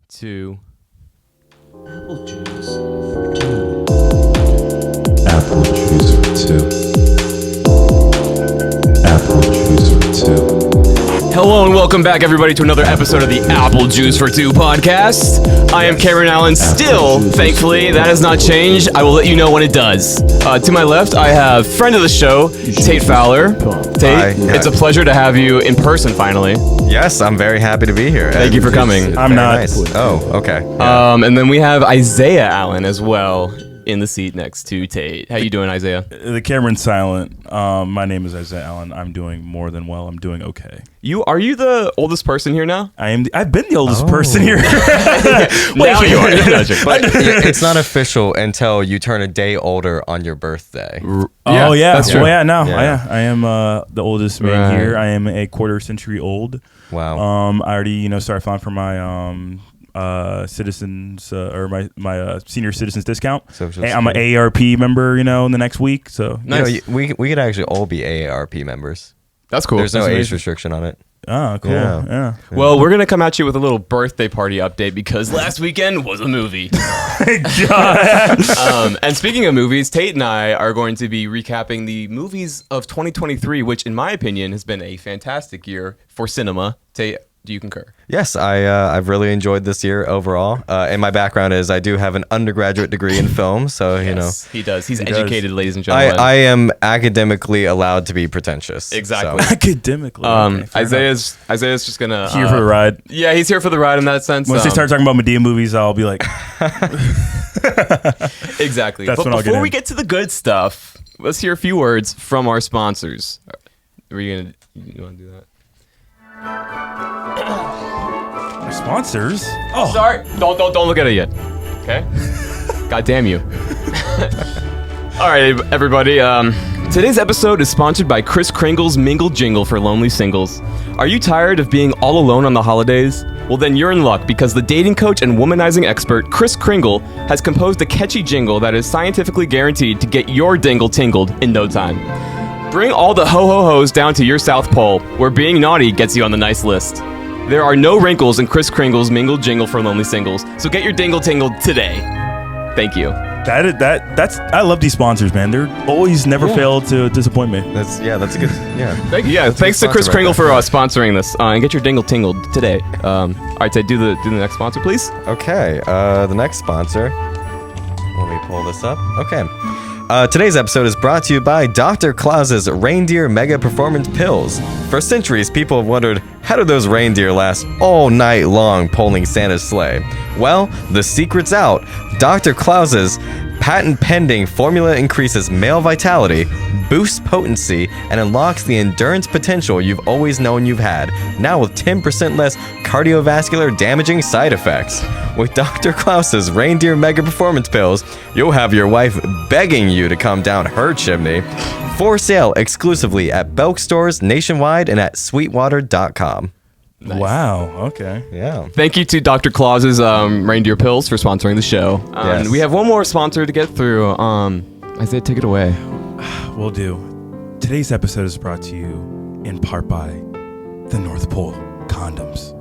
2. Apple juice for 2. Apple juice for 2. Apple juice for 2. Hello and welcome back, everybody, to another episode of the Apple Juice for 2 podcast. I am Cameron Allen. Still, thankfully, that has not changed. I will let you know when it does. To my left, I have friend of the show, Tate Fowler. Tate, it's a pleasure to have you in person finally. Yes, I'm very happy to be here. Thank you for coming. I'm not. Nice. Oh, okay. And then we have Isaiah Allen as well in the seat next to Tate. How you doing, Isaiah? The Cameron's silent. My name is Isaiah Allen. I'm doing more than well. I'm doing okay. Are you the oldest person here now? I've been the oldest person here. Now you are. But it's not official until you turn a day older on your birthday. Yeah, that's true. Well, yeah, no, yeah. I am the oldest man here. I am a quarter century old. Wow. I already started filing for my citizens or my senior citizens discount. Hey, I'm an AARP member, in the next week. So nice. We could actually all be AARP members. That's cool. There's no age restriction on it. Oh, cool. Yeah. Well, we're gonna come at you with a little birthday party update because last weekend was a movie. And speaking of movies, Tate and I are going to be recapping the movies of 2023, which, in my opinion, has been a fantastic year for cinema. Tate, do you concur? Yes, I've really enjoyed this year overall. And my background is I do have an undergraduate degree in film, so yes, he does. He's educated, ladies and gentlemen. I am academically allowed to be pretentious. Exactly. So. Academically. Isaiah's just gonna here for the ride. Yeah, he's here for the ride in that sense. Once they start talking about Medea movies, I'll be like, exactly. That's but when I'll before we get to the good stuff, let's hear a few words from our sponsors. You want to do that? our sponsors. Oh, sorry. Don't look at it yet. Okay. God damn you. All right, everybody. Today's episode is sponsored by Kris Kringle's Mingle Jingle for lonely singles. Are you tired of being all alone on the holidays? Well, then you're in luck because the dating coach and womanizing expert Kris Kringle has composed a catchy jingle that is scientifically guaranteed to get your dingle tingled in no time. Bring all the ho-ho-hos down to your South Pole, where being naughty gets you on the nice list. There are no wrinkles in Kris Kringle's Mingle Jingle for lonely singles, so get your dingle tingled today. Thank you. That's I love these sponsors, man. They're always never fail to disappoint me. That's a good Thanks to Kris Kringle for sponsoring this, and get your dingle tingled today. All right, Ted, do the next sponsor, please. Okay, the next sponsor. Let me pull this up. Okay. Today's episode is brought to you by Dr. Claus's Reindeer Mega Performance Pills. For centuries, people have wondered, how do those reindeer last all night long pulling Santa's sleigh? Well, the secret's out. Dr. Claus's patent-pending formula increases male vitality, boosts potency, and unlocks the endurance potential you've always known you've had, now with 10% less cardiovascular damaging side effects. With Dr. Klaus's Reindeer Mega Performance Pills, you'll have your wife begging you to come down her chimney. For sale exclusively at Belk stores nationwide and at sweetwater.com. Nice. Wow. Okay. Yeah. Thank you to Dr. Claus's Reindeer Pills for sponsoring the show. Yes. And we have one more sponsor to get through. Isaiah, take it away. Will do. Today's episode is brought to you in part by the North Pole Condoms.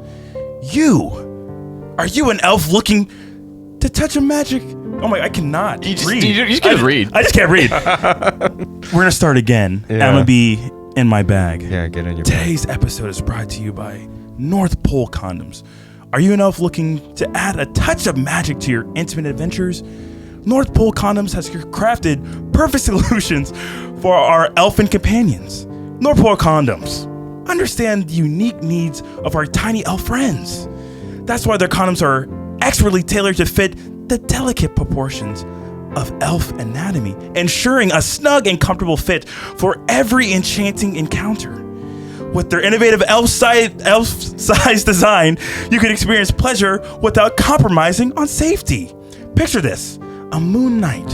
Are you an elf looking to touch a magic? Oh my, I cannot read. You just can't read. I just can't read. We're going to start again. Yeah. I'm going to be in my bag. Yeah, get in your bag. Today's episode is brought to you by North Pole Condoms. Are you an elf looking to add a touch of magic to your intimate adventures? North Pole Condoms has crafted perfect solutions for our elfin companions. North Pole Condoms understand the unique needs of our tiny elf friends. That's why their condoms are expertly tailored to fit the delicate proportions of elf anatomy, ensuring a snug and comfortable fit for every enchanting encounter. With their innovative elf-size design, you can experience pleasure without compromising on safety. Picture this: a moon night,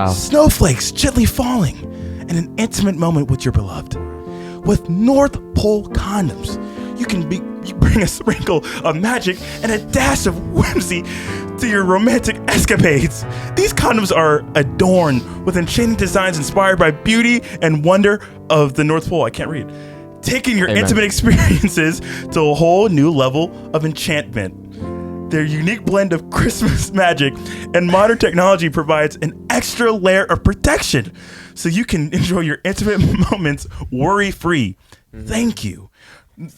snowflakes gently falling, and an intimate moment with your beloved. With North Pole Condoms, you can bring a sprinkle of magic and a dash of whimsy to your romantic escapades. These condoms are adorned with enchanting designs inspired by beauty and wonder of the North Pole. I can't read. Taking your intimate experiences to a whole new level of enchantment. Their unique blend of Christmas magic and modern technology provides an extra layer of protection so you can enjoy your intimate moments worry-free. Thank you. North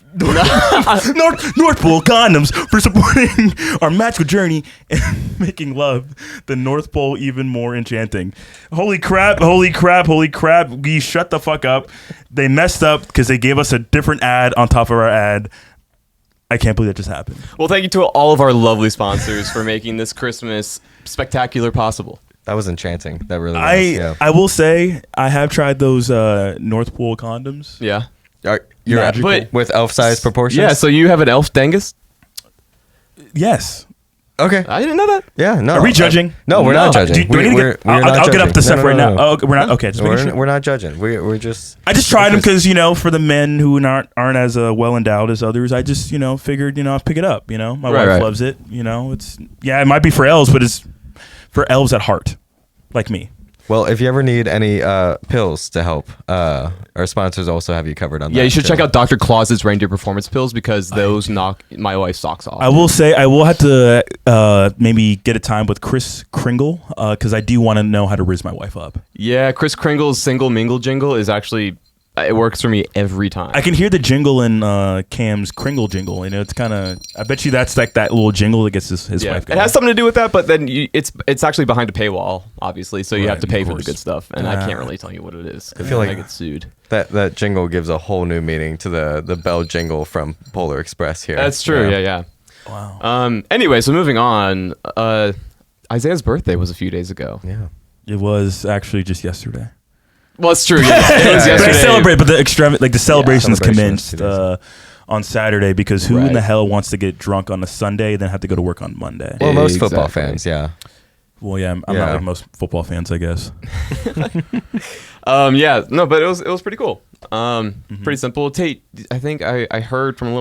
Pole Condoms for supporting our magical journey and making love the North Pole even more enchanting. Holy crap. We shut the fuck up. They messed up because they gave us a different ad on top of our ad. I can't believe that just happened. Well, thank you to all of our lovely sponsors for making this Christmas spectacular possible. That was enchanting. That really was. Yeah. I will say I have tried those North Pole condoms. Yeah. You're Magical. But with elf-sized proportions? yeah, so you have an elf dangus? Yes. Okay. I didn't know that. Yeah, no. Are we judging? No, we're not judging. Do we need to get, I'll get up the stuff right now. Oh, we're not. Okay, just making sure. We're not judging. We're just... I just tried them because, for the men who aren't as well endowed as others, I just, figured, I'll pick it up, My wife loves it, it's... Yeah, it might be for elves, but it's for elves at heart, like me. Well, if you ever need any pills to help, our sponsors also have you covered on that. Yeah, you should check out Dr. Claus's reindeer performance pills because those knock my wife's socks off. I will say I will have to maybe get a time with Chris Kringle because I do want to know how to riz my wife up. Yeah, Chris Kringle's single mingle jingle is actually... It works for me every time. I can hear the jingle in Cam's Kringle jingle. It's kind of... I bet you that's like that little jingle that gets his wife going. It has something to do with that, but then it's actually behind a paywall, obviously, so you have to pay for the good stuff, and I can't really tell you what it is. I feel like I get sued. That jingle gives a whole new meaning to the bell jingle from Polar Express here. That's true, yeah. Wow. Anyway, so moving on. Isaiah's birthday was a few days ago. Yeah. It was actually just yesterday. Well, it's true. Yeah. It was yesterday. But I celebrate, but the celebrations celebrations commenced on Saturday because who in the hell wants to get drunk on a Sunday and then have to go to work on Monday? Well, most football fans, yeah. Well, yeah, I'm not like most football fans, I guess. Yeah, no, but it was pretty cool. Pretty simple. Tate, I think I heard from a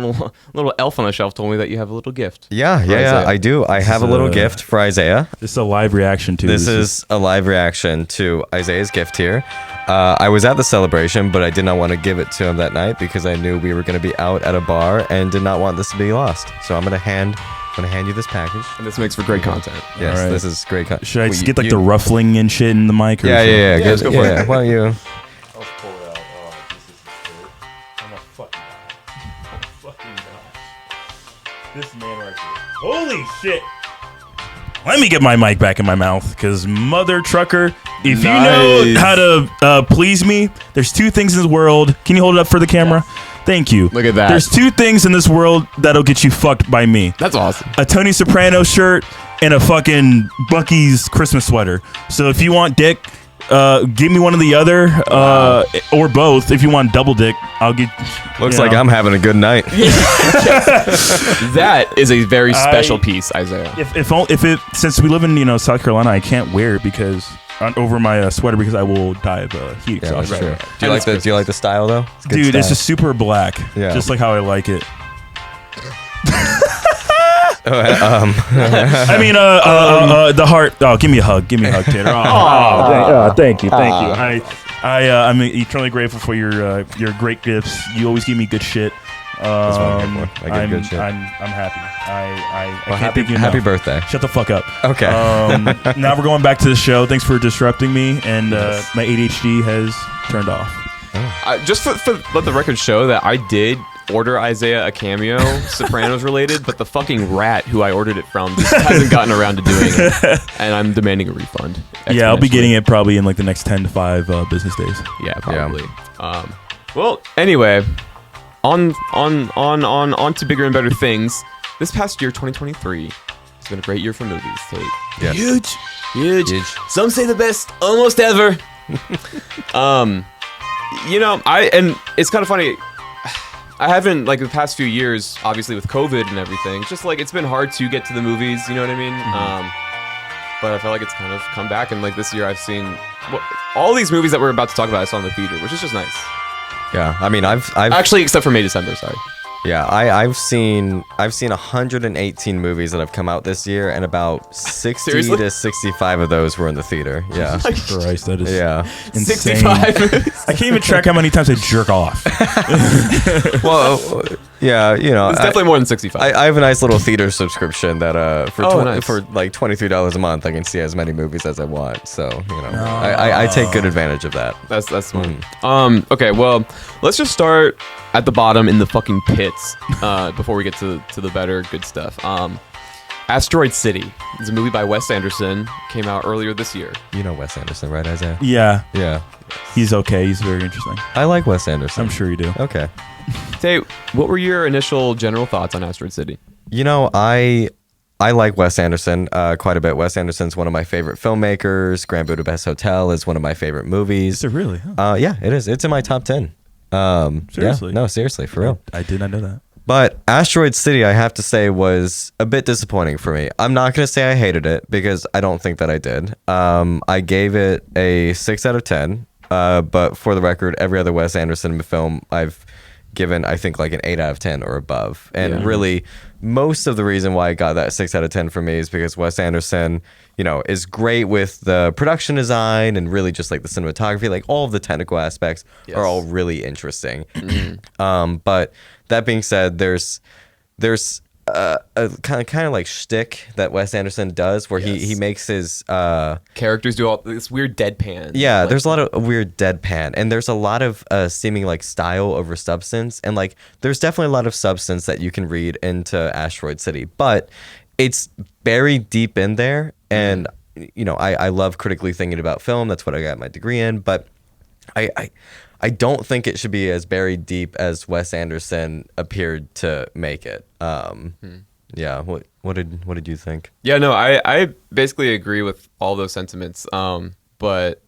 little elf on the shelf told me that you have a little gift. Yeah, I do. I have a little gift for Isaiah. This is a live reaction to This is a live reaction to Isaiah's gift here. I was at the celebration, but I did not want to give it to him that night because I knew we were going to be out at a bar and did not want this to be lost. So I'm going to hand you this package. And this makes for great content. Yes, right. This is great content. Should I just get the ruffling and shit in the mic? Or Yeah. Let's go for it. Why don't you? I'll pull it out. Oh, this is good. I'm a fucking guy. This man right here. Holy shit. Let me get my mic back in my mouth because mother trucker, if you know how to please me, there's two things in this world. Can you hold it up for the camera? Thank you. Look at that. There's two things in this world that'll get you fucked by me. That's awesome. A Tony Soprano shirt and a fucking Bucky's Christmas sweater. So if you want dick, give me one or the other, or both. If you want double dick, I'll get. Looks like I'm having a good night. That is a very special piece, Isaiah. If it since we live in South Carolina, I can't wear it because over my sweater because I will die of heat Yeah, exhaustion. that's true. Do you like the style though? It's a good Dude, style. it's just super black, just like how I like it. I mean, the heart. Oh, give me a hug, Tater. Thank you. I'm eternally grateful for your great gifts. You always give me good shit. That's what I'm here for. I get good shit. I'm happy. I Well, can't thank you enough. happy birthday. Shut the fuck up. Okay. Now we're going back to the show. Thanks for disrupting me, and my ADHD has turned off. Just for let the record show that I did order Isaiah a cameo, Sopranos related, but the fucking rat who I ordered it from just hasn't gotten around to doing it, and I'm demanding a refund. Yeah, I'll be getting it probably in like the next 10 to 5 business days. Yeah, probably. Well, anyway, on to bigger and better things. This past year, 2023, has been a great year for movies, Tate. Yes. Huge. Some say the best almost ever. And it's kind of funny. I haven't, like, the past few years, obviously with COVID and everything, just like it's been hard to get to the movies, you know what I mean? But I feel like it's kind of come back, and like this year I've seen all these movies that we're about to talk about. I saw in the theater, which is just nice. Yeah, I mean, I've actually, except for May, December, sorry. Yeah, I've seen 118 movies that have come out this year, and about 60 Seriously? to 65 of those were in the theater. Yeah. Christ, that is insane. 65 movies. I can't even track how many times I jerk off. Well, Yeah, you know, It's definitely more than 65. I have a nice little theater subscription that Nice. for like $23 a month, I can see as many movies as I want. So you know, I take good advantage of that. That's smart. Okay, well, let's just start at the bottom in the fucking pits before we get to the better good stuff. Asteroid City is a movie by Wes Anderson. Came out earlier this year. You know Wes Anderson, right, Isaiah? Yeah, Yeah, he's okay. He's very interesting. I like Wes Anderson. I'm sure you do. Okay. Tate, what were your initial general thoughts on Asteroid City? You know, I like Wes Anderson quite a bit. Wes Anderson's one of my favorite filmmakers. Grand Budapest Hotel is one of my favorite movies. Is it really? Huh? Yeah, it is. It's in my top 10. Seriously? Yeah, no, seriously, for real. I did not know that. But Asteroid City, I have to say, was a bit disappointing for me. I'm not going to say I hated it because I don't think that I did. I gave it a 6 out of 10. But for the record, every other Wes Anderson film I've given, I think, like an 8 out of 10 or above. And really, most of the reason why I got that 6 out of 10 for me is because Wes Anderson, you know, is great with the production design and really just like the cinematography. Like all of the technical aspects are all really interesting. But that being said, there's a kind of like shtick that Wes Anderson does where he makes his Characters do all this weird deadpan. yeah, like, there's a lot of weird deadpan, and there's a lot of seeming like style over substance, and like there's definitely a lot of substance that you can read into Asteroid City, but it's buried deep in there, and you know I love critically thinking about film. That's what I got my degree in, but I don't think it should be as buried deep as Wes Anderson appeared to make it. Yeah, what did you think? Yeah, no, I basically agree with all those sentiments. But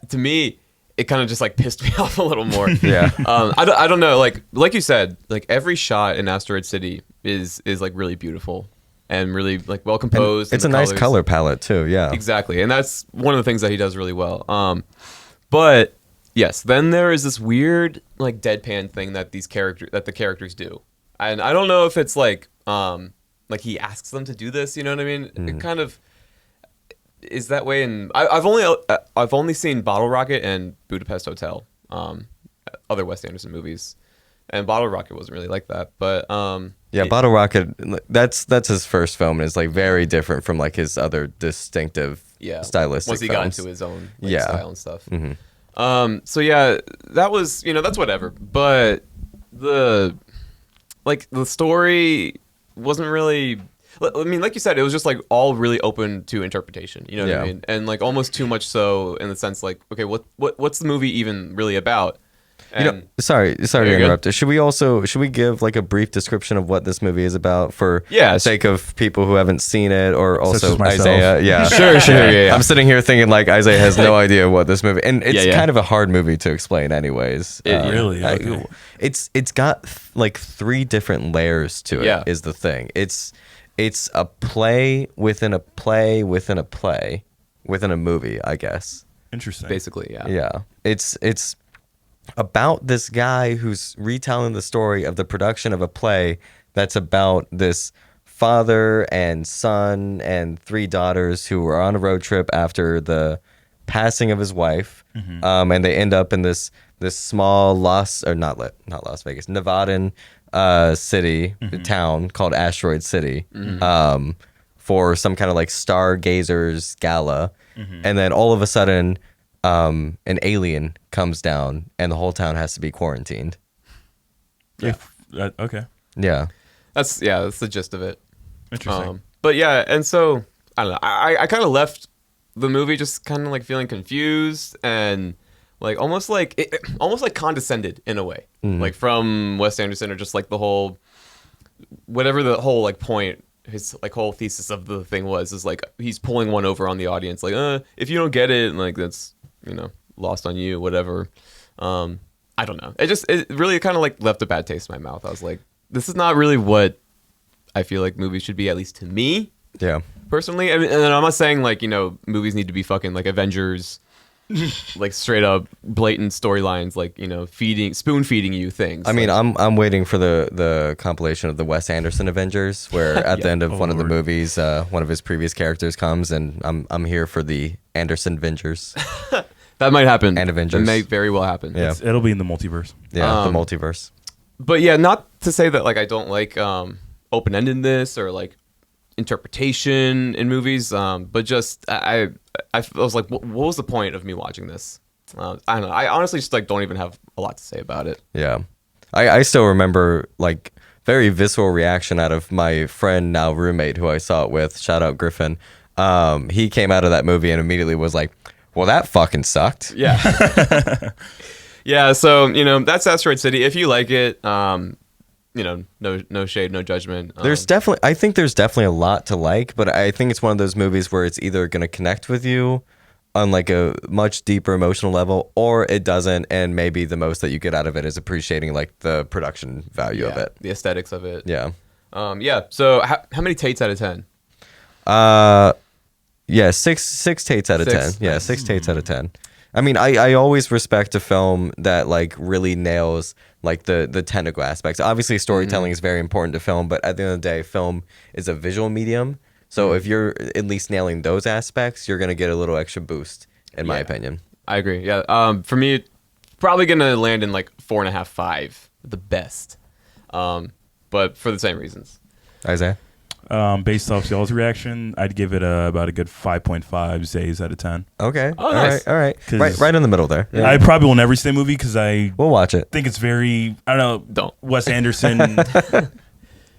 to me, it kind of just like pissed me off a little more. Yeah. I don't know. Like you said, like every shot in Asteroid City is like really beautiful and really like well composed. It's a nice color palette too. Yeah. Exactly, and that's one of the things that he does really well. But yes, then there is this weird like deadpan thing that the characters do, and I don't know if it's like he asks them to do this. You know what I mean? It kind of is that way. And I've only seen Bottle Rocket and Budapest Hotel, other Wes Anderson movies, and Bottle Rocket wasn't really like that. But yeah, Bottle Rocket, that's his first film, and it's like very different from like his other distinctive stylistic once he films. got into his own Yeah. style and stuff. So yeah, that was, that's whatever. But the story wasn't really, I mean, like you said, it was just like all really open to interpretation. You know what I mean? And like almost too much so in the sense like, okay, what's the movie even really about? And Sorry to interrupt. Should we give like a brief description of what this movie is about for sake of people who haven't seen it, or also as myself. Isaiah? Yeah, Sure. Yeah. I'm sitting here thinking like Isaiah has no idea what this movie, and it's kind of a hard movie to explain, anyways. Really? Okay. It's got like 3 different layers to it. Yeah. Is the thing. It's a play within a play within a play within a movie, I guess. Interesting. basically, yeah. Yeah. It's about this guy who's retelling the story of the production of a play that's about this father and son and 3 daughters who were on a road trip after the passing of his wife, and they end up in this small not Las Vegas, Nevadan city town called Asteroid City, for some kind of like stargazers gala, and then all of a sudden an alien comes down and the whole town has to be quarantined. Yeah. Okay. Yeah. That's the gist of it. Interesting. But yeah, and so I don't know. I kind of left the movie just kind of like feeling confused and like almost like condescended in a way, like from Wes Anderson, or just like the whole whatever the whole like point, his like whole thesis of the thing is like he's pulling one over on the audience, like if you don't get it, like that's lost on you, whatever. I don't know. It really kind of like left a bad taste in my mouth. I was like, this is not really what I feel like movies should be, at least to me. Yeah. Personally, I mean, and I'm not saying like movies need to be fucking like Avengers, like straight up blatant storylines, like spoon feeding you things. I mean, I'm waiting for the compilation of the Wes Anderson Avengers, where at the end of one of the movies, one of his previous characters comes, and I'm here for the Anderson Avengers. That might happen. And Avengers. It may very well happen. Yeah. It'll be in the multiverse. Yeah, the multiverse. but yeah, not to say that like I don't like open-endedness or like interpretation in movies, but just I was like, what was the point of me watching this? I don't know. I honestly just like don't even have a lot to say about it. Yeah. I still remember like very visceral reaction out of my friend, now roommate, who I saw it with. Shout out Griffin. He came out of that movie and immediately was like, well, that fucking sucked. Yeah. Yeah, so, that's Asteroid City. If you like it, no shade, no judgment. I think there's definitely a lot to like, but I think it's one of those movies where it's either going to connect with you on like a much deeper emotional level, or it doesn't, and maybe the most that you get out of it is appreciating like the production value of it. The aesthetics of it. Yeah. So how many Tates out of 10? Yeah, six Tates out of 10. Yeah, Nice. 6 Tates out of 10. I mean, I always respect a film that like really nails like the technical aspects. Obviously, storytelling is very important to film, but at the end of the day, film is a visual medium. So if you're at least nailing those aspects, you're gonna get a little extra boost, in my opinion. I agree. Yeah. For me, probably gonna land in like 4.5, 5, the best. But for the same reasons. Isaiah? Based off y'all's reaction, I'd give it about a good 5.5 Zays out of 10. Okay. Oh, nice. All right. 'Cause Right in the middle there. Yeah. I probably will never see the movie because I We'll watch it. think it's very, I don't know, Don't. Wes Anderson.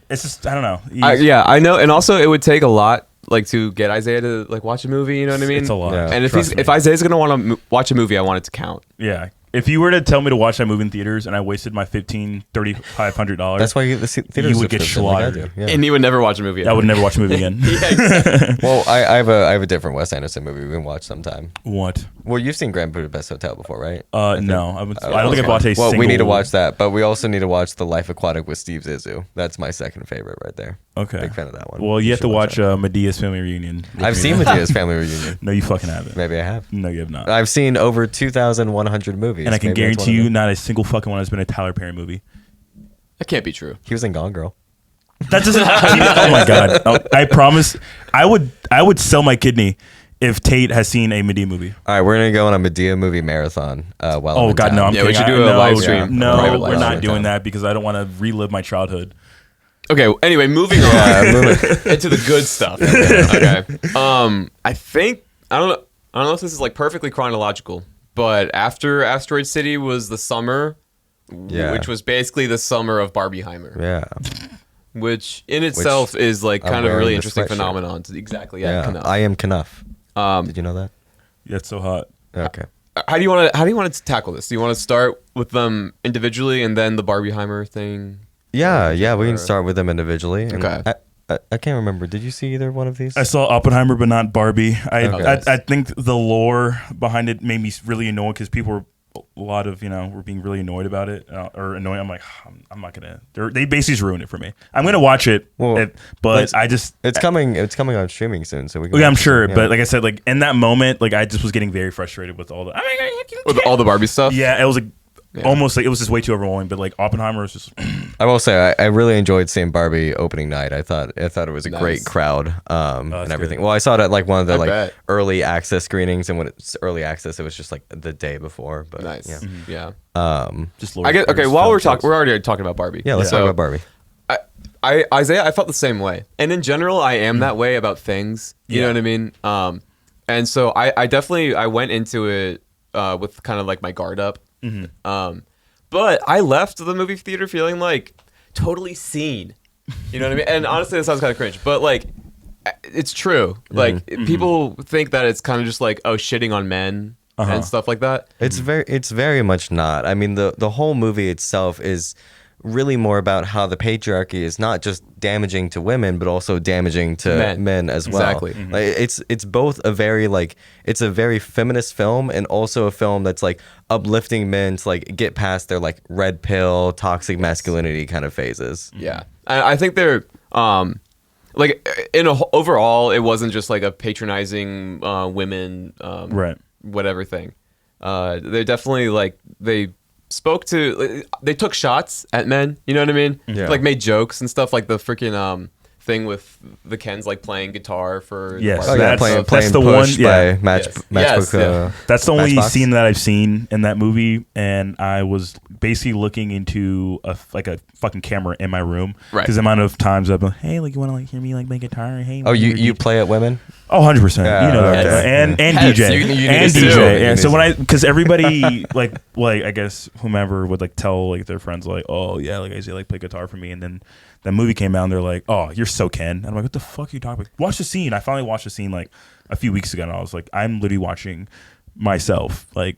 It's just, I don't know. Yeah, I know, and also it would take a lot like to get Isaiah to like watch a movie. You know what I mean? It's a lot. Yeah. And Trust me. if Isaiah's gonna want to watch a movie, I want it to count. Yeah. If you were to tell me to watch that movie in theaters and I wasted my $500, That's why you get the theater You would get subscription like I slaughtered. do. Yeah. And he would never watch a movie. I would never watch a movie again. Yeah, exactly. Well, I have a different Wes Anderson movie we can watch sometime. What? Well, you've seen Grand Budapest Hotel before, right? No. I don't think I've watched a Well, single. we need to watch that, but we also need to watch The Life Aquatic with Steve Zissou. That's my second favorite right there. Okay. Big fan of that one. Well, you have should to watch that. Medea's Family Reunion. I've seen Medea's Family Reunion. No, you fucking haven't. Maybe I have. No, you have not. I've seen over 2,100 movies. And I can Maybe that's guarantee one of you, them. not a single fucking one has been a Tyler Perry movie. That can't be true. He was in Gone Girl. That doesn't. Oh my god! Oh, I promise, I would sell my kidney if Tate has seen a Medea movie. All right, we're gonna go on a Medea movie marathon. While I'm Oh in god, town. no! I'm Yeah, we kidding. should do a No, live stream. No, Private we're live not stream. doing that because I don't want to relive my childhood. Okay. Anyway, moving on into the good stuff. Okay. I don't know if this is like perfectly chronological, but after Asteroid City was the summer, Yeah. which was basically the summer of Barbieheimer, Yeah. which in itself is like I'm kind of a wearing really the interesting sweatshirt. phenomenon. Exactly. Yeah. Yeah. Knuff. I am Knuff. Did you know that? Yeah, it's so hot. Okay. How do you want to tackle this? Do you want to start with them individually and then the Barbieheimer thing? Yeah. We can start with them individually. And Okay. I can't remember. Did you see either one of these? I saw Oppenheimer, but not Barbie. Okay. I think the lore behind it made me really annoyed because people were were being really annoyed about it or annoyed. I'm like, I'm not gonna. They basically just ruined it for me. I'm gonna watch it, Well, but I just It's coming on streaming soon, so we can. yeah, I'm watch it. sure. Yeah. But like I said, like in that moment, like I just was getting very frustrated with all the. With all the Barbie stuff? Yeah, it was like almost like it was just way too overwhelming. But like Oppenheimer was just. I will say I really enjoyed seeing Barbie opening night. I thought it was a Nice. great crowd and that's everything. good. Well, I saw it at like one of the I like bet. early access screenings, and when it's early access, it was just like the day before. But Nice. yeah, Yeah. Just I guess. Okay. Lord While we're Film talking, we're already talking about Barbie. yeah. Let's So, talk about Barbie. Isaiah, I felt the same way, and in general, I am that way about things. You know what I mean? And so I definitely went into it with kind of like my guard up. But I left the movie theater feeling like totally seen. You know what I mean? And honestly, that sounds kind of cringe, but like it's true. Like people think that it's kind of just like shitting on men and stuff like that. It's very much not. I mean, the whole movie itself is really more about how the patriarchy is not just damaging to women, but also damaging to men as well. Exactly. Like, it's both a very it's a very feminist film and also a film that's like uplifting men to like get past their like red pill toxic masculinity kind of phases. Yeah, I think they're like overall, it wasn't just like a patronizing women Right. whatever thing. They definitely like they took shots at men. You know what I mean? Yeah. Like made jokes and stuff like the freaking thing with the Kens like playing guitar for Yes. Oh yeah, playing that's the Push one- yeah. by Matchbook. Yes, That's the only Matchbox? scene that I've seen in that movie, and I was basically looking into a fucking camera in my room. Right. Because the amount of times I've been, hey, like, you want to like hear me like play guitar? Hey. Oh, you you play at women? Oh, 100%. Yeah, You know that. okay. And Yes, DJ. you need And to do. DJ. You Yeah. need So to. because everybody like I guess whomever would like tell like their friends like, oh yeah, like I say like play guitar for me, and then that movie came out and they're like, oh, you're so Ken. And I'm like, what the fuck are you talking about? Watch the scene. I finally watched the scene like a few weeks ago, and I was like, I'm literally watching myself like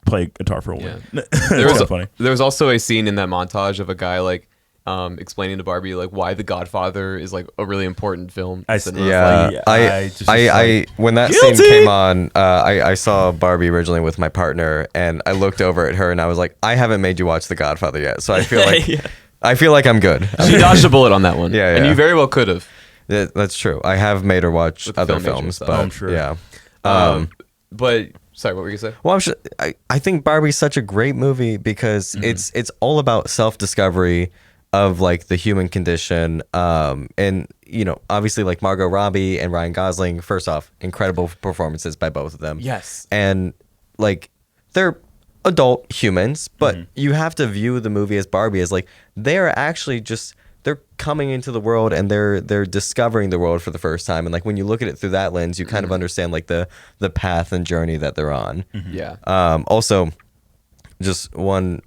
play guitar for a woman. There It's was so funny. There was also a scene in that montage of a guy like explaining to Barbie like why The Godfather is like a really important film. I- in cinema. Yeah, Like, I just like, when that Guilty! scene came on, I saw Barbie originally with my partner, and I looked over at her and I was like, I haven't made you watch The Godfather yet, so I feel like Yeah. I feel like I'm good. She dodged a bullet on that one. Yeah, And yeah. you very well could have. Yeah, that's true. I have made her watch With the other film major films, stuff. but I'm sure. yeah. But sorry, what were you gonna say? Well, I think Barbie's such a great movie because it's all about self-discovery of like the human condition, and you know, obviously like Margot Robbie and Ryan Gosling. First off, incredible performances by both of them. Yes. And like they're adult humans, but you have to view the movie as Barbie as like they're actually just they're coming into the world and they're discovering the world for the first time. And like when you look at it through that lens, you kind of understand like the path and journey that they're on. Yeah. Also, just one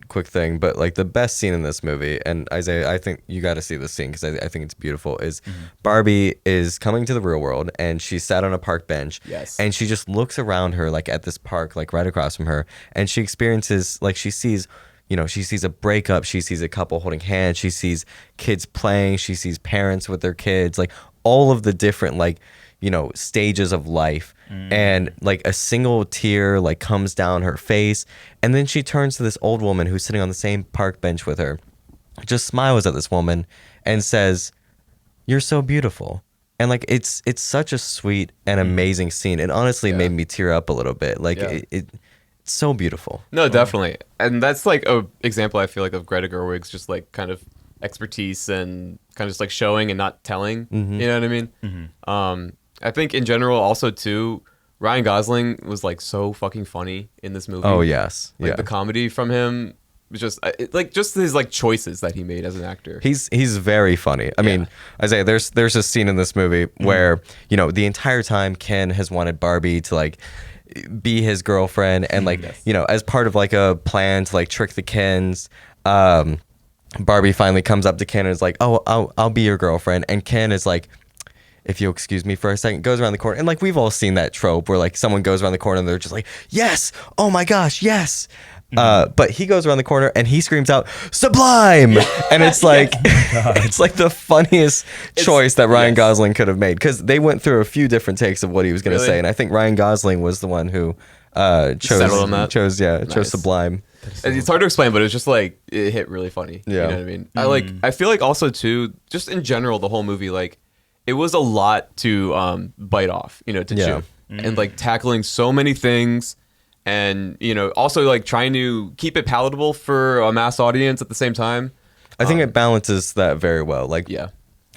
quick thing, but like the best scene in this movie, and Isaiah, I think you got to see this scene because I think it's beautiful, is Barbie is coming to the real world and she's sat on a park bench. Yes. And she just looks around her like at this park, like right across from her, and she experiences like she sees a breakup, she sees a couple holding hands, she sees kids playing, she sees parents with their kids, like all of the different like, you know, stages of life. And like a single tear like comes down her face, and then she turns to this old woman who's sitting on the same park bench with her, just smiles at this woman and says, "You're so beautiful." And like it's such a sweet and amazing scene. It honestly made me tear up a little bit. Like Yeah. it's so beautiful. No, definitely. And that's like a example I feel like of Greta Gerwig's just like kind of expertise and kind of just like showing and not telling. You know what I mean? I think in general also too, Ryan Gosling was like so fucking funny in this movie. Oh yes. Like Yeah. the comedy from him was just like just his like choices that he made as an actor. He's very funny. I mean, Isaiah, there's a scene in this movie where, you know, the entire time Ken has wanted Barbie to like be his girlfriend, and like, you know, as part of like a plan to like trick the Kens, Barbie finally comes up to Ken and is like, "Oh, I'll be your girlfriend." And Ken is like, "If you'll excuse me for a second," goes around the corner. And like we've all seen that trope where like someone goes around the corner and they're just like, "Yes, oh my gosh, yes." But he goes around the corner and he screams out, "Sublime!" And it's like it's like the funniest choice that Ryan Gosling could have made, because they went through a few different takes of what he was going to Really? say, and I think Ryan Gosling was the one who Settled on that? chose Nice. Sublime. It's hard to explain, but it's just like it hit really funny. Yeah. You know what I mean? I feel like also too, just in general, the whole movie, like it was a lot to bite off, you know, to Yeah. chew. And like tackling so many things, and you know, also like trying to keep it palatable for a mass audience at the same time. I think it balances that very well. Like Yeah.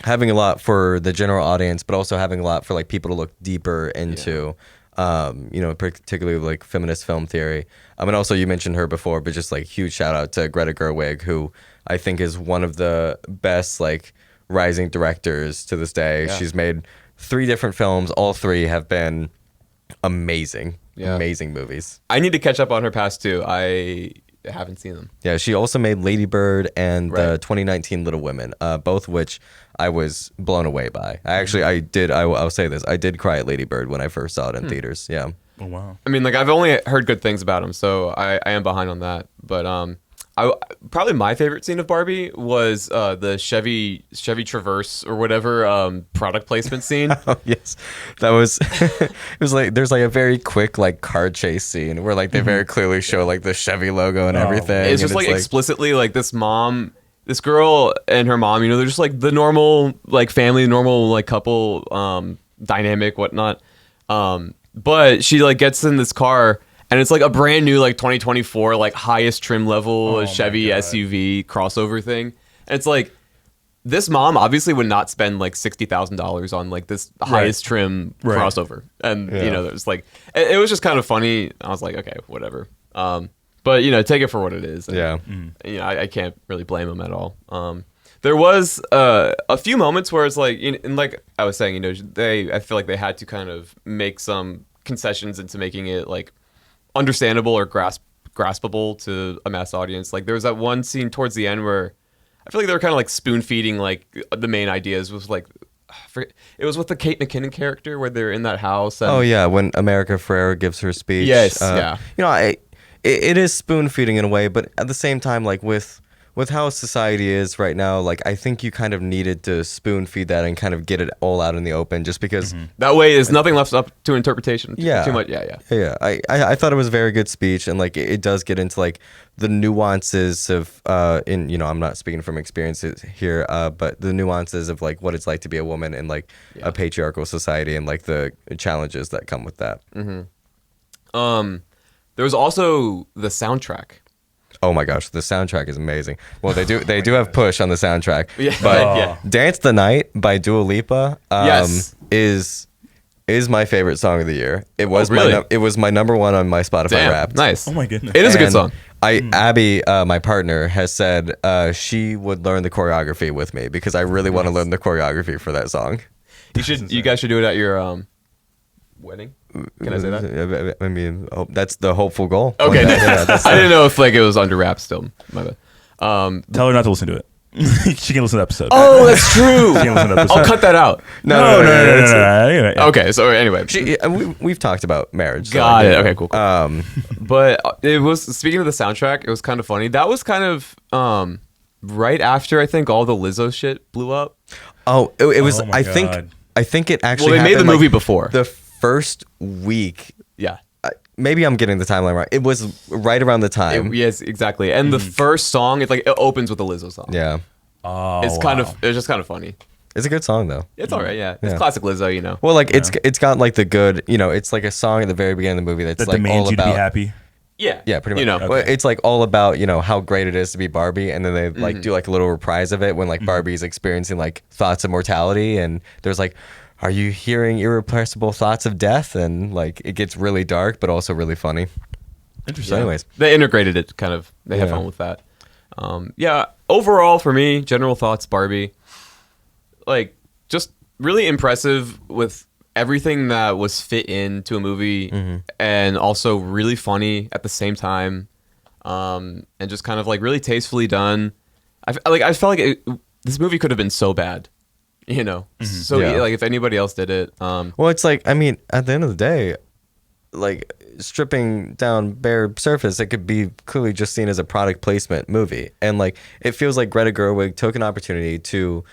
having a lot for the general audience, but also having a lot for like people to look deeper into. You know, particularly like feminist film theory. And also you mentioned her before, but just like huge shout out to Greta Gerwig, who I think is one of the best like rising directors to this day. Yeah. She's made 3 different films. All 3 have been amazing, Yeah. amazing movies. I need to catch up on her past too. I haven't seen them. Yeah, she also made Lady Bird and the Right. 2019 Little Women, both which I was blown away by. I'll say this, I did cry at Lady Bird when I first saw it in theaters. Yeah. Oh wow. I mean, like I've only heard good things about him, so I am behind on that. But probably my favorite scene of Barbie was the Chevy Traverse or whatever product placement scene. Oh yes, that was. It was like there's like a very quick like car chase scene where like they very clearly show like the Chevy logo and everything. It's just and like explicitly like this girl and her mom, you know, they're just like the normal like family, normal like couple dynamic, whatnot. But she like gets in this car and it's like a brand new like 2024 like highest trim level my Chevy God. SUV crossover thing. And it's like this mom obviously would not spend like $60,000 on like this highest trim crossover, and there's like it was just kind of funny. I was like, okay, whatever. But take it for what it is. And, I can't really blame him at all. There was a few moments where it's like, and like I was saying, I feel like they had to kind of make some concessions into making it like understandable or graspable to a mass audience. Like there was that one scene towards the end where I feel like they were kind of like spoon feeding like the main ideas. Was like it was with the Kate McKinnon character where they're in that house. And, when America Ferrera gives her speech. Yes, it is spoon feeding in a way, but at the same time, like with how society is right now, like I think you kind of needed to spoon feed that and kind of get it all out in the open, just because that way there's nothing left up to interpretation. Too much. I thought it was a very good speech, and like it does get into like the nuances of I'm not speaking from experiences here, but the nuances of like what it's like to be a woman in like a patriarchal society and like the challenges that come with that. There was also the soundtrack. Oh my gosh, the soundtrack is amazing. Well, they do have Push on the soundtrack, but Yeah. Dance the Night by Dua Lipa is my favorite song of the year. It was really? it was my number one on my Spotify Damn, Wrapped. nice. Oh my goodness. It is a good And song. Abby, my partner, has said she would learn the choreography with me because I really want to learn the choreography for that song. You guys should do it at your wedding. Can I say that? I mean, that's the hopeful goal. Okay, that's I didn't know if like it was under wraps still. My bad. Tell her not to listen to it. She can listen to the episode. Oh, that's true. She can listen to the episode. I'll cut that out. No. Anyway, yeah. Okay, so anyway, we've talked about marriage. so got I it. get Okay, cool. But it was, speaking of the soundtrack, it was kind of funny. That was kind of right after I think all the Lizzo shit blew up. Oh, it was. Oh my God. I think it actually. Well, they made the happened, movie like, before. the first week. Yeah. Maybe I'm getting the timeline wrong. It was right around the time. Yes, exactly. And the first song, it opens with a Lizzo song. Yeah, Oh, It's just kind of funny. it's a good song though. It's all right. Yeah. It's Yeah. classic Lizzo. Well, like it's got like the good. It's like a song at the very beginning of the movie that's that like demands all you to be about. happy. Yeah. Yeah, pretty much. Okay. Well, it's like all about how great it is to be Barbie, and then they like do like a little reprise of it when like Barbie's experiencing like thoughts of mortality, and there's like, are you hearing irrepressible thoughts of death? And like it gets really dark, but also really funny. Interesting. So, anyways, They integrated it kind of. They had Yeah. fun with that. Overall for me, general thoughts, Barbie, like just really impressive with everything that was fit into a movie, and also really funny at the same time, and just kind of like really tastefully done. I felt like this movie could have been so bad, So Yeah. like if anybody else did it, well, it's like, I mean, at the end of the day, like stripping down bare surface, it could be clearly just seen as a product placement movie, and like it feels like Greta Gerwig took an opportunity to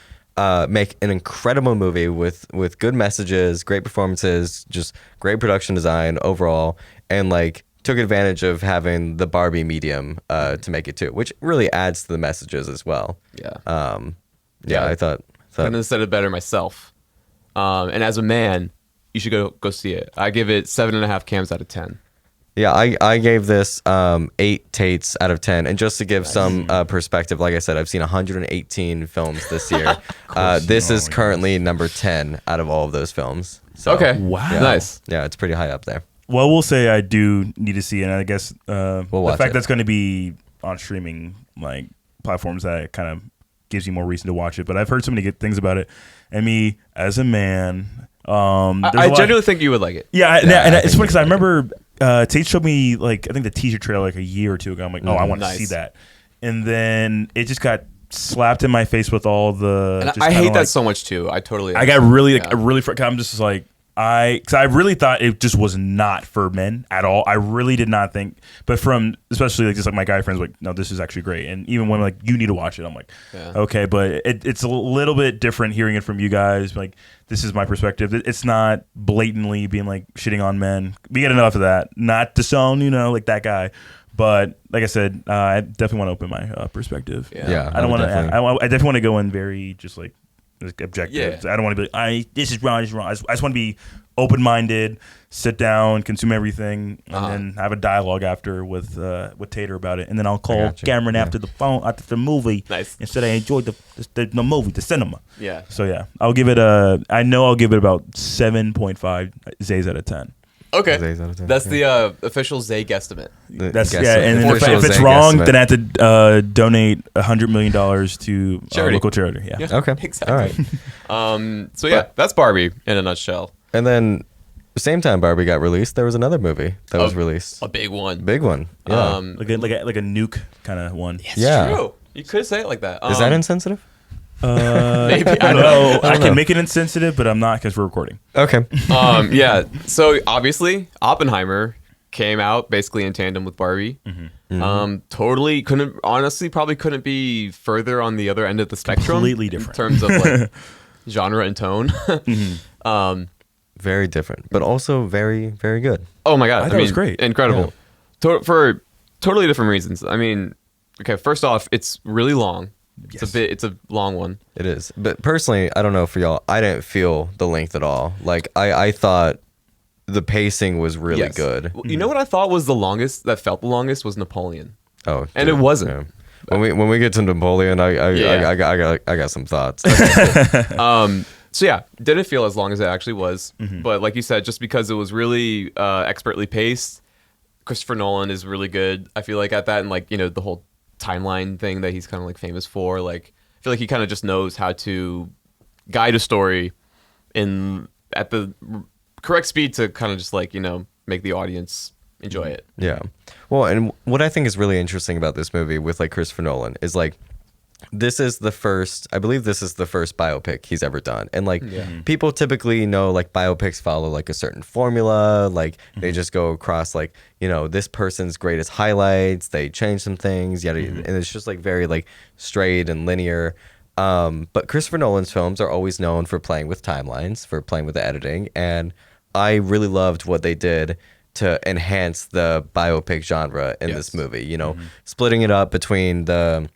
make an incredible movie with good messages, great performances, just great production design overall, and like took advantage of having the Barbie medium to make it too, which really adds to the messages as well. Yeah. I thought couldn't have said it better myself. And as a man, you should go see it. I give it 7.5 cams out of 10. Yeah, I gave this 8 Tates out of 10. And just to give some perspective, like I said, I've seen 118 films this year. This is currently number 10 out of all of those films. So, Okay. Wow. Yeah. Nice. Yeah, it's pretty high up there. Well, we'll say I do need to see it. And I guess the watch fact it. that's going to be on streaming like platforms, that kind of gives you more reason to watch it. But I've heard so many good things about it. And me, as a man, I genuinely think you would like it. Yeah, I it's think funny because I remember Tate showed me like I think the teaser trailer like a year or two ago. I'm like, I want to Nice. see that, and then it just got slapped in my face with all the. And just I kinda, hate that like- so much too. I totally. I got really like Yeah. really. I'm just like because I really thought it just was not for men at all. I really did not think, but from especially like just like my guy friends, like no, this is actually great. And even when like you need to watch it, I'm like, okay, but it's a little bit different hearing it from you guys. Like this is my perspective. It's not blatantly being like shitting on men. We get enough of that. Not to sound like that guy. But like I said, I definitely want to open my perspective. Yeah, I don't want to. definitely. I definitely want to go in very just like objective. Yeah. I don't want to be like, this is wrong, this is wrong. I just want to be open-minded, sit down, consume everything, and then have a dialogue after with Tater about it. And then I'll call got you. Cameron Yeah. after the movie. Nice. And said I enjoyed the movie, the cinema. Yeah. So yeah, I'll give it about 7.5 Zays out of 10. Okay. Zays out of 10, That's yeah. the official Zay guesstimate. That's Guess- and then official if it's Zay wrong, guesstimate. then I have to donate $100 million to Charity. local charity. Yeah. Yeah. Okay. Exactly. All right. So yeah, that's Barbie in a nutshell. And then, the same time Barbie got released, there was another movie that was released. A big one. Big one. Yeah. Like a nuke kind of one. It's Yeah. true. You could say it like that. Is that insensitive? Maybe. I don't know. I know. can make it insensitive, but I'm not because we're recording. Okay. Yeah. So obviously, Oppenheimer came out basically in tandem with Barbie. Totally probably couldn't be further on the other end of the spectrum. Completely different. In terms of like genre and tone. Very different, but also very, very good. Oh my god! I thought it was great. Incredible. For totally different reasons. I mean, okay. First off, it's really long. Yes. It's a long one. It is. But personally, I don't know for y'all, I didn't feel the length at all. Like, I thought the pacing was really Yes. good. Well, you know what I thought was the longest? That felt the longest was Napoleon. Oh, And dude, it wasn't. yeah. When we get to Napoleon, I Yeah. got some thoughts. So yeah, didn't feel as long as it actually was. But like you said, just because it was really expertly paced, Christopher Nolan is really good. I feel like at that, and like, you know, the whole timeline thing that he's kind of like famous for. Like, I feel like he kind of just knows how to guide a story at the correct speed to kind of just like, you know, make the audience enjoy it. Yeah. Well, and what I think is really interesting about this movie with like Christopher Nolan is like, I believe this is the first biopic he's ever done. And like people typically know like biopics follow like a certain formula, like they just go across like, you know, this person's greatest highlights, they change some things, and it's just like very like straight and linear. But Christopher Nolan's films are always known for playing with timelines, for playing with the editing, and I really loved what they did to enhance the biopic genre in this movie, you know, splitting it up between the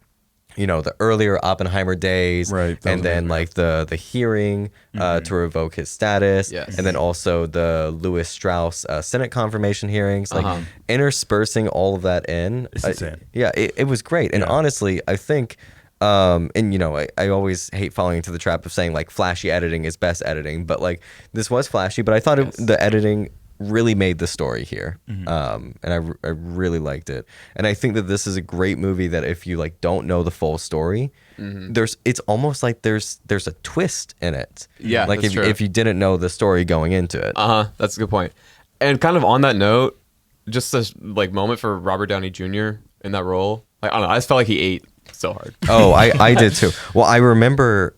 earlier Oppenheimer days, Right, that and was then amazing. like the hearing to revoke his status, Yes. and then also the Louis Strauss Senate confirmation hearings, like interspersing all of that in. It's insane. It was great, and honestly, I think. And you know, I always hate falling into the trap of saying like flashy editing is best editing, but like this was flashy, but I thought the editing really made the story here. And I really liked it. And I think that this is a great movie that if you like don't know the full story, it's almost like there's a twist in it. Yeah, like that's true. if you didn't know the story going into it. That's a good point. And kind of on that note, just a like moment for Robert Downey Jr. in that role. Like, I don't know, I just felt like he ate so hard. Oh, I did too. Well, I remember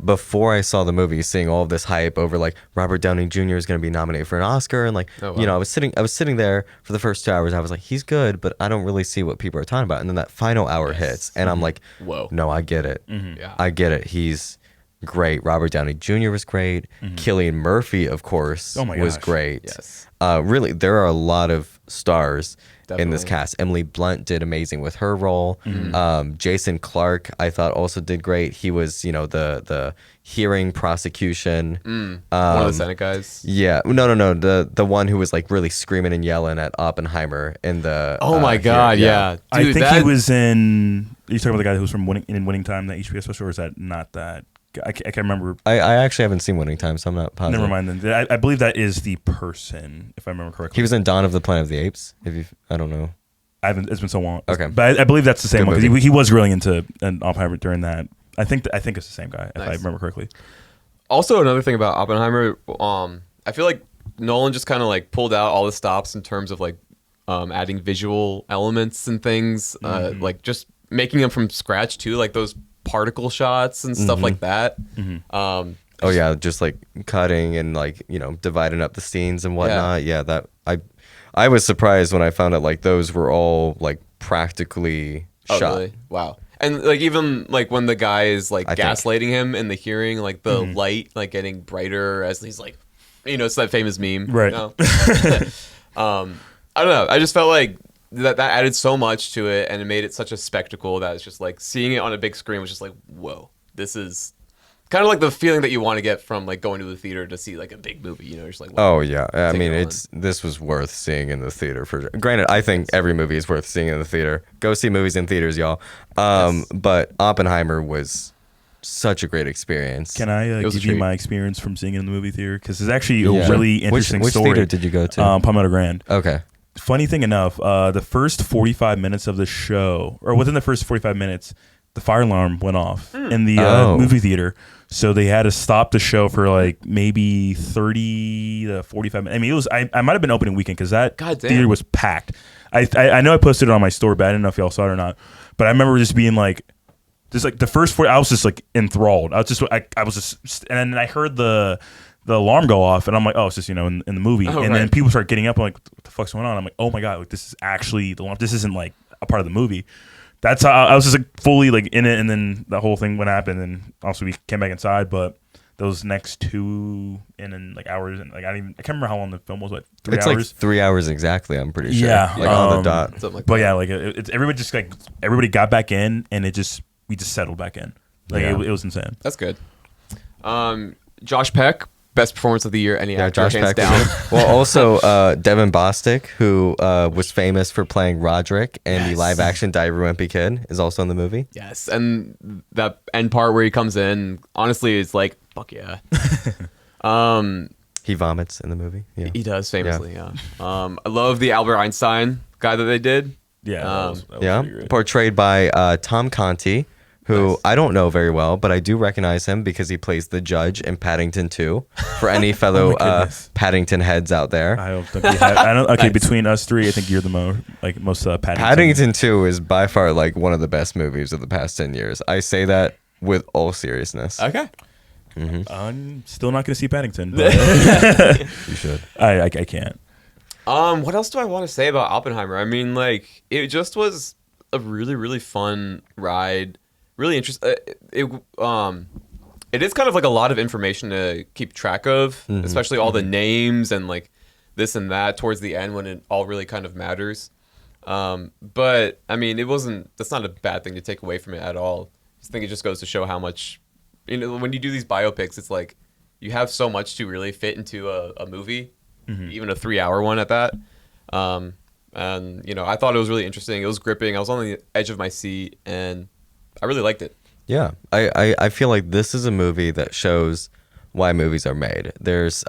before I saw the movie, seeing all of this hype over like Robert Downey Jr. is going to be nominated for an Oscar, and like Oh, wow. you know, I was sitting there for the first 2 hours. I was like, he's good, but I don't really see what people are talking about. And then that final hour hits, and I'm like, Whoa. no, I get it. Yeah. I get it. He's great. Robert Downey Jr. was great. Cillian Murphy, of course, Oh my was gosh. great. Yes. Really, there are a lot of stars in this Definitely. cast. Emily Blunt did amazing with her role. Jason Clarke, I thought, also did great. He was, you know, the hearing prosecution. One of the Senate guys. Yeah, no, the one who was like really screaming and yelling at Oppenheimer in the. Oh my god, hearing. yeah. Dude, I think that, he was in. Are you talking about the guy who was from Winning Time, that HBO special, or is that not that? I can't remember. I actually haven't seen Winning Time, so I'm not positive. Never mind then. I believe that is the person, if I remember correctly. He was in Dawn of the Planet of the Apes. I don't know. It's been so long. Okay. But I believe that's the same Good one because movie. he was grilling into an Oppenheimer during that. I think it's the same guy, if I Nice. remember correctly. Also, another thing about Oppenheimer, I feel like Nolan just kind of like pulled out all the stops in terms of like adding visual elements and things, like just making them from scratch too, like those particle shots and stuff like that. Oh yeah, just like cutting and like, you know, dividing up the scenes and whatnot. Yeah, that I was surprised when I found out like those were all like practically Oh, shot. really? Wow. And like even like when the guy is like I think. gaslighting him in the hearing, like the light like getting brighter as he's like, you know, it's that famous meme. Right. You know? I don't know. I just felt like that added so much to it, and it made it such a spectacle that it's just like seeing it on a big screen was just like, whoa, this is kind of like the feeling that you want to get from like going to the theater to see like a big movie. You know, just like wow. Oh yeah, I mean it this was worth seeing in the theater for sure. Granted, I think every movie is worth seeing in the theater. Go see movies in theaters, y'all. But Oppenheimer was such a great experience. Can I was a give you treat. my experience from seeing it in the movie theater? Because it's actually a really interesting which story. theater did you go to? Palmetto Grand. Okay. Funny thing enough, the first 45 minutes of the show, or within the first 45 minutes, the fire alarm went off in the movie theater. So they had to stop the show for like maybe 30 to 45 minutes. I mean, it was I might have been opening weekend because that theater was packed. I know I posted it on my story, but I didn't know if y'all saw it or not. But I remember just being like, the first 40, I was just like enthralled. I was just, and then I heard the alarm go off, and I'm like, oh, it's just in the movie. Then people start getting up. I'm like, what the fuck's going on? I'm like, oh my god, like this is actually the alarm. This isn't like a part of the movie. That's how I was just like fully like in it, and then the whole thing went happened, and also we came back inside. But those next 2 and then like hours, and like I can't remember how long the film was. Like 3 hours. It's like 3 hours exactly. I'm pretty sure. Yeah, like on the dot. Something like But that. yeah, like it's everybody got back in, and we just settled back in. Like it was insane. That's good. Josh Peck, best performance of the year. Any actor, Josh hands Peck. down. Well, also Devin Bostic, who was famous for playing Roderick in the live-action Diary of a Wimpy Kid, is also in the movie. Yes, and that end part where he comes in, honestly, it's like fuck yeah. He vomits in the movie. Yeah. He does famously. Yeah. I love the Albert Einstein guy that they did. Yeah, that was Yeah, pretty great. portrayed by Tom Conti, who I don't know very well, but I do recognize him because he plays the judge in Paddington 2. For any fellow goodness. Paddington heads out there, I don't think we have. I don't. Okay, between us three, I think you're the most Paddington. Paddington 2 is by far like one of the best movies of the past 10 years. I say that with all seriousness. Okay. I'm still not going to see Paddington. But You should. I can't. What else do I want to say about Oppenheimer? I mean, like, it just was a really, really fun ride. Really interesting. It is kind of like a lot of information to keep track of, especially all the names and like this and that towards the end when it all really kind of matters. But I mean, that's not a bad thing to take away from it at all. I think it just goes to show how much, when you do these biopics, it's like you have so much to really fit into a movie, even a 3-hour one at that. And I thought it was really interesting. It was gripping. I was on the edge of my seat, and I really liked it. Yeah, I feel like this is a movie that shows why movies are made. There's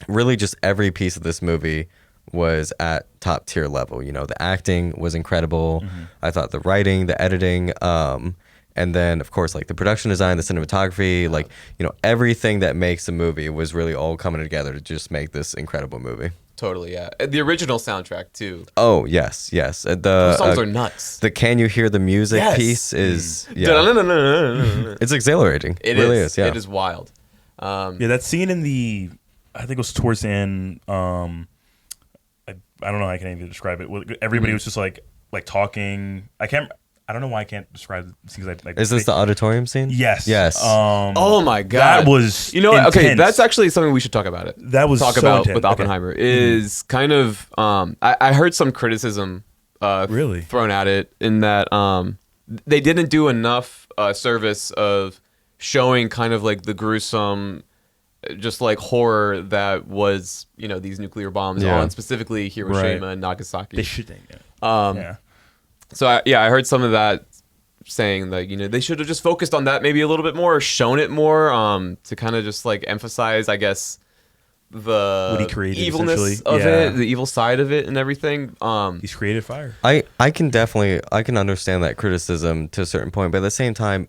really just every piece of this movie was at top tier level. The acting was incredible. I thought the writing, the editing, and then of course like the production design, the cinematography, like everything that makes a movie was really all coming together to just make this incredible movie. Totally, yeah. The original soundtrack too. Oh yes. The Those songs are nuts. The Can You Hear the Music Yes. piece is It it's exhilarating. It really is. Yeah. It is wild. Yeah, that scene in I think it was towards the end. I don't know how I can even describe it. Everybody was just like talking. I don't know why I can't describe the scenes. Is this the auditorium scene? Yes. Yes. Oh my god, that was okay. intense. That's actually something we should talk about. That was talk so about intense. with Oppenheimer is kind of. I heard some criticism. Really? Thrown at it in that they didn't do enough service of showing kind of like the gruesome, just like horror that was these nuclear bombs on specifically Hiroshima and Nagasaki. They should. Yeah. So I heard some of that saying that they should have just focused on that maybe a little bit more, or shown it more, to kind of just like emphasize, I guess, the what he created, evilness of it, the evil side of it, and everything. He's created fire. I can understand that criticism to a certain point, but at the same time,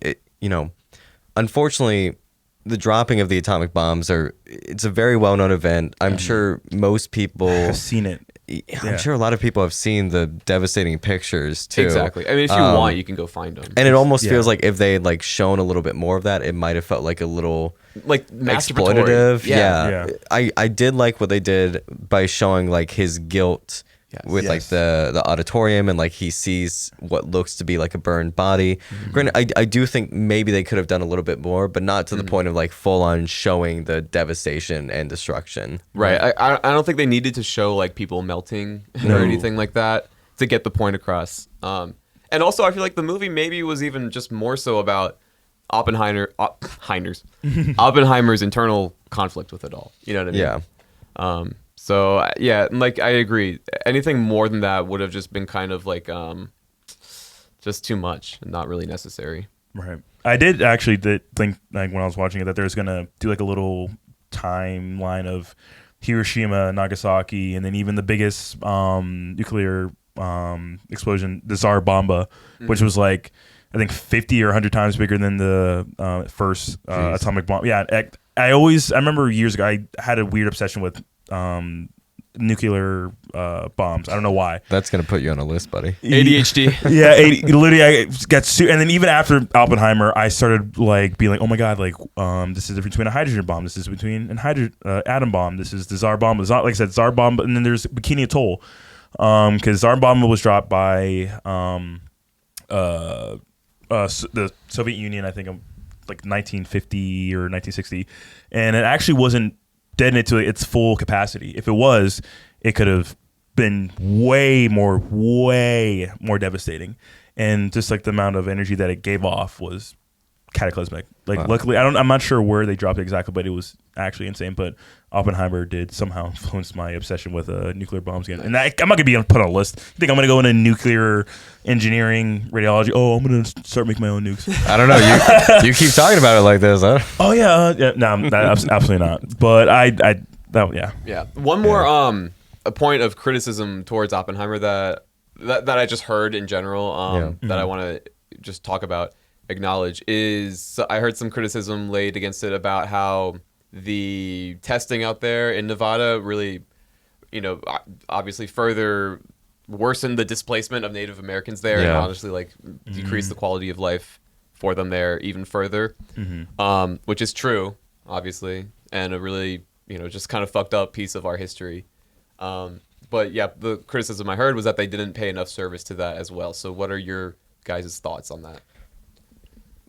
unfortunately, the dropping of the atomic bombs it's a very well-known event. I'm sure most people I've seen it. I'm sure a lot of people have seen the devastating pictures too. Exactly. I mean, if you want, you can go find them. And it almost feels like if they had shown a little bit more of that, it might have felt like a little exploitative. Yeah. I did like what they did by showing his guilt with the auditorium, and he sees what looks to be like a burned body. Granted, I do think maybe they could have done a little bit more, but not to the point of full on showing the devastation and destruction. Right. I don't think they needed to show people melting or anything like that to get the point across. And also, I feel like the movie maybe was even just more so about Oppenheimer's internal conflict with it all. You know what I mean? Yeah. So yeah, like I agree. Anything more than that would have just been kind of like just too much and not really necessary. Right. I did actually think like when I was watching it that there's gonna do like a little timeline of Hiroshima, Nagasaki, and then even the biggest nuclear explosion, the Tsar Bomba, which was like I think 50 or 100 times bigger than the first atomic bomb. Yeah, I remember years ago I had a weird obsession with nuclear bombs. I don't know why. That's gonna put you on a list, buddy. ADHD. Yeah, literally, I got and then even after Oppenheimer, I started like being like, oh my god, like this is the difference between a hydrogen bomb. This is between an atom bomb. This is the Tsar bomb. Like I said, Tsar bomb, and then there's Bikini Atoll, because Tsar bomb was dropped by the Soviet Union, I think, like 1950 or 1960, and it actually wasn't detonated to its full capacity. If it was, it could have been way more devastating. And just like the amount of energy that it gave off was cataclysmic. Like, luckily, I'm not sure where they dropped it exactly, but it was actually insane. But Oppenheimer did somehow influence my obsession with nuclear bombs again. And I'm not gonna be put on a list. You think I'm gonna go into nuclear engineering, radiology? Oh, I'm gonna start making my own nukes. I don't know. You keep talking about it like this, huh? Oh yeah, no, absolutely not. But yeah. Yeah. One more a point of criticism towards Oppenheimer that I just heard in general that I want to just talk about, acknowledge, is I heard some criticism laid against it about how the testing out there in Nevada really, obviously further worsened the displacement of Native Americans there, and honestly like decreased the quality of life for them there even further, which is true, obviously, and a really just kind of fucked up piece of our history. But yeah, the criticism I heard was that they didn't pay enough service to that as well. So what are your guys' thoughts on that?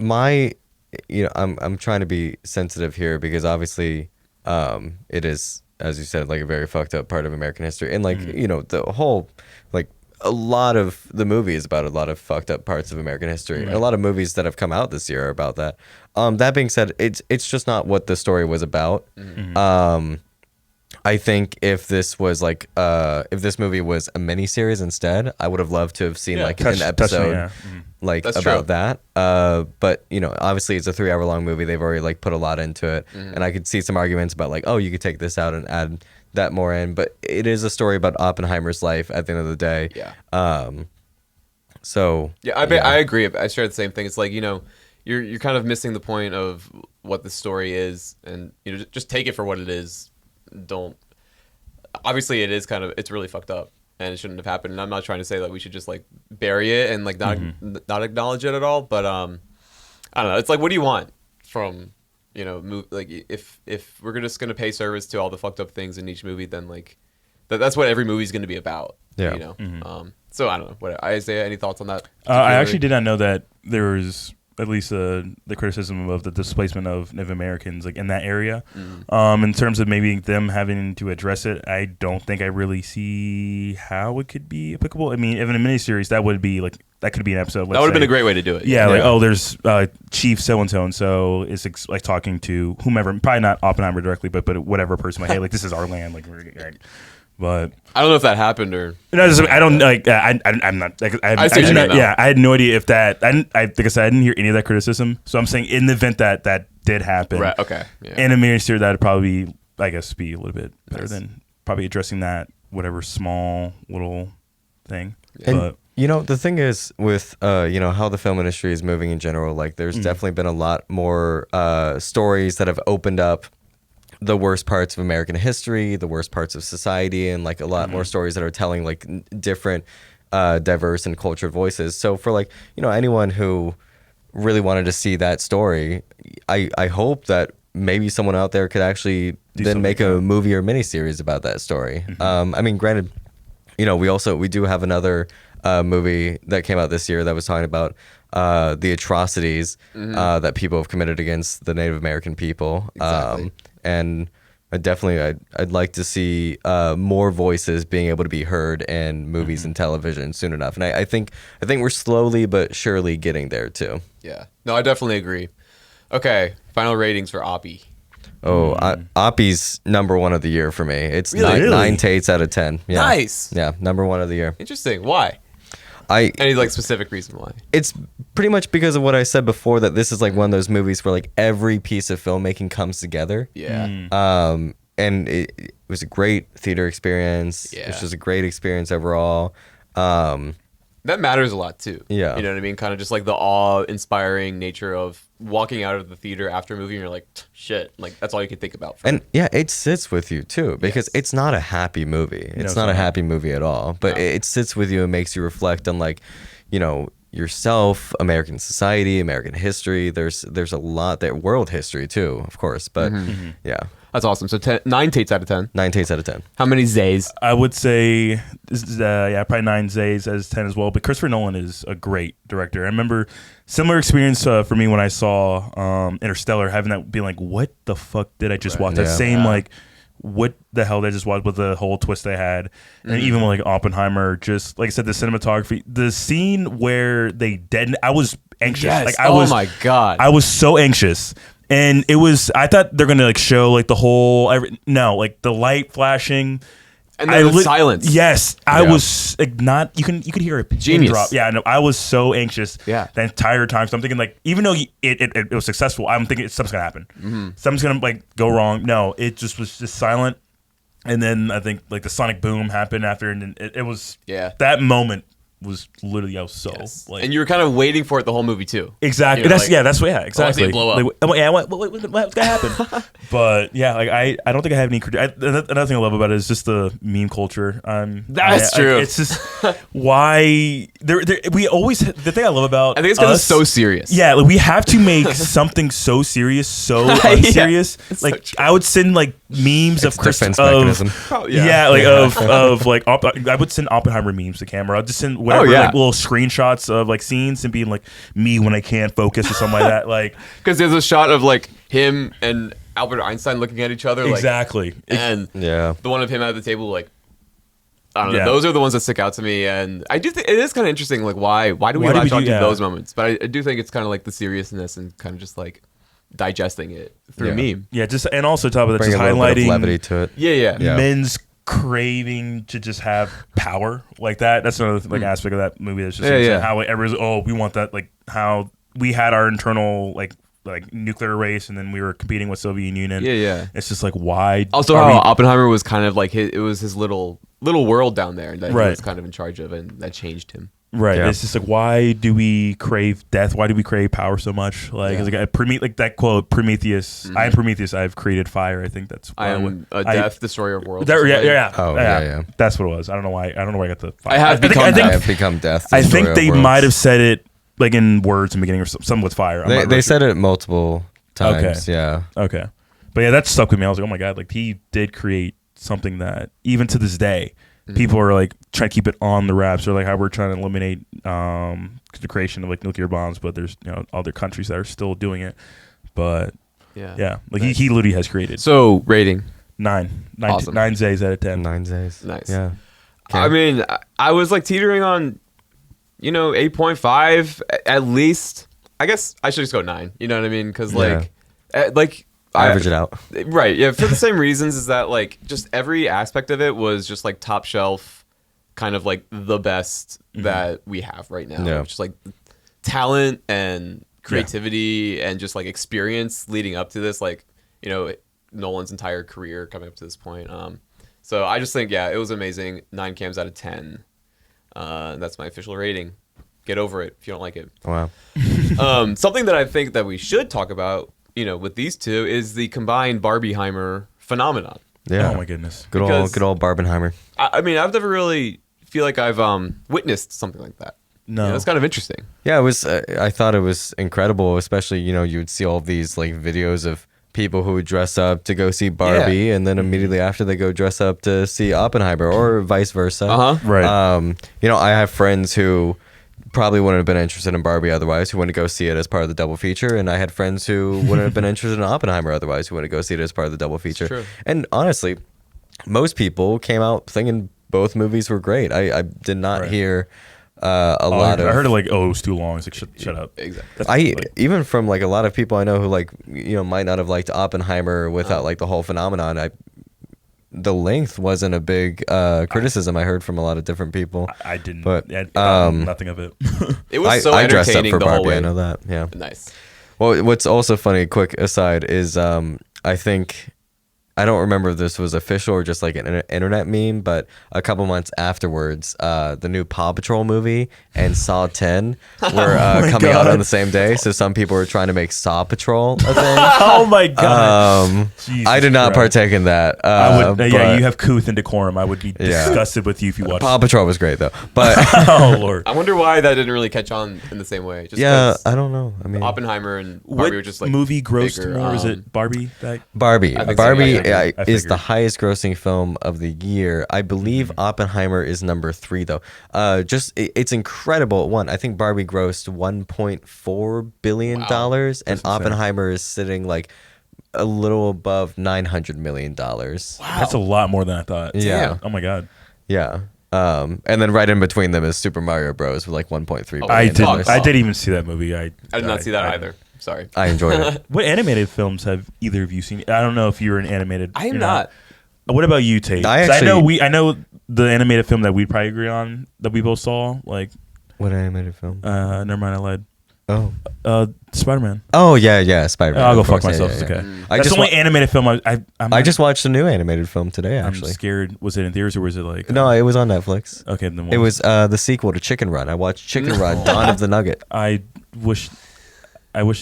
I'm trying to be sensitive here because obviously it is, as you said, like a very fucked up part of American history. And like, the whole, like a lot of the movie is about a lot of fucked up parts of American history. Right. And a lot of movies that have come out this year are about that. That being said, it's just not what the story was about. I think if this was like if this movie was a miniseries instead, I would have loved to have seen an episode like That's about true. that. But obviously it's a 3-hour long movie. They've already like put a lot into it, and I could see some arguments about like, oh, you could take this out and add that more in. But it is a story about Oppenheimer's life at the end of the day. Yeah. So I agree. I share the same thing. It's like you're kind of missing the point of what the story is, and just take it for what it is. Don't, obviously it is it's really fucked up and it shouldn't have happened, and I'm not trying to say that we should just like bury it and like not acknowledge it at all, but I don't know, it's like, what do you want from like if we're just gonna pay service to all the fucked up things in each movie, then like that's what every movie's gonna be about. So I don't know. What, Isaiah, any thoughts on that? I actually did not know that there was at least the criticism of the displacement of Native Americans like in that area. In terms of maybe them having to address it, I don't think I really see how it could be applicable. I mean, if in a miniseries, that would be like, that could be an episode. That would have been a great way to do it. Yeah, like, oh, there's Chief so-and-so, and so it's like talking to whomever, probably not Oppenheimer directly, but whatever person, like, hey, like, this is our land, like, right. But I don't know if that happened or. I don't like. I'm not. Like, I had no idea if that. Like I said, I didn't hear any of that criticism. So I'm saying, in the event that did happen, Right. Okay. Yeah. in a miniseries, that'd probably, I guess, be a little bit better than probably addressing that whatever small little thing. And the thing is with how the film industry is moving in general, like there's definitely been a lot more stories that have opened up the worst parts of American history, the worst parts of society, and like a lot more stories that are telling like different diverse and cultured voices. So for like anyone who really wanted to see that story, I hope that maybe someone out there could actually then make a movie or miniseries about that story. I mean, granted, we do have another movie that came out this year that was talking about the atrocities that people have committed against the Native American people. Exactly. And I'd like to see more voices being able to be heard in movies and television soon enough. And I think we're slowly but surely getting there too. Yeah. No, I definitely agree. Okay, final ratings for Oppie. Oh, Oppie's number one of the year for me. It's Really? nine Tates out of 10. Yeah. Nice. Yeah, number one of the year. Interesting. Why? Any like specific reason why? It's pretty much because of what I said before, that this is like one of those movies where like every piece of filmmaking comes together. Yeah. And it was a great theater experience. Yeah. It was just a great experience overall. That matters a lot too. Yeah. You know what I mean? Kind of just like the awe-inspiring nature of walking out of the theater after a movie and you're like, shit, like that's all you can think about. And yeah, it sits with you too, because it's not a happy movie. It's not a happy movie at all, but it sits with you and makes you reflect on like, you know, yourself, American society, American history. There's a lot there, world history too, of course, but yeah. That's awesome. So 9 Tates out of 10. 9 Tates out of 10. How many Zays? I would say, probably 9 Zays as 10 as well. But Christopher Nolan is a great director. I remember similar experience for me when I saw Interstellar, having that being like, what the fuck did I just watch? That same like, what the hell did I just watch with the whole twist they had? And even with like Oppenheimer, just like I said, the cinematography, the scene where they dead, I was anxious. Yes. Like I was, my God. I was so anxious. And it was, I thought they're going to like show like the whole, like the light flashing. And then the silence. Yes. I was like not, you could hear a pin Genius. drop. Yeah, no, I was so anxious Yeah. the entire time. So I'm thinking like, even though it was successful, I'm thinking something's going to happen. Something's going to like go wrong. No, it just was just silent. And then I think like the sonic boom happened after, and it was, that moment was literally, I was so like, and you were kind of waiting for it the whole movie too. Exactly. You know, That's what. Exactly. it blow up. Like, what's gonna happen? But yeah, like I don't think I have any. Another thing I love about it is just the meme culture. That's true. It's just why we always, the thing I love about I think it's because it's so serious. Yeah, like we have to make something so serious, so unserious. Like so I would send like memes of Chris defense of mechanism. of like I would send Oppenheimer memes to camera. I'd just send whatever like little screenshots of like scenes and being like me when I can't focus or something like that. Like because there's a shot of like him and Albert Einstein looking at each other. Like, exactly. And the one of him at the table, like I don't know. Yeah. Those are the ones that stick out to me, and I do think it is kind of interesting. Like why do we latch on to those moments? But I do think it's kind of like the seriousness and kind of just like digesting it through meme. Yeah, just and also top of that, Bring just a little bit highlighting of levity to it. Yeah. men's craving to just have power like that. That's another like aspect of that movie. That's just how like, everyone's we want that, like how we had our internal like nuclear race, and then we were competing with Soviet Union. Yeah. It's just like why? Also, how Oppenheimer was kind of like it was his little world down there that he was kind of in charge of, and that changed him. Right. Yeah. It's just like, why do we crave death? Why do we crave power so much? Like, it's like that quote, Prometheus. I am Prometheus. I've created fire. I think that's. I am a death destroyer of worlds. Yeah. That's what it was. I don't know why. I don't know where I got the fire. I have become death. I think destroyer they of worlds. might have said it like in words in the beginning or something with fire. They said it multiple times. Okay. Yeah. Okay. But yeah, that stuck with me. I was like, oh my God, like he did create something that even to this day, people are like trying to keep it on the wraps, or like how we're trying to eliminate the creation of like nuclear bombs, but there's other countries that are still doing it. But like he literally has created. So rating 9 Awesome. 9 Zays out of 10. 9 days. Nice. Yeah. I mean, I was like teetering on 8.5 at least. I guess I should just go 9. You know what I mean? Because Average it out. Right. Yeah. For the same reasons, is that like just every aspect of it was just like top shelf, kind of like the best that we have right now. Yeah. Just like talent and creativity and just like experience leading up to this, like, Nolan's entire career coming up to this point. So I just think, it was amazing. 9 cams out of 10. That's my official rating. Get over it if you don't like it. Wow. Something that I think that we should talk about, with these two, is the combined Barbieheimer phenomenon. Yeah. Oh my goodness. Good old Barbenheimer. I mean, I've never really feel like I've witnessed something like that. No. It's kind of interesting. Yeah, it was. I thought it was incredible, especially you would see all these like videos of people who would dress up to go see Barbie, and then immediately after they go dress up to see Oppenheimer, or vice versa. Right. I have friends who probably wouldn't have been interested in Barbie otherwise, who went to go see it as part of the double feature, and I had friends who wouldn't have been interested in Oppenheimer otherwise, who went to go see it as part of the double feature. True. And honestly, most people came out thinking both movies were great. I did not hear lot of. I heard it like, oh, it was too long. It's like, shut up. Exactly. Even from like a lot of people I know who like might not have liked Oppenheimer without like the whole phenomenon. The length wasn't a big criticism I heard from a lot of different people. I didn't. But nothing of it. It was so I dressed up entertaining for the whole Barbie. way. I know that. Yeah. Nice. Well, what's also funny, quick aside, is I think I don't remember if this was official or just like an internet meme, but a couple months afterwards, the new Paw Patrol movie and Saw 10 were coming out on the same day. So some people were trying to make Saw Patrol a thing. Oh my god! I did not partake in that. I would. but You have couth and decorum. I would be disgusted with you if you watched. Paw Patrol was great though, but Oh lord! I wonder why that didn't really catch on in the same way. Just yeah, 'cause I don't know. I mean, Oppenheimer and What Barbie were just like movie grossed bigger, more? Is it Barbie? Barbie. I think so, Barbie yeah, I is the figured. highest grossing film of the year. I believe Oppenheimer is number 3 though. It's incredible. One, I think Barbie grossed $1.4 billion, and Oppenheimer is sitting like a little above $900 million. That's a lot more than I thought. Yeah. Oh my god. Yeah. And then right in between them is Super Mario Bros. with like $1.3 billion. I didn't- didn't even see that movie. I did not see that either. Sorry. I enjoyed it. What animated films have either of you seen? I don't know if you're an animated. I am you're not. What about you, Tate? I 'Cause actually- I know the animated film that we'd probably agree on that we both saw. Like, What animated film? never mind, I lied. Oh. Spider-Man. Oh yeah, Spider-Man. I'll go of fuck course. Yeah, myself. yeah, It's yeah. okay. I That's just the only animated film I just watched a new animated film today. I'm Actually, scared. Was it in theaters or was it like? no, it was on Netflix. Okay, then It was the sequel to Chicken Run. I watched Chicken Run: Dawn of the Nugget. I wish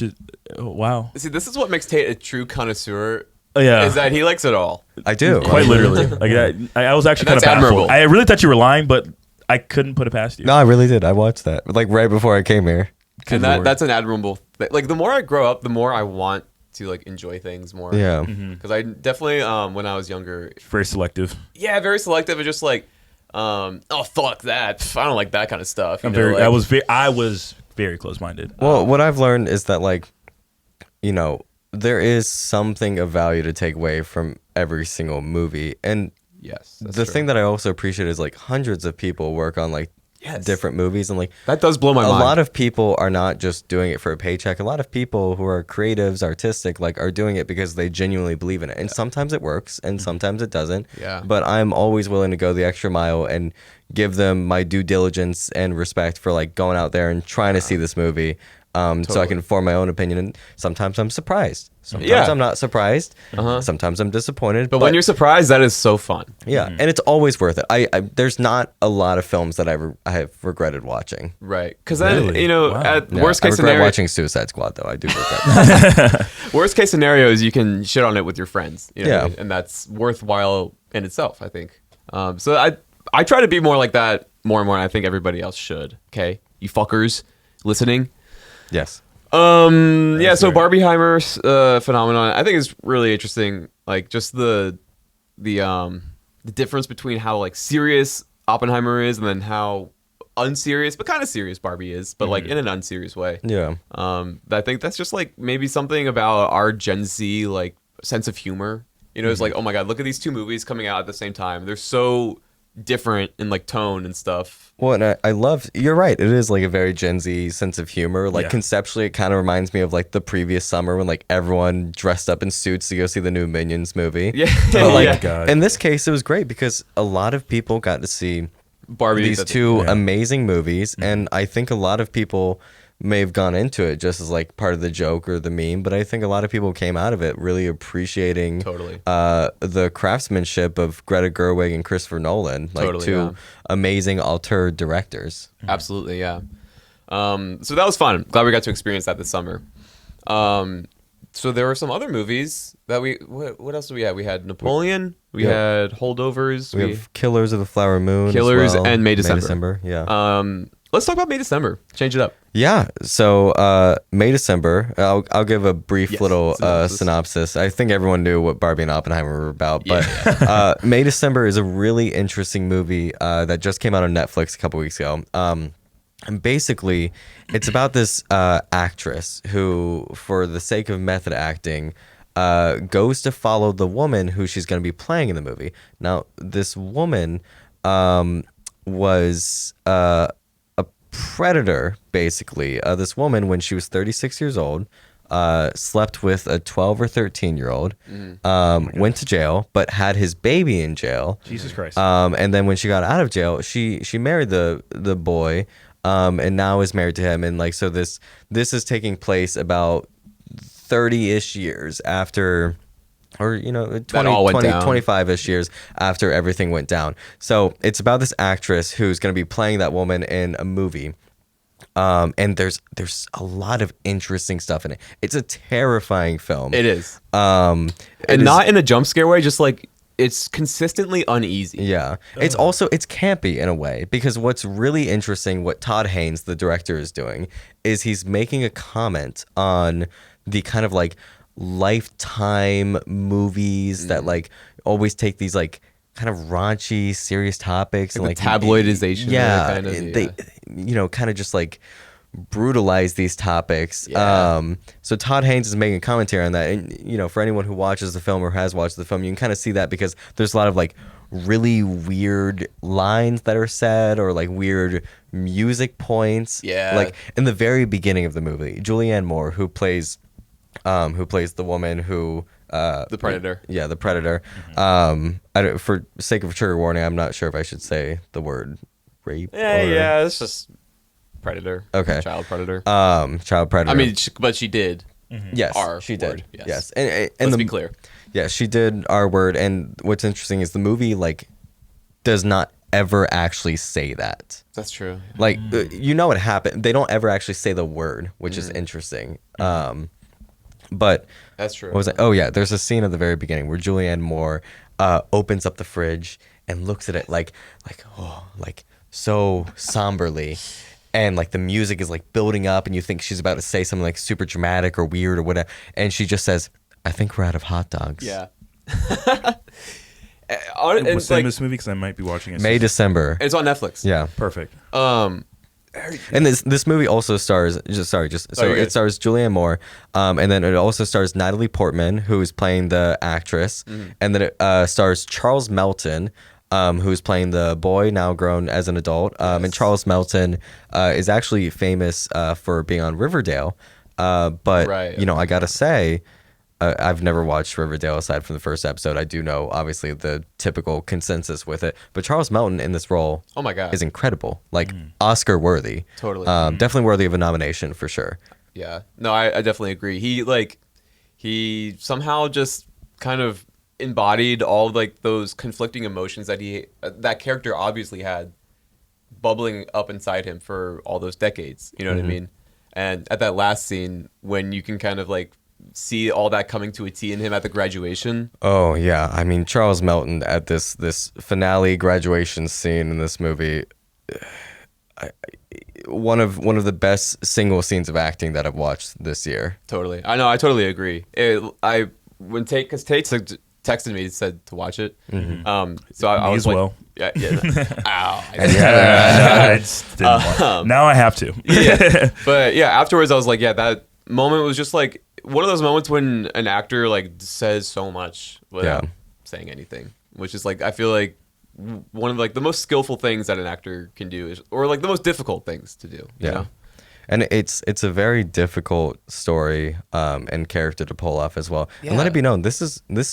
it. Oh, wow. See, this is what makes Tate a true connoisseur. Oh, yeah. Is that he likes it all. I do. Quite literally. Like that. I was actually kind That's of baffled. admirable. I really thought you were lying, but I couldn't put it past you. No, I really did. I watched that like right before I came here. And Lord. that's an admirable thing. Like, the more I grow up, the more I want to, like, enjoy things more. Yeah. Because I definitely, when I was younger, Very selective. yeah, very selective and just like, oh, fuck that. Pff, I don't like that kind of stuff. You know, like, I was very close-minded. Well, what I've learned is that like, there is something of value to take away from every single movie, and yes. the thing that I also appreciate is like hundreds of people work on like different movies, and like that does blow my mind. a lot of people are not just doing it for a paycheck. A lot of people who are creatives, artistic, like are doing it because they genuinely believe in it. And sometimes it works and sometimes it doesn't. Yeah. But I'm always willing to go the extra mile and give them my due diligence and respect for like going out there and trying to see this movie. So I can form my own opinion. And sometimes I'm surprised. Sometimes I'm not surprised. Sometimes I'm disappointed. But when you're surprised, that is so fun. yeah, and it's always worth it. I there's not a lot of films that I have regretted watching. Right. Because then, Really? at Yeah, worst I case regret scenario, watching Suicide Squad though. I do regret that. worst case scenario is you can shit on it with your friends. You know what I Yeah. mean? And that's worthwhile in itself, I think. So I try to be more like that more and more, and I think everybody else should. Okay, you fuckers listening. Yes. Yeah. So Barbieheimer's phenomenon, I think, is really interesting. Like, just the difference between how like serious Oppenheimer is, and then how unserious but kind of serious Barbie is, but like in an unserious way. Yeah. I think that's just like maybe something about our Gen Z like sense of humor. It's like, oh my god, look at these two movies coming out at the same time. They're so different in like tone and stuff. Well, and I love, you're right. It is like a very Gen Z sense of humor. Like conceptually, it kind of reminds me of like the previous summer when like everyone dressed up in suits to go see the new Minions movie. Yeah. But like Yeah. God. in this case, it was great because a lot of people got to see Barbie. these two amazing movies. And I think a lot of people may have gone into it just as like part of the joke or the meme, but I think a lot of people came out of it really appreciating Totally. the craftsmanship of Greta Gerwig and Christopher Nolan, like Totally, two yeah. amazing auteur directors. Absolutely, yeah. So that was fun. Glad we got to experience that this summer. So there were some other movies that what else did we have? We had Napoleon. We had Holdovers. We have Killers of the Flower Moon, as Killers well. and May December. Yeah. Let's talk about May December. Change it up. Yeah. So May December. I'll give a brief little synopsis. I think everyone knew what Barbie and Oppenheimer were about, but May December is a really interesting movie that just came out on Netflix a couple weeks ago. And basically, it's about this actress who, for the sake of method acting, goes to follow the woman who she's going to be playing in the movie. Now, this woman was a predator, basically. This woman, when she was 36 years old, slept with a 12 or 13-year-old, went to jail, but had his baby in jail. Jesus Christ. And then when she got out of jail, she married the boy, and now is married to him. And like, so this is taking place about 30-ish years after, or, you know, 20, all went 20 down. 25-ish years after everything went down. So it's about this actress who's going to be playing that woman in a movie. And there's a lot of interesting stuff in it. It's a terrifying film. It is. And Not in a jump scare way, just like it's consistently uneasy. Yeah. It's campy in a way, because what's really interesting, what Todd Haynes, the director, is doing is he's making a comment on the kind of like Lifetime movies that like always take these like kind of raunchy, serious topics and the like tabloidization. Yeah, kind of, they you know, kind of just like brutalize these topics. Yeah. So Todd Haynes is making a commentary on that, and you know, for anyone who watches the film or has watched the film, you can kind of see that because there's a lot of like really weird lines that are said or like weird music points. Yeah. Like in the very beginning of the movie, Julianne Moore, who plays the woman who The Predator. Yeah, the Predator. For sake of trigger warning, I'm not sure if I should say the word rape. Yeah, it's just predator. Okay. Child predator. Child predator. I mean, but she did. yes, R she word, did. yes. Yes, and Let's be clear. Yeah, she did R word, and what's interesting is the movie like does not ever actually say that. That's true. Like you know what happened. They don't ever actually say the word, which is interesting. But That's true. what was it? Oh yeah, there's a scene at the very beginning where Julianne Moore opens up the fridge and looks at it like so somberly, and like the music is like building up, and you think she's about to say something like super dramatic or weird or whatever, and she just says, "I think we're out of hot dogs." Yeah. What's the name like, of this movie? Because I might be watching it. May, December. it's on Netflix. Yeah. Perfect. And this movie also stars you're it good. stars Julianne Moore, and then it also stars Natalie Portman, who is playing the actress, and then it stars Charles Melton, who's playing the boy now grown as an adult. And Charles Melton is actually famous for being on Riverdale, but Right, you know, I gotta say, I've never watched Riverdale aside from the first episode. I do know, obviously, the typical consensus with it. But Charles Melton in this role Oh my God. is incredible. Like, Oscar worthy. Totally. Definitely worthy of a nomination for sure. Yeah. No, I definitely agree. He somehow just kind of embodied all like those conflicting emotions that that character obviously had bubbling up inside him for all those decades. You know what I mean? And at that last scene, when you can kind of like see all that coming to a T in him at the graduation. Oh, yeah. I mean, Charles Melton at this finale graduation scene in this movie, one of the best single scenes of acting that I've watched this year. Totally. I know. I totally agree. When Tate texted me, said to watch it. So I Me was as like, well. yeah. Ow. I just didn't want- Now I have to. Yeah. But yeah, afterwards I was like, yeah, that moment was just like one of those moments when an actor like says so much without saying anything, which is like, I feel like one of like the most skillful things that an actor can do is, or like the most difficult things to do. You know? And it's a very difficult story and character to pull off as well. And let it be known, this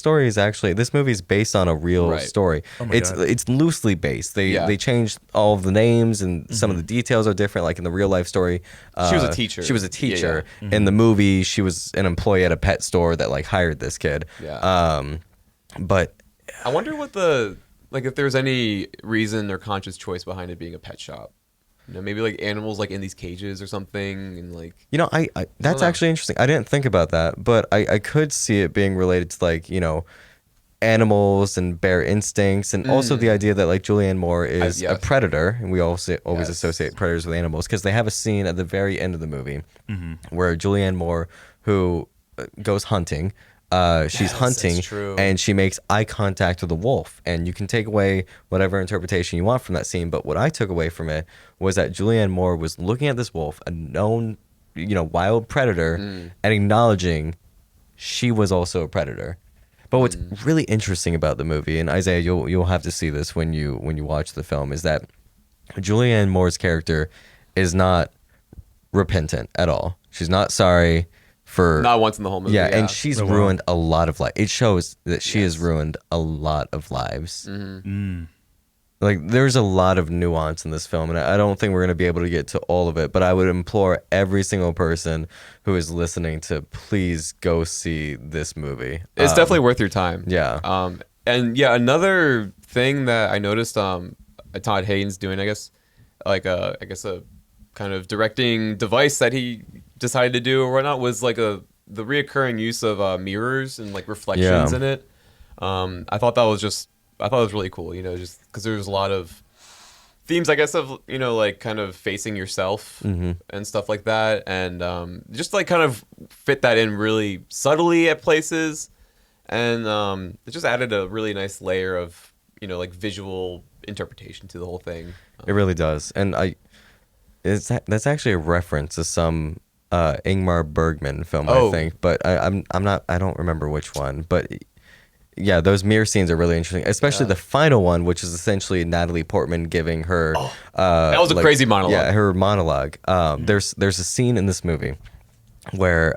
movie is based on a real story. Oh my God. It's loosely based. They changed all of the names and some of the details are different. Like in the real life story, She was a teacher. She was a teacher. Yeah. In the movie, she was an employee at a pet store that like hired this kid. Yeah. But I wonder what if there's any reason or conscious choice behind it being a pet shop. You know, maybe like animals like in these cages or something, and like, you know, I that's know. actually interesting. I didn't think about that, but I could see it being related to like, you know, animals and bare instincts, and also the idea that like Julianne Moore is a predator, and we also always associate predators with animals because they have a scene at the very end of the movie where Julianne Moore, who goes hunting. She's hunting, that's true. and she makes eye contact with a wolf. And you can take away whatever interpretation you want from that scene. But what I took away from it was that Julianne Moore was looking at this wolf, a known, you know, wild predator, and acknowledging she was also a predator. But what's really interesting about the movie, and Isaiah, you'll have to see this when you watch the film, is that Julianne Moore's character is not repentant at all. She's not sorry for Not once in the whole movie. yeah, and she's Oh, wow. ruined a lot of life. It shows that she has Yes. ruined a lot of lives. Mm. Like there's a lot of nuance in this film, and I don't think we're going to be able to get to all of it, but I would implore every single person who is listening to please go see this movie. It's definitely worth your time. Yeah. And yeah, another thing that I noticed Todd Haynes doing, I guess a kind of directing device that he decided to do or whatnot was like the reoccurring use of mirrors and like reflections Yeah. in it. I thought it was really cool, you know, just because there was a lot of themes, I guess, of, you know, like kind of facing yourself and stuff like that. And just like kind of fit that in really subtly at places. And it just added a really nice layer of, you know, like visual interpretation to the whole thing. It really does. And that's actually a reference to some Ingmar Bergman film, I Oh. think, but I don't remember which one, but yeah, those mirror scenes are really interesting, especially the final one, which is essentially Natalie Portman giving her. That was a crazy monologue. Yeah, her monologue. There's a scene in this movie where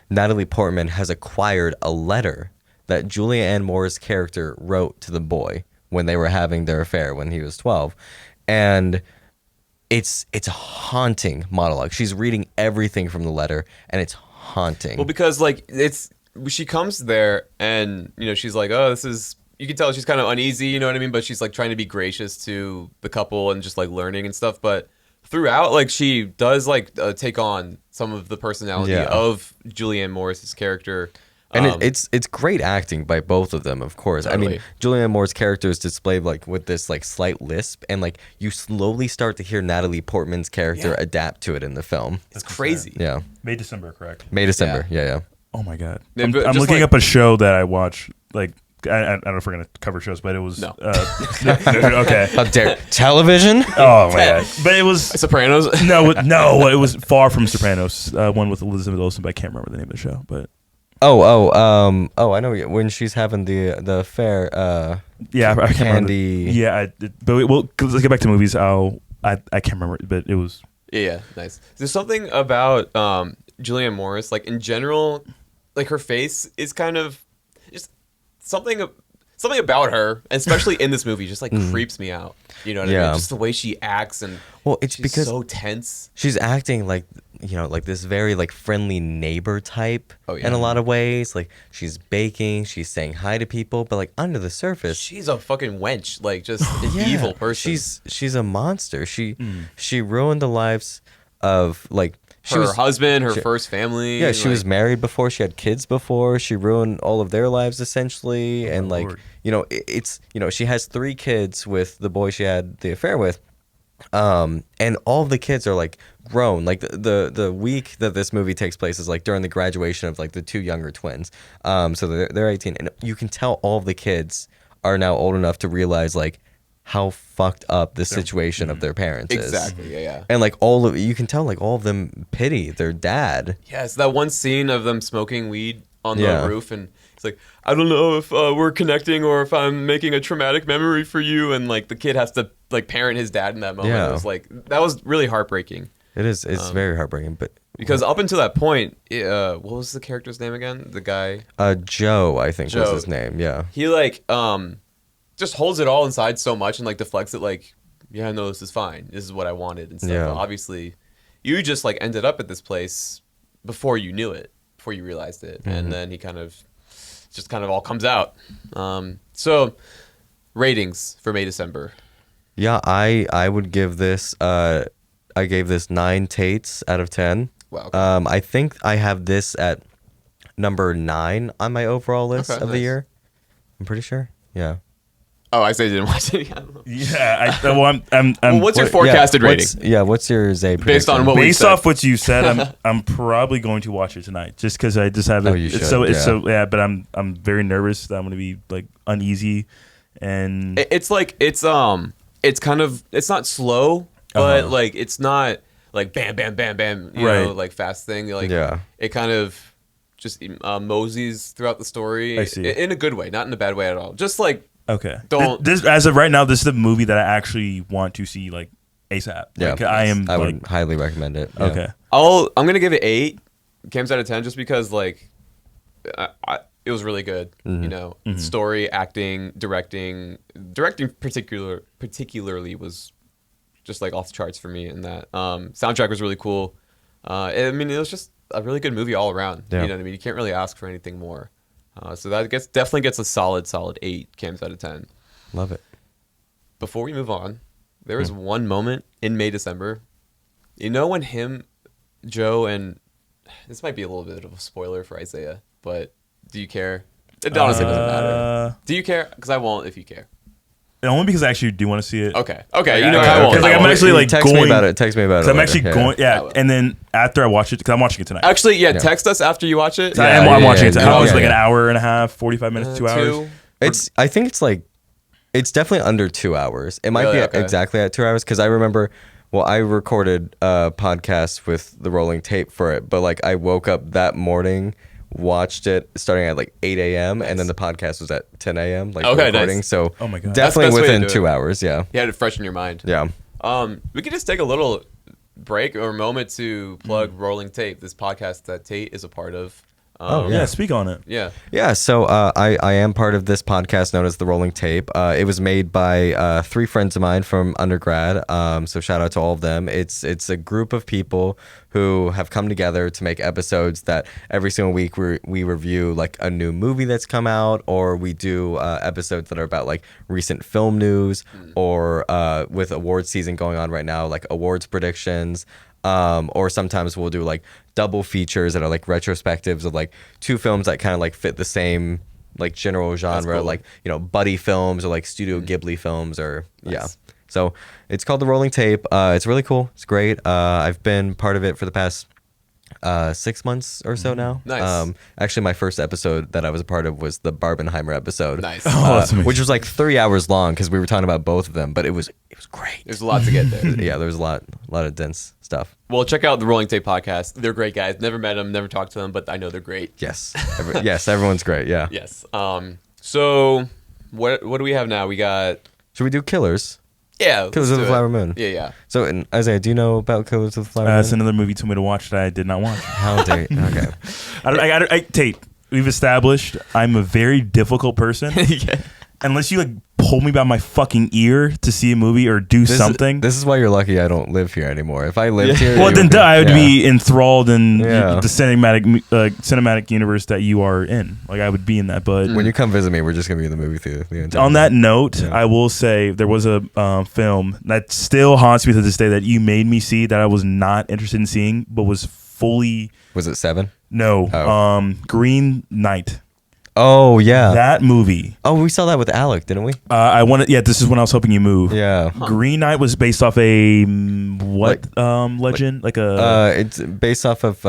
Natalie Portman has acquired a letter that Julianne Moore's character wrote to the boy when they were having their affair when he was 12, and it's a haunting monologue. She's reading everything from the letter, and it's haunting. Well, because like she comes there and, you know, she's like, oh, this is, you can tell she's kind of uneasy, you know what I mean? But she's like trying to be gracious to the couple and just like learning and stuff. But throughout, like she does like take on some of the personality Yeah. of Julianne Moore's character. And it's great acting by both of them, of course. I mean, Totally. Julianne Moore's character is displayed like with this like slight lisp, and like you slowly start to hear Natalie Portman's character Yeah. adapt to it in the film. It's crazy. Yeah, May December, correct? May December. Yeah. Oh my god. Yeah, I'm but just looking like- up a show that I watch. Like I don't know if we're gonna cover shows, but it was No. okay. How dare television? Oh my god. But it was Sopranos. no, it was far from Sopranos. One with Elizabeth Olsen, but I can't remember the name of the show. But I know when she's having the affair. yeah, I can't Candy. remember. Yeah, let's get back to movies. I can't remember, but it was. Yeah, nice. There's something about Julianne Morris, like in general, like her face is kind of just something about her, especially in this movie, just like creeps me out. You know what I Yeah. mean? Just the way she acts, and It's she's because so tense. she's acting like, you know, like this very like friendly neighbor type Oh, yeah. in a lot of ways. Like she's baking, she's saying hi to people, but like under the surface, She's a fucking wench, like just an evil person. She's a monster. She ruined the lives of like her husband, her first family. Yeah, she was like- married before. She had kids before. She ruined all of their lives essentially, and like Lord. you know, it's you know, she has 3 kids with the boy she had the affair with, and all of the kids are like grown. Like the week that this movie takes place is like during the graduation of like the 2 younger twins. So they're 18, and you can tell all of the kids are now old enough to realize like how fucked up the situation of their parents is. Exactly. Yeah. And like you can tell like all of them pity their dad. Yes, that one scene of them smoking weed on Yeah. the roof, and it's like, I don't know if we're connecting or if I'm making a traumatic memory for you, and like the kid has to like parent his dad in that moment. Yeah. It was like that was really heartbreaking It is. It's very heartbreaking. But because up until that point, what was the character's name again? The guy, Joe, I think was Joe. his name. Yeah. he like just holds it all inside so much and like deflects it like, yeah, no, this is fine. This is what I wanted and stuff. Yeah. But obviously, you just like ended up at this place before you knew it, before you realized it, and then he kind of all comes out. So ratings for May December. Yeah, I would give this. I gave this 9 Tates out of 10. Wow. Okay. I think I have this at number 9 on my overall list Okay, of the nice. year. I'm pretty sure. Yeah. Oh, I say you didn't watch it. I don't know. Yeah, I'm Well, what's your What- forecasted yeah, rating? What's your Zay Based on prediction? what we based said. off what you said, I'm probably going to watch it tonight, just because I just have it. Oh, you it's should, so it's yeah. so yeah, but I'm very nervous that I'm going to be like uneasy, and It's like it's kind of, it's not slow, but Uh-huh. like it's not like bam bam bam bam, you Right. know, like fast thing. Like Yeah. it kind of just moseys throughout the story. I see. In a good way, not in a bad way at all. Just like okay. Don't- This as of right now, this is the movie that I actually want to see like ASAP. Yeah, Like, I am. I like, would highly recommend it. Yeah. okay. I'm gonna give it 8 Cams out of 10 just because like it was really good. You know, story, acting, directing particularly was just like off the charts for me. And that soundtrack was really cool. I mean, it was just a really good movie all around. Yeah. You know what I mean? You can't really ask for anything more. So that definitely gets a solid 8 Cams out of 10. Love it. Before we move on, there was one moment in December. You know when him, Joe, and this might be a little bit of a spoiler for Isaiah, but do you care? It honestly doesn't matter. Do you care? Because I won't if you care. Only because I actually do want to see it. Okay. Like, You know, I won't. Because like, I I'm won't. actually like Text going. me about it. Text me about it. I'm later. actually going. Yeah, and then after I watch it, because I'm watching it tonight. Actually, text us after you watch it. I'm watching it tonight. yeah, It's like yeah. an hour and a half, 45 minutes, 2 hours. I think it's definitely under 2 hours. It might Really? be Okay. exactly at 2 hours because I remember. Well, I recorded a podcast with the rolling tape for it, but like I woke up that morning, watched it starting at like 8 a.m. and then the podcast was at 10 a.m. like Okay, recording. nice. So Oh my God. That's the definitely best way to within do it. 2 hours. Yeah, You had it fresh in your mind. yeah. We could just take a little break or moment to plug Rolling Tape, this podcast that Tate is a part of. Yeah, speak on it. Yeah. Yeah, so I am part of this podcast known as The Rolling Tape. It was made by 3 friends of mine from undergrad, so shout out to all of them. It's a group of people who have come together to make episodes that every single week we review like a new movie that's come out, or we do episodes that are about like recent film news, or with awards season going on right now, like awards predictions. Or sometimes we'll do like double features that are like retrospectives of like 2 films that kind of like fit the same like general genre, cool. like, you know, buddy films or like Studio Ghibli films or yeah. So it's called The Rolling Tape. It's really cool. It's great. I've been part of it for the past 6 months or so now. Nice. Actually, my first episode that I was a part of was the Barbenheimer episode. Nice. that's amazing. Which was like 3 hours long because we were talking about both of them, but it was great. There's a lot to get there. Yeah, there was a lot of dense stuff. Well, check out the Rolling Tape podcast. They're great guys. Never met them, never talked to them, but I know they're great. Yes, yes, everyone's great. Yeah. Yes. So what do we have now? We got Should we do Killers? Killers Killers of the Flower Moon. Yeah. So, and Isaiah, do you know about Killers of the Flower Moon? It's another movie you told me to watch that I did not watch. How dare you? Okay. Tate, we've established I'm a very difficult person. Yeah. Unless you like pull me by my fucking ear to see a movie or do something. This is why you're lucky I don't live here anymore. If I lived here, well, you then would- I would yeah. be enthralled in Yeah. the cinematic universe that you are in. Like I would be in that. But When you come visit me, we're just gonna be in the movie theater. The entire on that time. note, Yeah. I will say there was a film that still haunts me to this day that you made me see that I was not interested in seeing, but was fully Was it 7? no. Oh. Green Knight. Oh yeah. That movie. Oh, we saw that with Alec, didn't we? I wanted. Yeah, this is when I was helping you move. Yeah. Green Knight was based off a legend? Like a It's based off of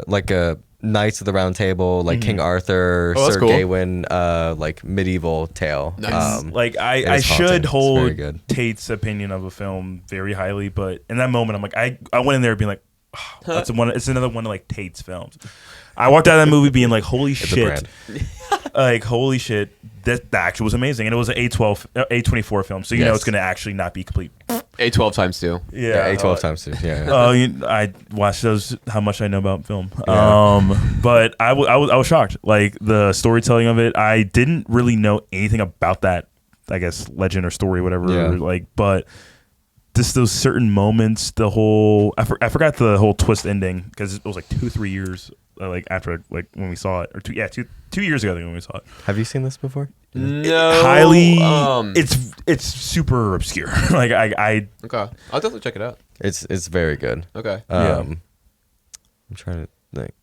like a Knights of the Round Table, like King Arthur, Oh, that's Sir cool. Gawain, like medieval tale. Nice. like it I is haunting. should It's hold very good. Tate's opinion of a film very highly, but in that moment I'm like I went in there being like, oh, it's another one of like Tate's films. I walked out of that movie being like, holy a shit. brand. Like holy shit. That the action was amazing. And it was an A24 film, so you know Yes. it's gonna actually not be complete. A12 times 2. Yeah, A12 times 2. Yeah. I watched those. How much I know about film. But I was shocked. Like the storytelling of it, I didn't really know anything about that. I guess legend or story, whatever. Yeah. Like, but just those certain moments. The whole I forgot the whole twist ending because it was like 2-3 years like after like when we saw it or 2 years ago I think when we saw it. Have you seen this before? No. Highly, it's super obscure. Like I Okay. I'll definitely check it out. It's very good. Okay. I'm trying to think.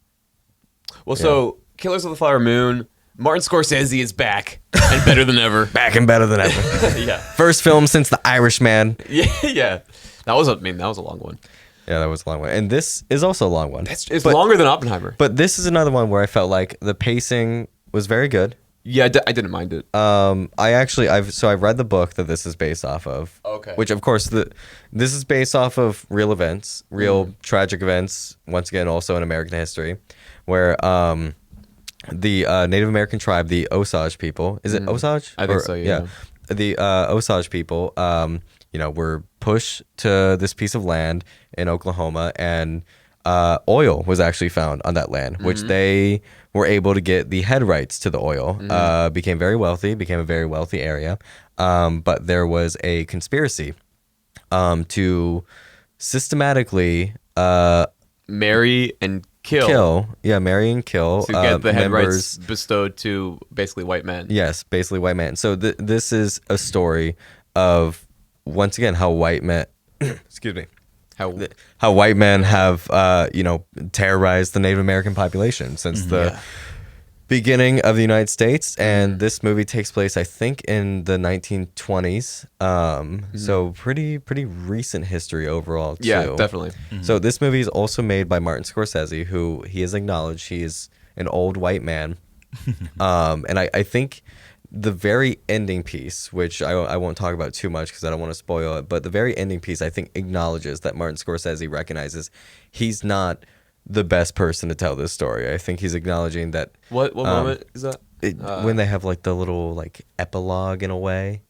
Well, so Killers of the Flower Moon, Martin Scorsese is back and better than ever. Back and better than ever. Yeah. First film since The Irishman. Yeah. That was a long one. Yeah, that was a long one. And this is also a long one. It's But- longer than Oppenheimer. But this is another one where I felt like the pacing was very good. Yeah, I didn't mind it. I've read the book that this is based off of. Okay. Which of course this is based off of real events, real tragic events. Once again, also in American history, where the Native American tribe, the Osage people, is it Osage? I think so, yeah. The Osage people, were push to this piece of land in Oklahoma, and oil was actually found on that land, which they were able to get the head rights to the oil. Became a very wealthy area. But there was a conspiracy to systematically Marry and kill marry and kill to get the head members. rights bestowed to basically white men. Yes, basically white men. So this is a story of, once again, how white men excuse me, how white men have terrorized the Native American population since the beginning of the United States. And this movie takes place, I think, in the 1920s. So pretty recent history overall too. Yeah, definitely. So this movie is also made by Martin Scorsese, who he has acknowledged he is an old white man. And I think the very ending piece, which I won't talk about too much because I don't want to spoil it, but the very ending piece, I think, acknowledges that Martin Scorsese recognizes he's not the best person to tell this story. I think he's acknowledging that. What moment is that? When they have like the little like epilogue in a way.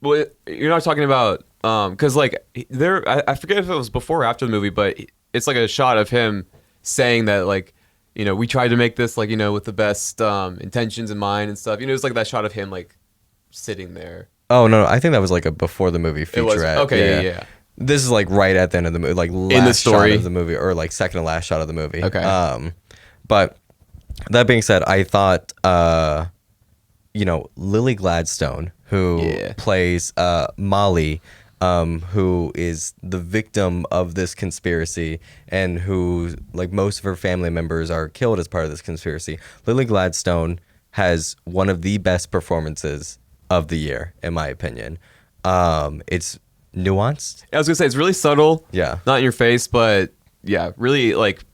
Well, you're not talking about because like I forget if it was before or after the movie, but it's like a shot of him saying that like, we tried to make this like, with the best intentions in mind and stuff. It's like that shot of him like sitting there. Oh no, I think that was like a before the movie featurette. It was okay, yeah. This is like right at the end of the movie, like last in the story shot of the movie, or like second to last shot of the movie. Okay. But that being said, I thought, Lily Gladstone, who plays Molly, who is the victim of this conspiracy, and who, like, most of her family members are killed as part of this conspiracy. Lily Gladstone has one of the best performances of the year, in my opinion. It's nuanced. I was gonna say it's really subtle. Yeah. Not in your face, but yeah, really like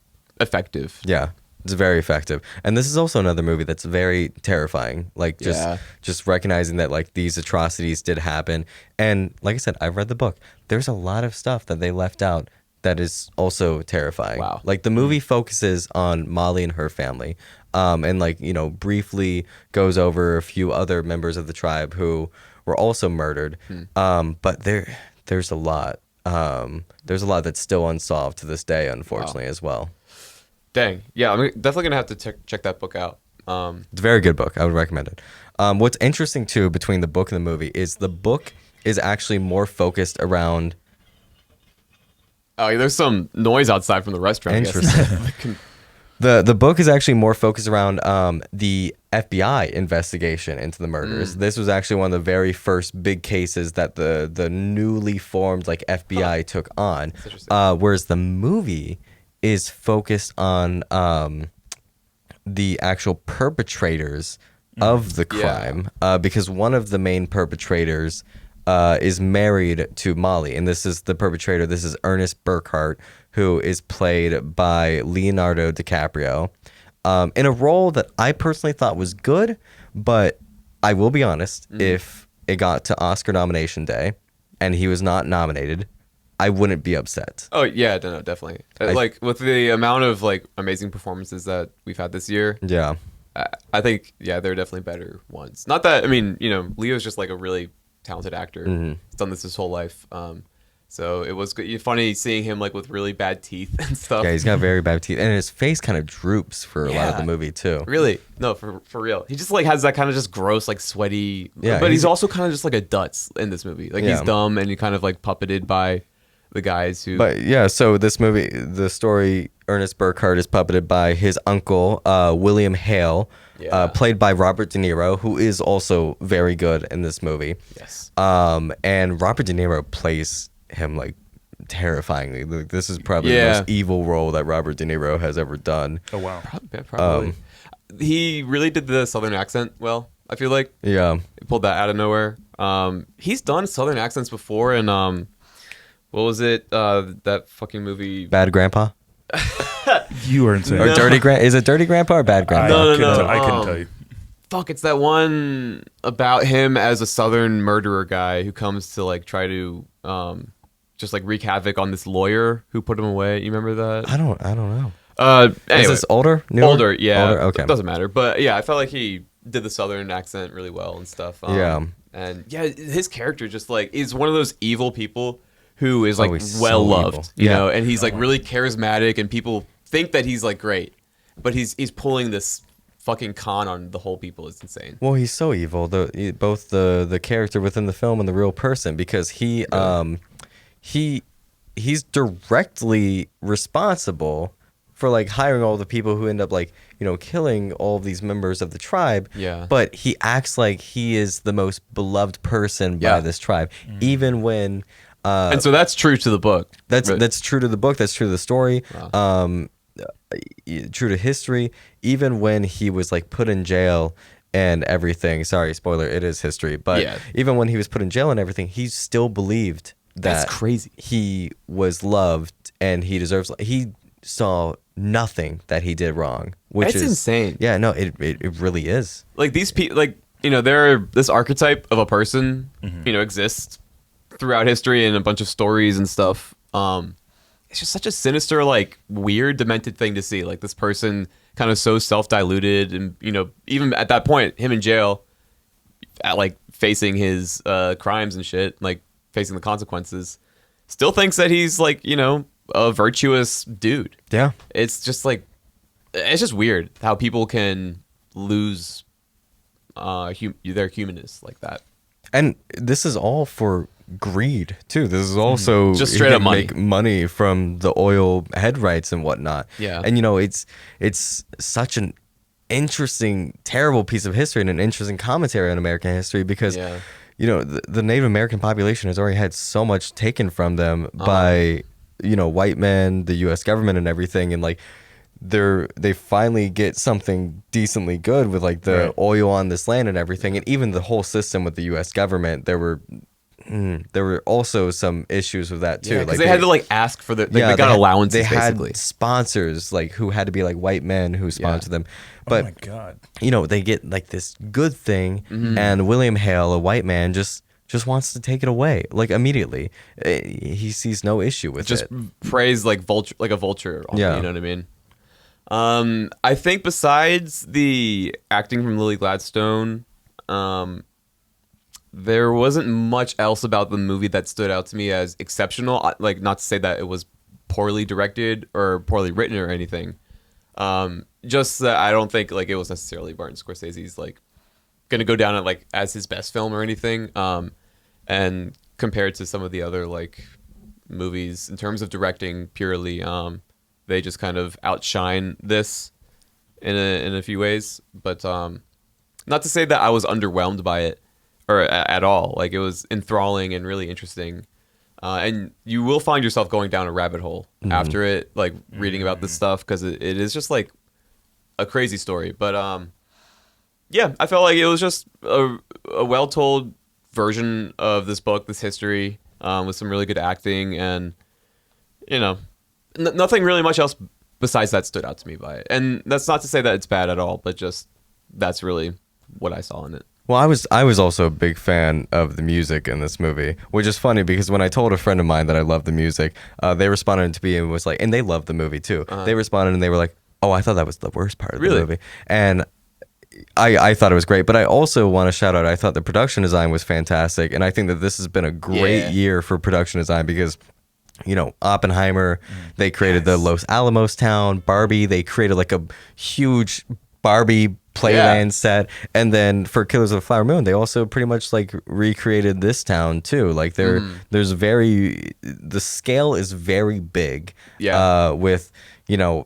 effective. Yeah. It's very effective. And this is also another movie that's very terrifying. Like just recognizing that like these atrocities did happen. And like I said, I've read the book. There's a lot of stuff that they left out that is also terrifying. Wow. Like the movie focuses on Molly and her family. And like, briefly goes over a few other members of the tribe who were also murdered. But there's a lot. There's a lot that's still unsolved to this day, unfortunately, as well. Dang. Yeah, I'm definitely going to have to check that book out. It's a very good book. I would recommend it. What's interesting, too, between the book and the movie is the book is actually more focused around... Oh, there's some noise outside from the restaurant. Interesting. The book is actually more focused around the FBI investigation into the murders. This was actually one of the very first big cases that the newly formed like FBI took on. Whereas the movie is focused on the actual perpetrators of the crime, because one of the main perpetrators is married to Molly, and this is the perpetrator. This is Ernest Burkhart, who is played by Leonardo DiCaprio, in a role that I personally thought was good, but I will be honest, if it got to Oscar nomination day and he was not nominated, I wouldn't be upset. Oh yeah, no, definitely. Like with the amount of like amazing performances that we've had this year. Yeah, I think there are definitely better ones. Not that Leo's just like a really talented actor. He's done this his whole life. So it was good. Funny seeing him like with really bad teeth and stuff. Yeah, he's got very bad teeth, and his face kind of droops for a lot of the movie too. Really? No, for real. He just like has that kind of just gross, like sweaty. Yeah, but he's also kind of just like a dutz in this movie. Like he's dumb and he kind of like puppeted by the guys who. But yeah, so this movie, the story, Ernest Burkhart is puppeted by his uncle, William Hale, played by Robert De Niro, who is also very good in this movie. Yes. And Robert De Niro plays him like terrifyingly. Like, this is probably the most evil role that Robert De Niro has ever done. Oh wow. Probably. He really did the Southern accent well, I feel like. Yeah. He pulled that out of nowhere. He's done Southern accents before in what was it? That fucking movie Bad Grandpa? You are insane. Or Dirty Grandpa? Is it Dirty Grandpa or Bad Grandpa? No. I couldn't tell you. Fuck, it's that one about him as a Southern murderer guy who comes to like try to just like wreak havoc on this lawyer who put him away. You remember that? I don't know. Anyway, is this older? Newer? Older, yeah. Older? Okay. It doesn't matter. But yeah, I felt like he did the Southern accent really well and stuff. Yeah. And yeah, his character just like is one of those evil people who is like he's well so loved, evil. you Yeah. know, and he's like really charismatic, and people think that he's like great, but he's pulling this fucking con on the whole people. It's insane. Well, he's so evil. Both the character within the film and the real person, because he's directly responsible for like hiring all the people who end up like killing all of these members of the tribe. Yeah. But he acts like he is the most beloved person by this tribe, even when. And so that's true to the book. That's true to the book. That's true to the story. Wow. True to history. Even when he was like put in jail and everything. Sorry, spoiler. It is history. But even when he was put in jail and everything, he still believed that That's crazy. he was loved and he deserves. He saw nothing that he did wrong, which That's is insane. Yeah, no, it really is. Like these people, like this archetype of a person, exists throughout history and a bunch of stories and stuff. It's just such a sinister, like weird, demented thing to see. Like this person kind of so self-diluted, and even at that point, him in jail, at like facing his crimes and shit, like facing the consequences, still thinks that he's like a virtuous dude. Yeah, It's just like it's just weird how people can lose their humanness like that. and this is all for greed too. This is also Just straight up money. make money from the oil head rights and whatnot. Yeah. And it's such an interesting, terrible piece of history and an interesting commentary on American history, because Yeah. the Native American population has already had so much taken from them by white men, the U.S. government, and everything, and like they finally get something decently good with like the oil on this land and everything, and even the whole system with the U.S. government. There were also some issues with that too. Yeah, because like they had to like ask for they got allowances. They basically. had sponsors like who had to be like white men who sponsored them. But Oh my god. they get like this good thing, Mm-hmm. and William Hale, a white man, just wants to take it away like immediately. He sees no issue with just it. praise like a vulture. Yeah. You know what I mean? I think besides the acting from Lily Gladstone, there wasn't much else about the movie that stood out to me as exceptional. Like, not to say that it was poorly directed or poorly written or anything. Just that I don't think like it was necessarily Martin Scorsese's like gonna go down as his best film or anything. And compared to some of the other like movies in terms of directing purely, they just kind of outshine this in a few ways. But not to say that I was underwhelmed by it or at all. Like, it was enthralling and really interesting. And you will find yourself going down a rabbit hole after it, like reading about this stuff, because it is just like a crazy story. But yeah, I felt like it was just a well-told version of this book, this history, with some really good acting, and nothing really much else besides that stood out to me by it. And that's not to say that it's bad at all, but just that's really what I saw in it. Well, I was also a big fan of the music in this movie, which is funny because when I told a friend of mine that I loved the music, they responded to me and was like, and they loved the movie too. They responded and they were like, "Oh, I thought that was the worst part of the movie," and I thought it was great. But I also want to shout out, I thought the production design was fantastic, and I think that this has been a great year for production design because, Oppenheimer, they created the Los Alamos town. Barbie, they created like a huge Barbie playland set, and then for Killers of the Flower Moon, they also pretty much like recreated this town too. Like there's the scale is very big. With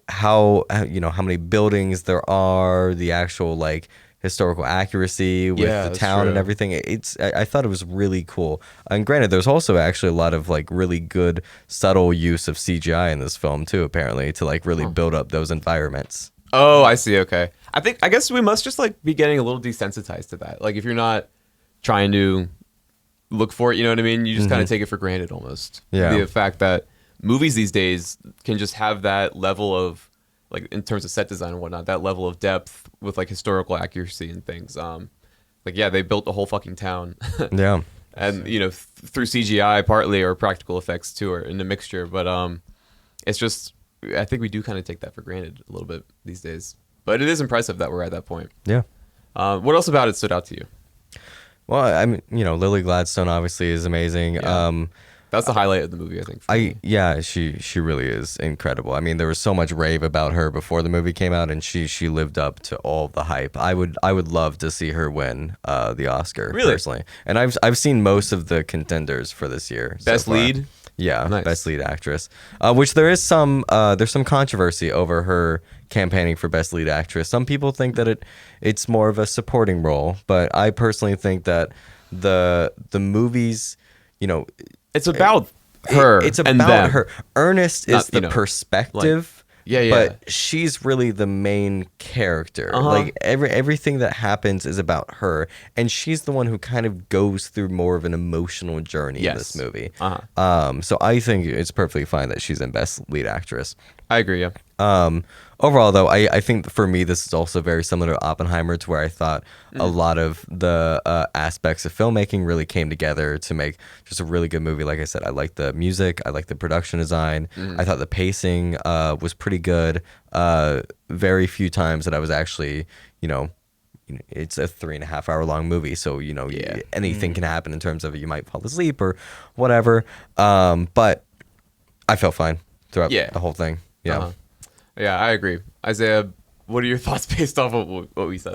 how many buildings there are, the actual like historical accuracy with the town and everything. I thought it was really cool. And granted, there's also actually a lot of like really good subtle use of CGI in this film too, apparently, to like really build up those environments. Oh, I see. Okay. I guess we must just like be getting a little desensitized to that. Like, if you're not trying to look for it, you know what I mean? You just kind of take it for granted almost. Yeah. The fact that movies these days can just have that level of, like, in terms of set design and whatnot, that level of depth with like historical accuracy and things. Like, yeah, they built a whole fucking town. Yeah. And, through CGI partly, or practical effects too, or in a mixture. But it's just, I think we do kind of take that for granted a little bit these days. But it is impressive that we're at that point. Yeah. What else about it stood out to you? Well, I mean, Lily Gladstone obviously is amazing. Yeah. That's the highlight of the movie, I think. for me. She really is incredible. I mean, there was so much rave about her before the movie came out, and she lived up to all the hype. I would love to see her win the Oscar, Really? personally. And I've seen most of the contenders for this year. so Best far. lead? Yeah, Nice. best lead actress. Which there's some controversy over her campaigning for best lead actress. Some people think that it's more of a supporting role, but I personally think that the movies, It's about her. it's and about them. her. Ernest Not, is the perspective. Yeah, yeah. But she's really the main character. Uh-huh. Like everything that happens is about her, and she's the one who kind of goes through more of an emotional journey in this Yes. movie. Uh-huh. So I think it's perfectly fine that she's in best lead actress. I agree, yeah. Overall, though, I think for me this is also very similar to Oppenheimer, to where I thought a lot of the aspects of filmmaking really came together to make just a really good movie. Like I said, I liked the music, I liked the production design, I thought the pacing was pretty good. Very few times that I was actually, it's a 3.5 hour long movie, so anything can happen in terms of you might fall asleep or whatever. But I felt fine throughout the whole thing. Yeah. Uh-huh. Yeah, I agree. Isaiah, what are your thoughts based off of what we said?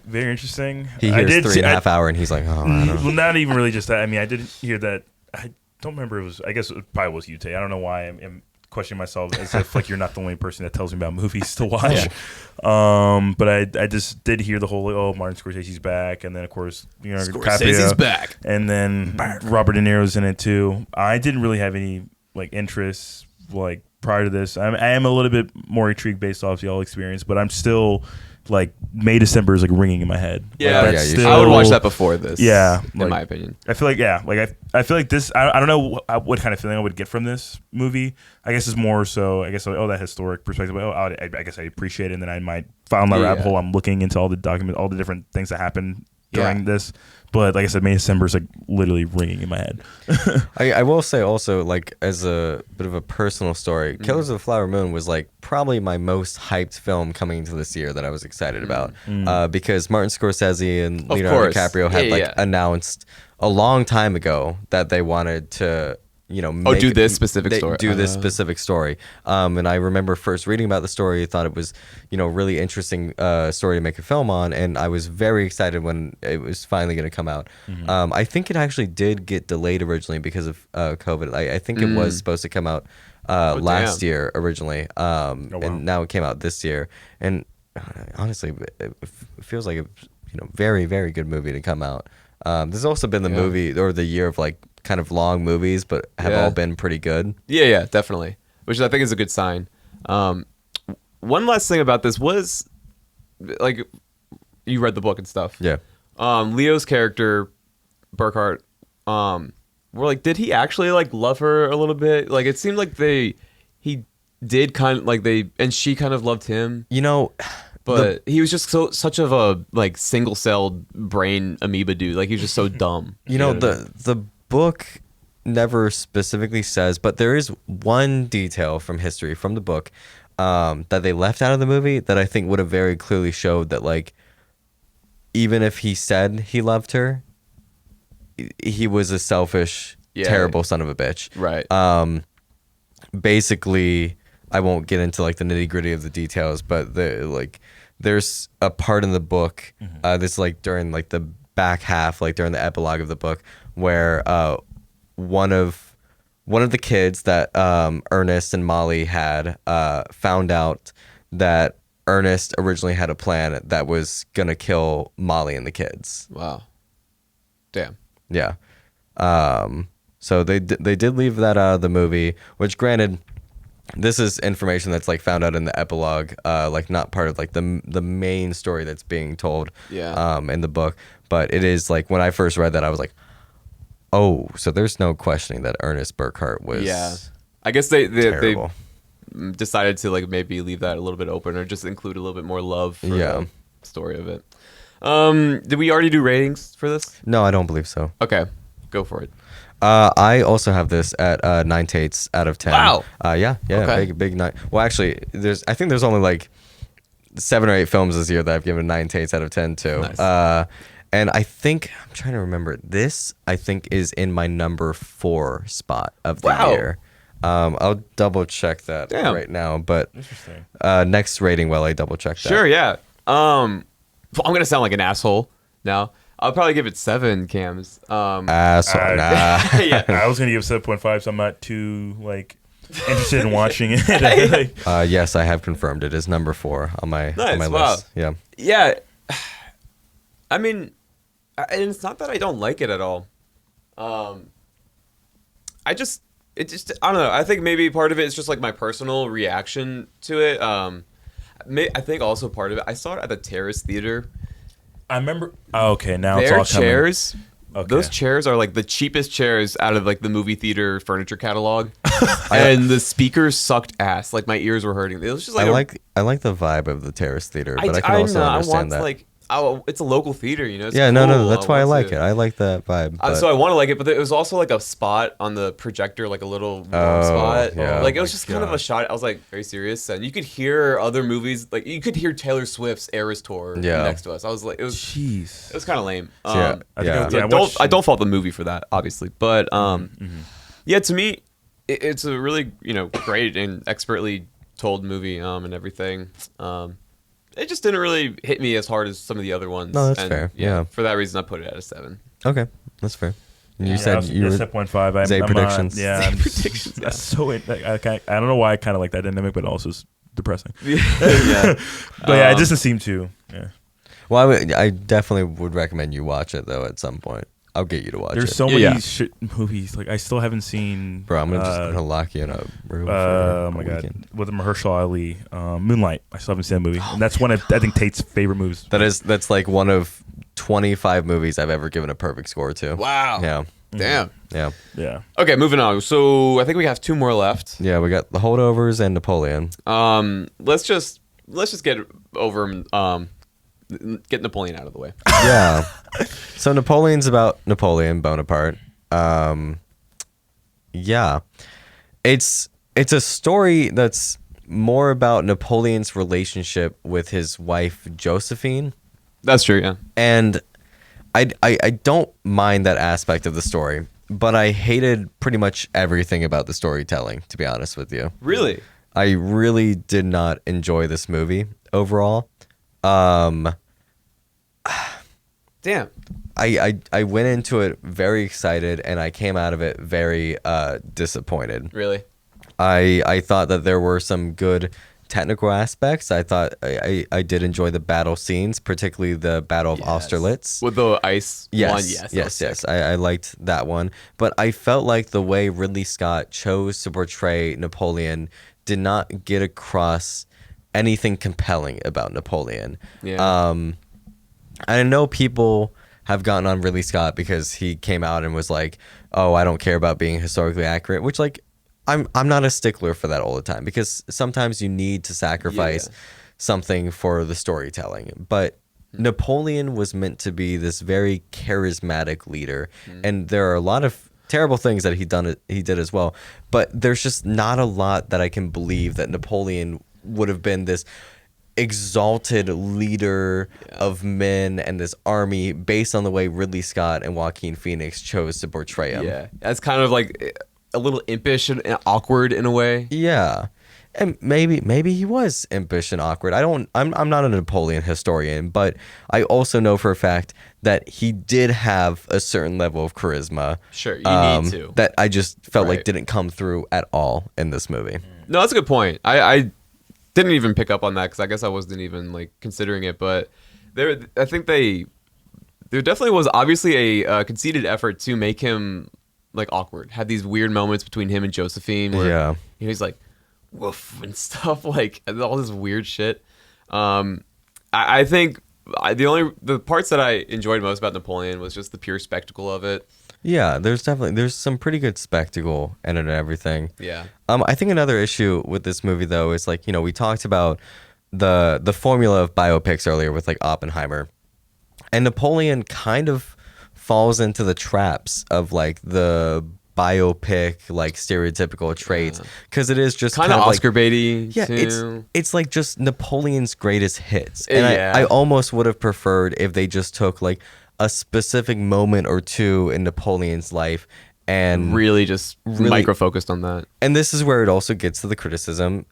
Very interesting. He I hears did 3.5 hour and he's like, oh, I don't know. Well, not even really just that. I mean, I did hear that. I don't remember. I guess it probably was you, Tate. I don't know why I'm questioning myself as if like you're not the only person that tells me about movies to watch. But I just did hear the whole Martin Scorsese's back, and then of course Scorsese's DiCaprio, back. and then Robert De Niro's in it too. I didn't really have any like interest like prior to this. I am a little bit more intrigued based off y'all experience, but I'm still like May December is like ringing in my head. Yeah, like, yeah, that's I would watch that before this. Yeah, in like, my opinion. I feel like I feel like this. I don't know what kind of feeling I would get from this movie. I guess it's more so. I guess that historic perspective. I guess I appreciate it, and then I might find my rabbit hole. I'm looking into all the documents, all the different things that happened during this. But like I said, May December is like literally ringing in my head. I will say also, like, as a bit of a personal story, Killers of the Flower Moon was like probably my most hyped film coming into this year that I was excited about, because Martin Scorsese and Leonardo DiCaprio had announced a long time ago that they wanted to do this specific story. Do this specific story. And I remember first reading about the story, thought it was, really interesting story to make a film on, and I was very excited when it was finally going to come out. I think it actually did get delayed originally because of COVID. I think it was supposed to come out last year originally, and now it came out this year. And honestly, it feels like a very, very good movie to come out. There's also been the movie or the year of like kind of long movies, but have all been pretty good. Yeah, definitely. Which I think is a good sign. One last thing about this was, like, you read the book and stuff. Yeah. Leo's character, Burkhart, we're like, did he actually like love her a little bit? Like, it seemed like he did kind of like and she kind of loved him. But he was just such of a like single-celled brain amoeba dude. Like, he was just so dumb. The book never specifically says, but there is one detail from history from the book that they left out of the movie that I think would have very clearly showed that, like, even if he said he loved her, he was a selfish, terrible son of a bitch. Right. Basically, I won't get into like the nitty-gritty of the details, but there's a part in the book, this like during like the back half, like during the epilogue of the book, where one of the kids that Ernest and Molly had found out that Ernest originally had a plan that was gonna kill Molly and the kids. Wow. Damn. Yeah. So they did leave that out of the movie, which, granted, this is information that's like found out in the epilogue, like not part of like the main story that's being told in the book. But it is like, when I first read that, I was like, oh, so there's no questioning that Ernest Burkhart was I guess they terrible. decided to like maybe leave that a little bit open, or just include a little bit more love for the story of it. Did we already do ratings for this? No, I don't believe so. Okay, go for it. I also have this at 9 Tates out of 10. Wow. Yeah, Okay. big 9. Well, actually, I think there's only like 7 or 8 films this year that I've given 9 Tates out of 10 to. Nice. And I think I'm trying to remember. This I think is in my number 4 spot of the year. I'll double check that right now. But Interesting. Next rating while I double check that. Sure, yeah. I'm gonna sound like an asshole now. I'll probably give it 7 cams. Asshole. Nah. Yeah. I was gonna give 7.5, so I'm not too like interested in watching it. Yes, I have confirmed it is number 4 on my Nice, list. wow. Yeah. Yeah. I mean, and it's not that I don't like it at all. I don't know. I think maybe part of it is just like my personal reaction to it. I think also part of it, I saw it at the Terrace Theater. I remember. Oh, okay, now it's Their all coming. chairs, Okay. those chairs are like the cheapest chairs out of like the movie theater furniture catalog, and the speakers sucked ass. Like my ears were hurting. It was just like I like the vibe of the Terrace Theater, but I can also understand that. Like, it's a local theater, you know. It's Yeah, cool. no, that's why I like to- it. I like that vibe. So I want to like it, but it was also like a spot on the projector, like a little warm spot. yeah. Like it Oh was just kind of a shot. I was like, very serious, and you could hear other movies. Like you could hear Taylor Swift's Eras tour next to us. I was like, it was Jeez. kind of lame. Yeah, I don't fault the movie for that, obviously, but yeah, to me, it's a really great and expertly told movie and everything. It just didn't really hit me as hard as some of the other ones. No, that's and, fair. Yeah. For that reason, I put it at a 7. Okay, that's fair. And you Yeah, said you were 7.5. Zay I'm predictions. Not, yeah, Zay I'm predictions, yeah. So I don't know why I kind of like that dynamic, but also it's depressing. Yeah. But yeah, it doesn't seem to. Yeah. Well, I definitely would recommend you watch it though at some point. I'll get you to watch There's it. so many Yeah. movies. Like I still haven't seen. Bro, I'm gonna lock you in a room. Oh for my a god, weekend. with Mahershala Ali, Moonlight. I still haven't seen that movie, and that's one of I think Tate's favorite movies. That's like one of 25 movies I've ever given a perfect score to. Wow. Yeah. Damn. Yeah. Yeah. Okay, moving on. So I think we have 2 more left. Yeah, we got the Holdovers and Napoleon. Let's just get over get Napoleon out of the way. Yeah. So Napoleon's about Napoleon Bonaparte. Yeah. It's a story that's more about Napoleon's relationship with his wife Josephine. That's true. Yeah. And I don't mind that aspect of the story, but I hated pretty much everything about the storytelling, to be honest with you. Really. I really did not enjoy this movie overall. Damn. I went into it very excited and I came out of it very disappointed. Really. I thought that there were some good technical aspects. I thought I did enjoy the battle scenes, particularly the Battle of Austerlitz. With the ice one. Yes, Yes. yes. I liked that one. But I felt like the way Ridley Scott chose to portray Napoleon did not get across anything compelling about Napoleon. Yeah. I know people have gotten on Ridley Scott because he came out and was like, "Oh, I don't care about being historically accurate," which like I'm not a stickler for that all the time because sometimes you need to sacrifice something for the storytelling. But Napoleon was meant to be this very charismatic leader, and there are a lot of terrible things that he did as well. But there's just not a lot that I can believe that Napoleon would have been this exalted leader of men and this army based on the way Ridley Scott and Joaquin Phoenix chose to portray him. Yeah. That's kind of like a little impish and awkward in a way. Yeah. And maybe he was impish and awkward. I'm not a Napoleon historian, but I also know for a fact that he did have a certain level of charisma. Sure, you need to. That I just felt like Right. didn't come through at all in this movie. No, that's a good point. I didn't even pick up on that because I guess I wasn't even like considering it. But there definitely was obviously a conceited effort to make him like awkward. Had these weird moments between him and Josephine where he's like woof and stuff, like all this weird shit. I think the parts that I enjoyed most about Napoleon was just the pure spectacle of it. Yeah, there's some pretty good spectacle in it and everything. Yeah. I think another issue with this movie though is like, we talked about the formula of biopics earlier with like Oppenheimer. And Napoleon kind of falls into the traps of like the biopic like stereotypical traits because it is just Kind of like, Oscar baity. yeah, too. it's like just Napoleon's greatest hits. And Yeah. I almost would have preferred if they just took like a specific moment or two in Napoleon's life, and Really just micro focused on that. and this is where it also gets to the criticism,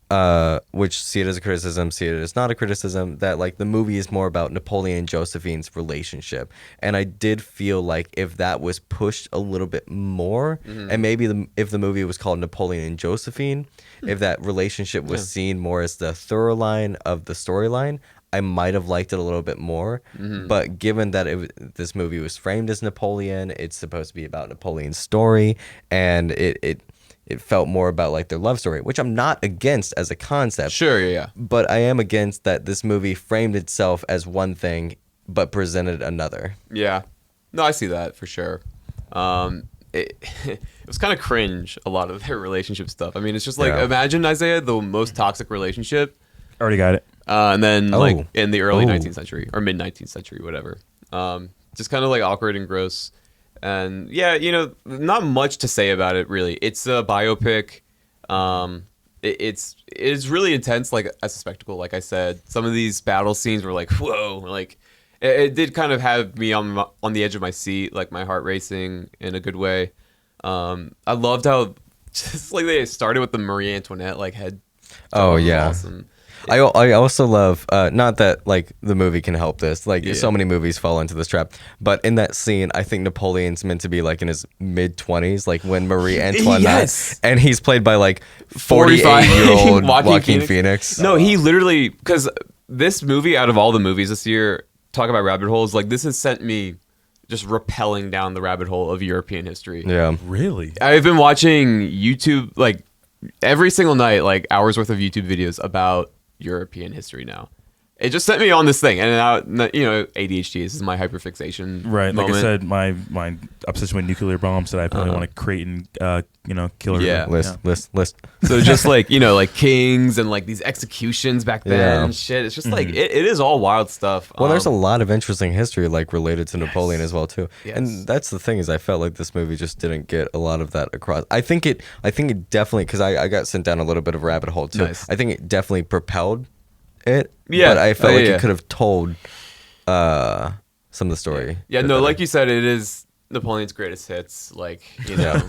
which see it as a criticism, see it as not a criticism, that like the movie is more about Napoleon and Josephine's relationship. And I did feel like if that was pushed a little bit more, and maybe if the movie was called Napoleon and Josephine, if that relationship was seen more as the thorough line of the storyline, I might have liked it a little bit more. But given that this movie was framed as Napoleon, it's supposed to be about Napoleon's story, and it felt more about like their love story, which I'm not against as a concept. Sure, yeah. But I am against that this movie framed itself as one thing, but presented another. Yeah. No, I see that for sure. It was kind of cringe, a lot of their relationship stuff. I mean, it's just like, imagine, Isaiah, the most toxic relationship. Already got it. And then like in the early 19th century or mid 19th century, whatever. Just kind of like awkward and gross. And yeah, you know, not much to say about it really. It's a biopic. It's really intense, like as a spectacle. Like I said, some of these battle scenes were like, whoa, like it did kind of have me on the edge of my seat, like my heart racing in a good way. I loved how just like they started with the Marie Antoinette like head. Oh yeah. Awesome. I also love, not that like the movie can help this, like so many movies fall into this trap, but in that scene, I think Napoleon's meant to be like in his mid-20s, like when Marie Antoinette, Yes. and he's played by like 48-year-old Joaquin Phoenix. No, he literally, because this movie, out of all the movies this year, talk about rabbit holes, like this has sent me just rappelling down the rabbit hole of European history. Yeah. Really? I've been watching YouTube, like every single night, like hours worth of YouTube videos about European history now. It just sent me on this thing, and now, you know, ADHD, this is my hyperfixation Right. Like moment. I said, my obsession with nuclear bombs that I probably want to create and kill everyone. Yeah. List. So just like, you know, like kings and like these executions back then and shit. It's just like, it is all wild stuff. Well, there's a lot of interesting history like related to Napoleon as well too. Yes. And that's the thing, is I felt like this movie just didn't get a lot of that across. I think it definitely, because I got sent down a little bit of a rabbit hole too. Nice. I think it definitely propelled it. Yeah. But I felt like Yeah. it could have told some of the story. Yeah, bit no, better. like you said, it is Napoleon's greatest hits, like, you know.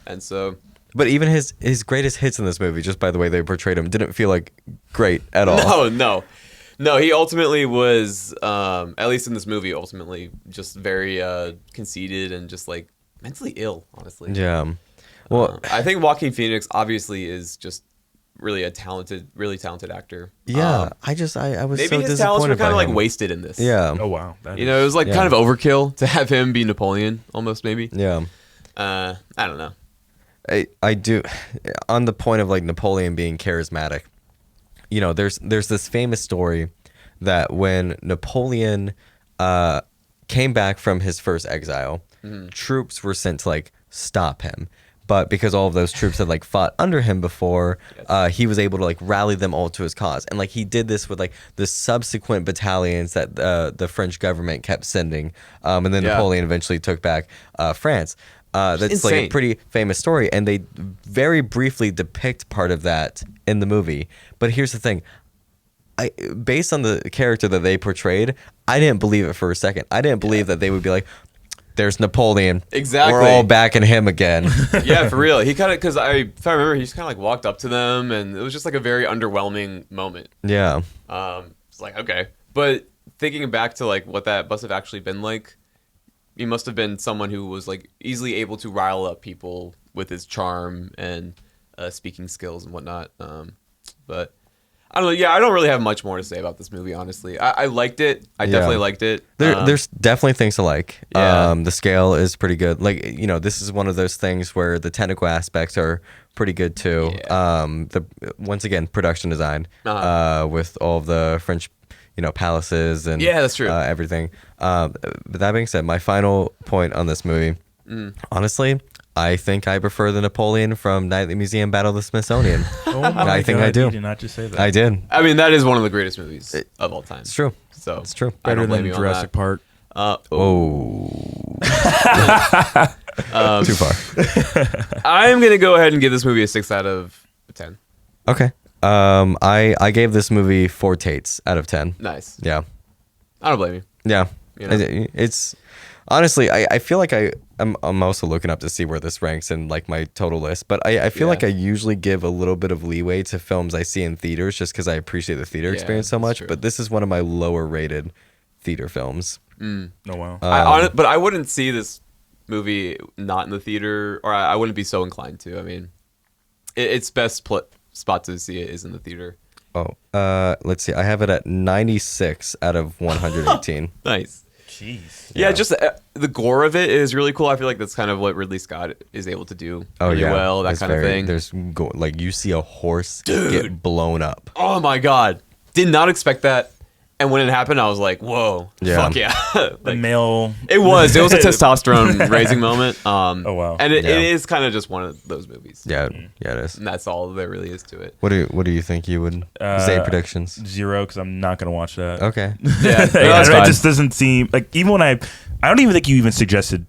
And so But even his greatest hits in this movie, just by the way they portrayed him, didn't feel like great at all. No, he ultimately was, at least in this movie, ultimately just very conceited and just like mentally ill, honestly. Yeah. Well, I think Joaquin Phoenix obviously is just really talented actor. yeah. I was Maybe so his talents were disappointed kind of by like him. wasted in this. Yeah. Oh wow. You know, it was like kind of overkill to have him be Napoleon, almost maybe. Yeah. I don't know. I do, on the point of like Napoleon being charismatic, you know, there's this famous story that when Napoleon came back from his first exile, troops were sent to like stop him. But because all of those troops had like fought under him before, he was able to like rally them all to his cause. And like he did this with like the subsequent battalions that the French government kept sending. And then Napoleon eventually took back France. That's like insane. a pretty famous story. And they very briefly depict part of that in the movie. But here's the thing. Based on the character that they portrayed, I didn't believe it for a second. I didn't believe that they would be like, there's Napoleon. Exactly. We're all backing him again. Yeah, for real. He kind of, because if I remember, he just kind of like walked up to them, and it was just like a very underwhelming moment. Yeah. It's like, okay. But thinking back to like what that must have actually been like, he must have been someone who was like easily able to rile up people with his charm and speaking skills and whatnot. But I don't know. Yeah, I don't really have much more to say about this movie, honestly. I liked it. I definitely liked it. There's definitely things to like. Yeah. The scale is pretty good. Like, you know, this is one of those things where the technical aspects are pretty good too. Yeah. Once again, production design with all of the French, you know, palaces and that's true. Everything. But that being said, my final point on this movie, honestly, I think I prefer the Napoleon from Night at the Museum Battle of the Smithsonian. Oh my I think God, I do. You did not just say that. I did. I mean, that is one of the greatest movies of all time. It's true. So It's true. I Better don't blame than you on Jurassic that. Park. Too far. I'm gonna go ahead and give this movie a 6 out of 10. Okay. I gave this movie 4 Tates out of 10. Nice. Yeah. I don't blame you. Yeah. You know? It's honestly, I feel like I'm also looking up to see where this ranks in like my total list, but I feel like I usually give a little bit of leeway to films I see in theaters just because I appreciate the theater experience so much. true. But this is one of my lower rated theater films. Oh wow. But I wouldn't see this movie not in the theater, or I wouldn't be so inclined to. I mean, its best spot to see it is in the theater. Oh, let's see. I have it at 96 out of 118. Nice. Jeez. Yeah, just the gore of it is really cool. I feel like that's kind of what Ridley Scott is able to do really well, that It's kind of thing. There's like you see a horse get blown up. Oh my God. Did not expect that. And when it happened, I was like, whoa, fuck yeah. The Like, male. it was a testosterone raising moment. Oh, wow. And it Yeah. is kind of just one of those movies. Yeah, it is. And that's all there really is to it. What do you think you would say predictions? 0 because I'm not gonna watch that. Okay. Yeah, It just doesn't seem like even when I don't even think you even suggested,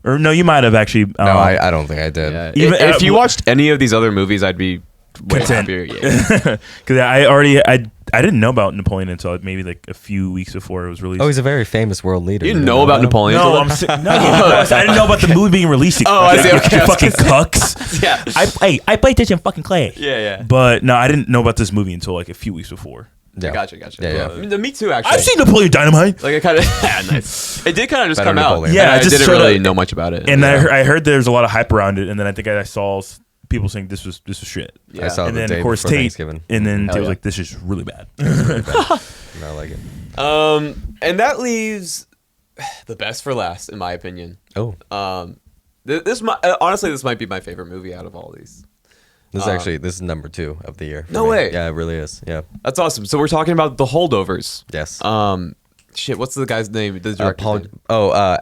or no, you might have actually. No, I don't think I did. Yeah. Even- If you watched any of these other movies, I'd be way Content. happier. Yeah. Because I didn't know about Napoleon until maybe like a few weeks before it was released. Oh, he's a very famous world leader. You know about Napoleon? No, I didn't know about the movie being released. Oh, I see. Okay, You I was fucking gonna cucks. Yeah. I played this in fucking clay. Yeah. But no, I didn't know about this movie until like a few weeks before. Yeah. Gotcha. Yeah. I mean, me too, actually. I've seen Napoleon Dynamite, Like, it kind of, yeah, nice. It did kind of just Better come out. Napoleon. Yeah, And it I just didn't showed really up- know much about it. and yeah. I heard there's a lot of hype around it, and then I think I saw people saying this was shit. Yeah. I saw And the then day of course before Tate, Thanksgiving. and then Hell Tate was yeah. like, "This is really bad." I like it. And that leaves the best for last, in my opinion. Oh, Honestly, this might be my favorite movie out of all these. this is number 2 of the year. for No me. way. Yeah, it really is. Yeah. That's awesome. So we're talking about The Holdovers. Yes. Shit, what's the guy's name? The director's name?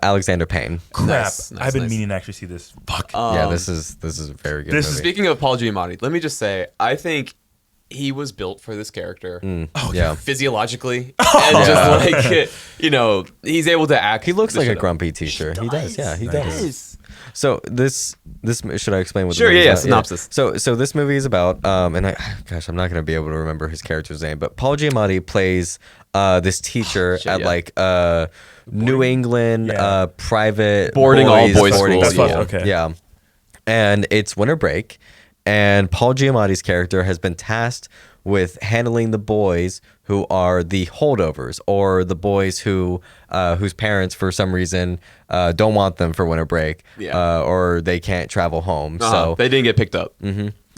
Alexander Payne. Crap! Nice, I've been nice. mean to actually see this. Fuck. Yeah, this is a very good this movie. Speaking of Paul Giamatti, let me just say, I think he was built for this character. yeah. Physiologically, and just like, he's able to act. He looks the like a shit out. grumpy teacher. He does. Yeah, he does. Yes. So this should I explain what? Sure, the movie's yeah, about? synopsis. So this movie is about and I'm not gonna be able to remember his character's name, but Paul Giamatti plays this teacher Shit, at yeah. like New England private Boarding all boys boarding school, school. yeah. Okay. Yeah, and it's winter break, and Paul Giamatti's character has been tasked with handling the boys who are the holdovers, or the boys who whose parents for some reason don't want them for winter break, Yeah. or they can't travel home. So they didn't get picked up.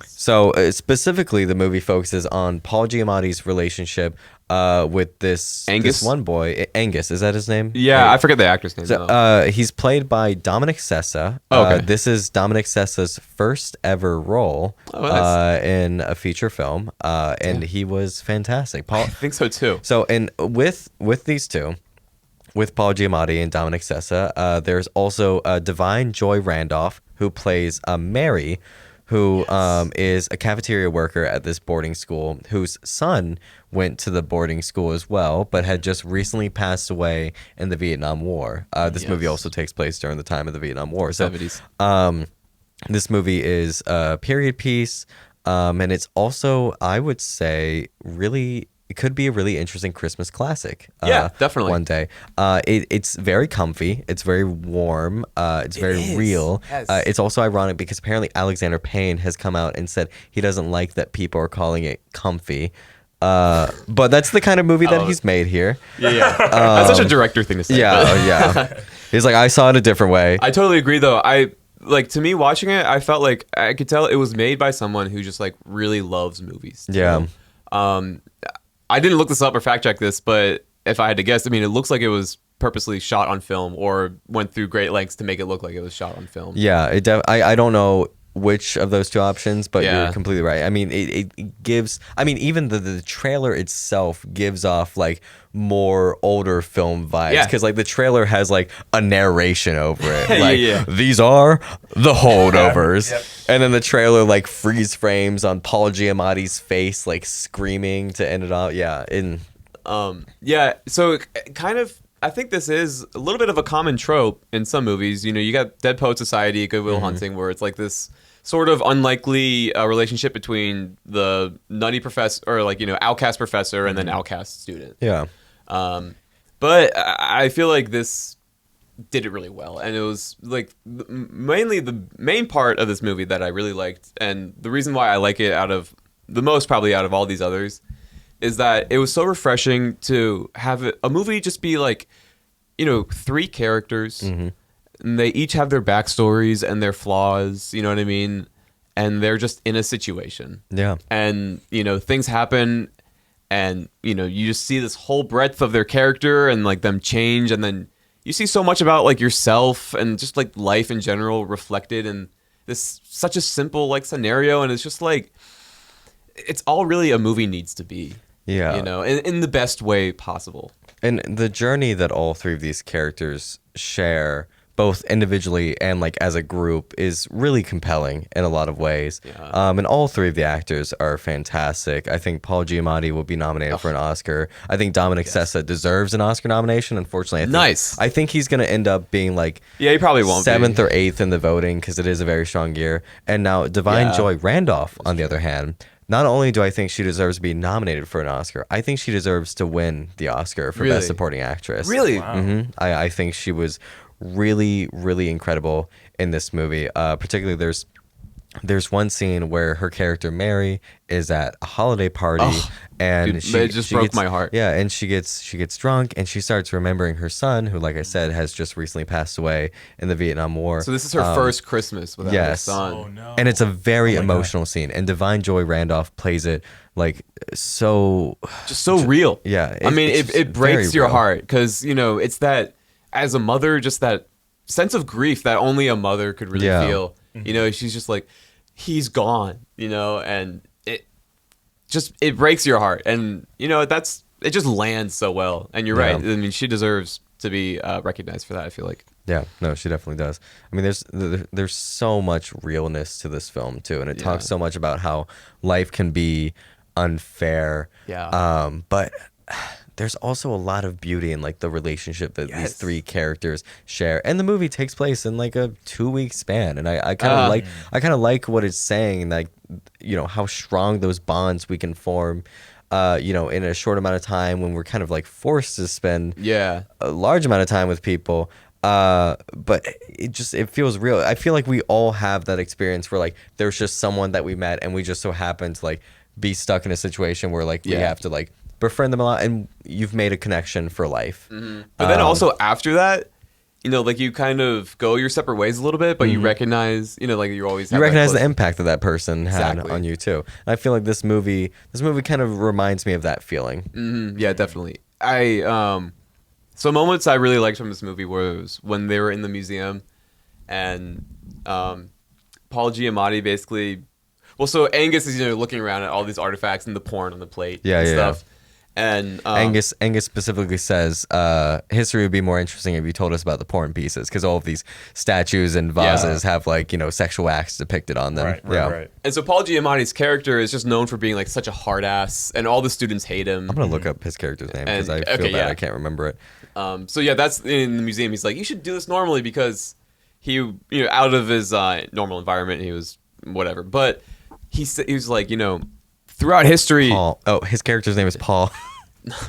So specifically, the movie focuses on Paul Giamatti's relationship with this Angus? this one boy. Angus, is that his name? Yeah, Right. I forget the actor's name. So, though. he's played by Dominic Sessa. Oh, okay. This is Dominic Sessa's first ever role Oh, nice. in a feature film, and he was fantastic. Paul. I think so too. So, and with these two, with Paul Giamatti and Dominic Sessa, there's also Divine Joy Randolph, who plays Mary, who is a cafeteria worker at this boarding school, whose son went to the boarding school as well, but had just recently passed away in the Vietnam War. This movie also takes place during the time of the Vietnam War. So, 70s. this movie is a period piece, and it's also, I would say, really. It could be a really interesting Christmas classic. Yeah, definitely. One day. It's very comfy. It's very warm. It's very is. real. Yes. It's also ironic because apparently Alexander Payne has come out and said he doesn't like that people are calling it comfy. But that's the kind of movie that he's made here. Yeah. That's such a director thing to say. Yeah, but- yeah. He's like, I saw it a different way. I totally agree, though. To me, watching it, I felt like I could tell it was made by someone who just like really loves movies. too. Yeah. I didn't look this up or fact check this, but if I had to guess, I mean, it looks like it was purposely shot on film or went through great lengths to make it look like it was shot on film. Yeah, I don't know which of those two options, but Yeah. you're completely right. I mean, it gives. I mean, even the trailer itself gives off like more older film vibes, Yeah. because like the trailer has like a narration over it. Like, Yeah. these are the holdovers, and then the trailer like freeze frames on Paul Giamatti's face, like screaming to end it off. Yeah, So kind of, I think this is a little bit of a common trope in some movies. You got Dead Poet Society, Good Will Hunting, where it's like this sort of unlikely relationship between the nutty professor, or like, outcast professor and then outcast student. yeah. But I feel like this did it really well, and it was like mainly the main part of this movie that I really liked, and the reason why I like it probably out of all these others, is that it was so refreshing to have a movie just be like, 3 characters, and they each have their backstories and their flaws, you know what I mean, and they're just in a situation, and things happen, and you just see this whole breadth of their character and like them change, and then you see so much about like yourself and just like life in general reflected in this such a simple like scenario, and it's just like it's all really a movie needs to be. Yeah. In the best way possible. And the journey that all 3 of these characters share, both individually and like as a group, is really compelling in a lot of ways. Yeah. And all 3 of the actors are fantastic. I think Paul Giamatti will be nominated for an Oscar. I think Dominic Sessa deserves an Oscar nomination. Unfortunately, I think he's going to end up being like he probably won't 7th or 8th in the voting, because it is a very strong year. And now Divine Joy Randolph, on the other hand, not only do I think she deserves to be nominated for an Oscar, I think she deserves to win the Oscar for Best Supporting Actress. Really? Wow. I think she was really, really incredible in this movie. Particularly, there's one scene where her character Mary is at a holiday party, and dude, it just broke my heart. Yeah, and she gets drunk, and she starts remembering her son, who, like I said, has just recently passed away in the Vietnam War. So this is her first Christmas without her son. Oh no. And it's a very emotional scene, and Divine Joy Randolph plays it like so real. Yeah, I mean, it's it breaks very your real. heart, because it's that, as a mother, just that sense of grief that only a mother could really feel. She's just like, he's gone, and it breaks your heart, and it just lands so well. And you're right. I mean, she deserves to be recognized for that, I feel like. Yeah, no, she definitely does. I mean, there's so much realness to this film too, and it talks so much about how life can be unfair. Yeah. But there's also a lot of beauty in like the relationship that these 3 characters share, and the movie takes place in like a 2-week span, and I kind of like what it's saying, like how strong those bonds we can form. In a short amount of time, when we're kind of like forced to spend a large amount of time with people. But it feels real. I feel like we all have that experience where like there's just someone that we met, and we just so happen to like be stuck in a situation where like we have to like befriend them a lot, and you've made a connection for life. But then also after that, like you kind of go your separate ways a little bit, but you recognize, like you always have recognize the impact that that person had Exactly. on you too. And I feel like this movie kind of reminds me of that feeling. Yeah, definitely. So moments I really liked from this movie was when they were in the museum, and Paul Giamatti basically, so Angus is looking around at all these artifacts and the porn on the plate and stuff. And Angus specifically says history would be more interesting if you told us about the porn pieces, because all of these statues and vases have like sexual acts depicted on them. Right. And so Paul Giamatti's character is just known for being like such a hard ass, and all the students hate him. I'm gonna look up his character's name, because I feel bad I can't remember it. So that's in the museum. He's like, you should do this normally, because he, out of his normal environment, he was whatever. But he was like, throughout history. Paul. Oh, his character's name is Paul.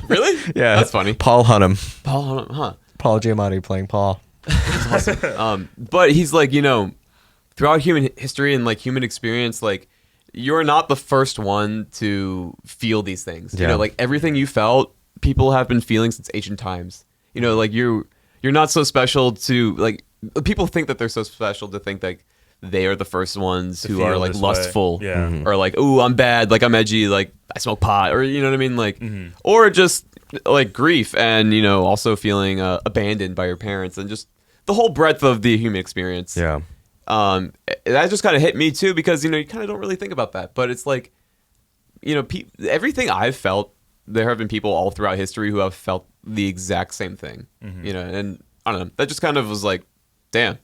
Really? Yeah, that's funny. Paul Hunnam. Paul, huh? Paul Giamatti playing Paul. But he's like, throughout human history and like human experience, like you're not the first one to feel these things. Like everything you felt, people have been feeling since ancient times. Like you're not so special to like, people think that they're so special to think that they are the first ones who are like lustful, or like, ooh, I'm bad, like I'm edgy, like I smoke pot, or you know what I mean, like, or just like grief, and also feeling abandoned by your parents, and just the whole breadth of the human experience. Yeah. That just kind of hit me too, because you kind of don't really think about that, but it's like, everything I've felt, there have been people all throughout history who have felt the exact same thing, and I don't know, that just kind of was like, damn.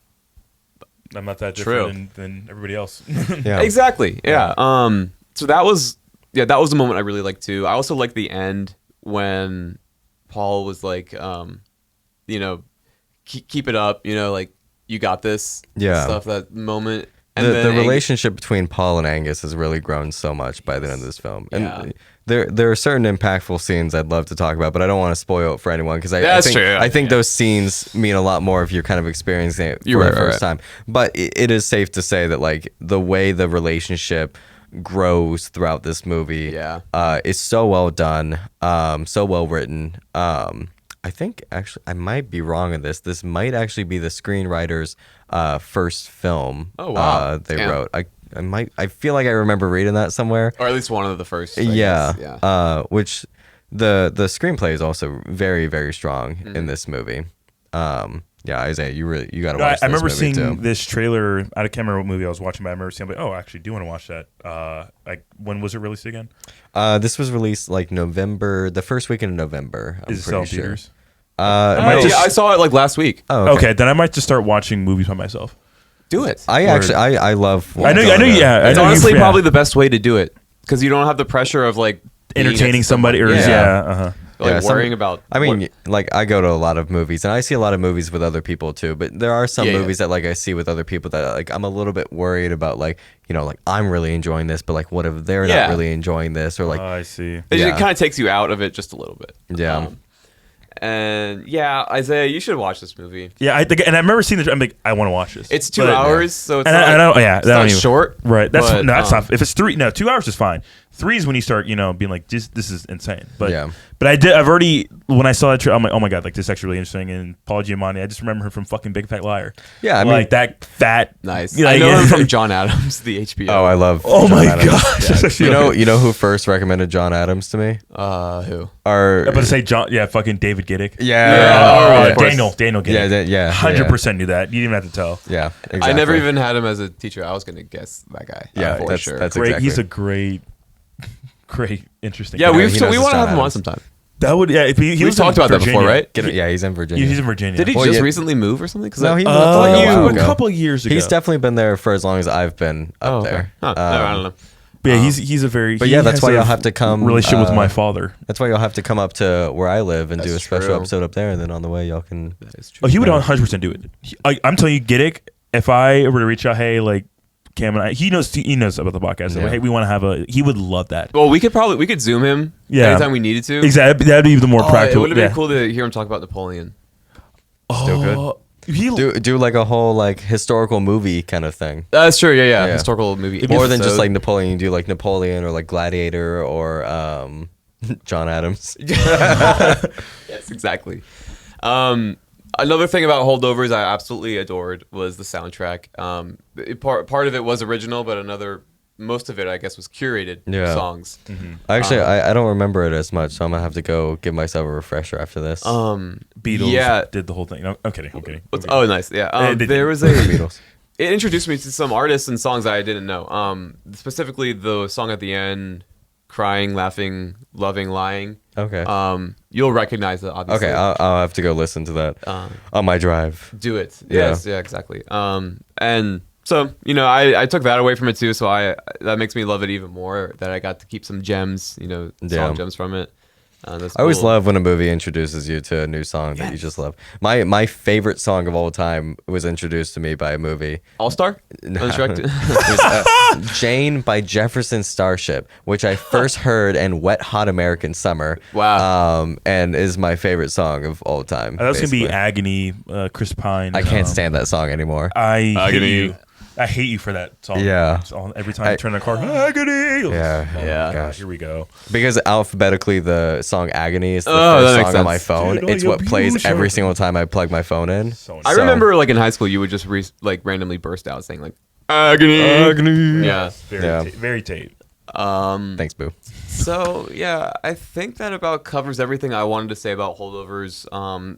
I'm not that different than everybody else. Yeah. Exactly. Yeah. So that was the moment I really liked too. I also liked the end when Paul was like, keep it up, like you got this. Yeah. Stuff, that moment. And the then relationship between Paul and Angus has really grown so much by the end of this film. And Yeah. there are certain impactful scenes I'd love to talk about, but I don't want to spoil it for anyone because That's true, yeah. I think those scenes mean a lot more if you're kind of experiencing it for You're the right, first right. time. But it is safe to say that like the way the relationship grows throughout this movie Yeah. is so well done, so well written. I think actually I might be wrong on this. This might actually be the screenwriter's first film. Oh, wow. They Damn. wrote. I feel like I remember reading that somewhere. Or at least one of the first. I Yeah. guess. Yeah. Which the screenplay is also very, very strong Mm-hmm. in this movie. Yeah, Isaiah, you got to watch. I remember this movie seeing too. this trailer. I can't remember what movie I was watching, but I remember seeing, like, oh, I actually do want to watch that. Like, when was it released again? This was released like November, the first weekend of November. I'm Is it still in pretty sure. theaters? Might Yeah, just- I saw it like last week. oh, Okay, then I might just start watching movies by myself. Do it. I love. I know. Yeah, It's I know honestly yeah. probably the best way to do it because you don't have the pressure of like being entertaining next to somebody or someone. yeah. Like Yeah, worrying about. I mean, what- like I go to a lot of movies, and I see a lot of movies with other people too. But there are some Yeah, yeah. movies that like I see with other people that like I'm a little bit worried about. Like like I'm really enjoying this, but like what if they're Yeah. not really enjoying this, or like I see. it yeah. kind of takes you out of it just a little bit. Yeah. And yeah, Isaiah, you should watch this movie. Yeah, I think, and I remember seeing the. I'm like, I want to watch this. It's 2 But- hours, so it's And not, I don't. Yeah, it's that not don't even- short. Right. That's but, no. That's not. If it's 3, no, 2 hours is fine. 3 is when you start, being like, this is insane. But Yeah. But I've already when I saw that, I'm like, oh my god, like this is actually really interesting. And Paul Giamatti, I just remember him from fucking Big Fat Liar. Yeah, I mean- like that fat. Nice. Yeah, I know yeah. him from John Adams, the HBO. oh, I love. Oh John my Adams. gosh. Yeah. You know who first recommended John Adams to me? Who? Our I'm about to say John. Yeah, fucking David Giddick. yeah, of course. Daniel Giddick. yeah, 100% knew that. You didn't even have to tell. Yeah, exactly. I never even had him as a teacher. I was gonna guess that guy. Yeah, for that's sure. that's Great. exactly. He's a great, interesting. Yeah, guy. we he knows his want to have John him on Adams. sometime. That would. Yeah, if he We've was in talked about that before, Virginia. right? Yeah, he's in Virginia. He's in Virginia. Did he Well, just yeah. recently move or something? 'Cause No, I- he moved like a while a ago. couple of years ago. He's definitely been there for as long as I've been up okay. there. Huh. No, I don't know. But yeah, he's a very. But he yeah, that's has why a you'll have to come, relationship with uh, my father. That's why you'll have to come up to where I live and do a That's special true. episode up there, and then on the way y'all can. It's true. Oh, he would 100% do it. I'm telling you, Giddick. If I were to reach out, hey, like Cam and I, he knows about the podcast. So, Yeah. hey, we want to have a. He would love that. Well, we could Zoom him. Yeah. Anytime we needed to. Exactly. That'd be the more Oh, it practical. would have been yeah. cool to hear him talk about Napoleon. Still good. He, Do like a whole like historical movie kind of thing, That's true. Yeah. Yeah. Historical movie. more than just episode. like Napoleon. You do like Napoleon or like Gladiator or John Adams. Yes, exactly. Another thing about Holdovers I absolutely adored was the soundtrack. Part of it was original, but most of it I guess was curated Yeah. songs. Actually, I don't remember it as much, so I'm gonna have to go give myself a refresher after this. Beatles Yeah. did the whole thing. No, I'm kidding. I'm kidding. What's- oh, nice. Yeah. they There did. was a. Beatles. It introduced me to some artists and songs I didn't know. Specifically the song at the end, "Crying, Laughing, Loving, Lying." Okay. You'll recognize it, obviously. Okay, I'll have to go listen to that on my drive. Do it. Yeah. Yes, yeah, exactly. And so, I took that away from it too, so that makes me love it even more that I got to keep some gems, Yeah. song gems from it. That's I always cool. love when a movie introduces you to a new song that you just love. My favorite song of all time was introduced to me by a movie. All-Star? Nah. Unshrek? It was, Jane by Jefferson Starship, which I first heard in Wet Hot American Summer. Wow. And is my favorite song of all time. That was gonna be basically. Agony, Chris Pine. I can't stand that song anymore. I hate Agony. you. I hate you for that song. Yeah. Every time I turn the car, Agony. Yeah. Yeah. Gosh. Here we go. Because alphabetically, the song Agony is the Oh, that first makes song on my sense. phone. Dude, it's you'll what be plays sure. every single time I plug my phone in. So I So- remember, like, in high school, you would just, randomly burst out saying, like, Agony. Yeah. Very, Yeah. very Tate. Thanks, Boo. So yeah, I think that about covers everything I wanted to say about Holdovers.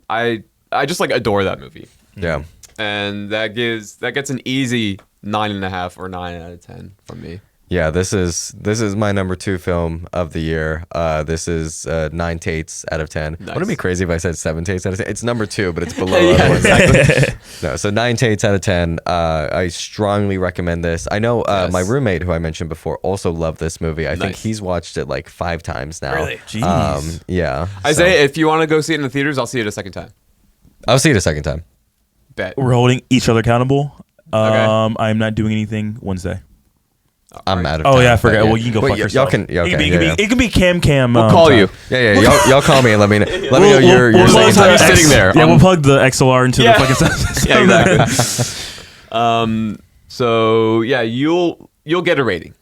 I just adore that movie, Yeah. and that gets an easy 9.5 or 9 out of 10 from me. Yeah, this is my number 2 film of the year. This is 9 Tates out of 10. Wouldn't it be crazy if I said 7 Tates out of 10? It's number 2, but it's below. Yeah, other ones. exactly. No, so 9 Tates out of 10. I strongly recommend this. I know Yes. my roommate, who I mentioned before, also loved this movie. I think Nice. he's watched it like 5 times now. Really? Jeez. Yeah. Isaiah, if you want to go see it in the theaters, I'll see it a second time. I'll see it a second time. Bet. We're holding each other accountable. I'm not doing anything Wednesday. I'm out of Oh town, yeah, I but forgot. Well, you can go fuck y'all yourself. can. Yeah, okay, It can be Cam. We'll call you. Yeah. Y'all call me and let me know. Let me know We'll you're plug how the you're sitting there. Yeah, we'll plug the XLR into the fucking stuff. Yeah, exactly. So yeah, you'll get a rating.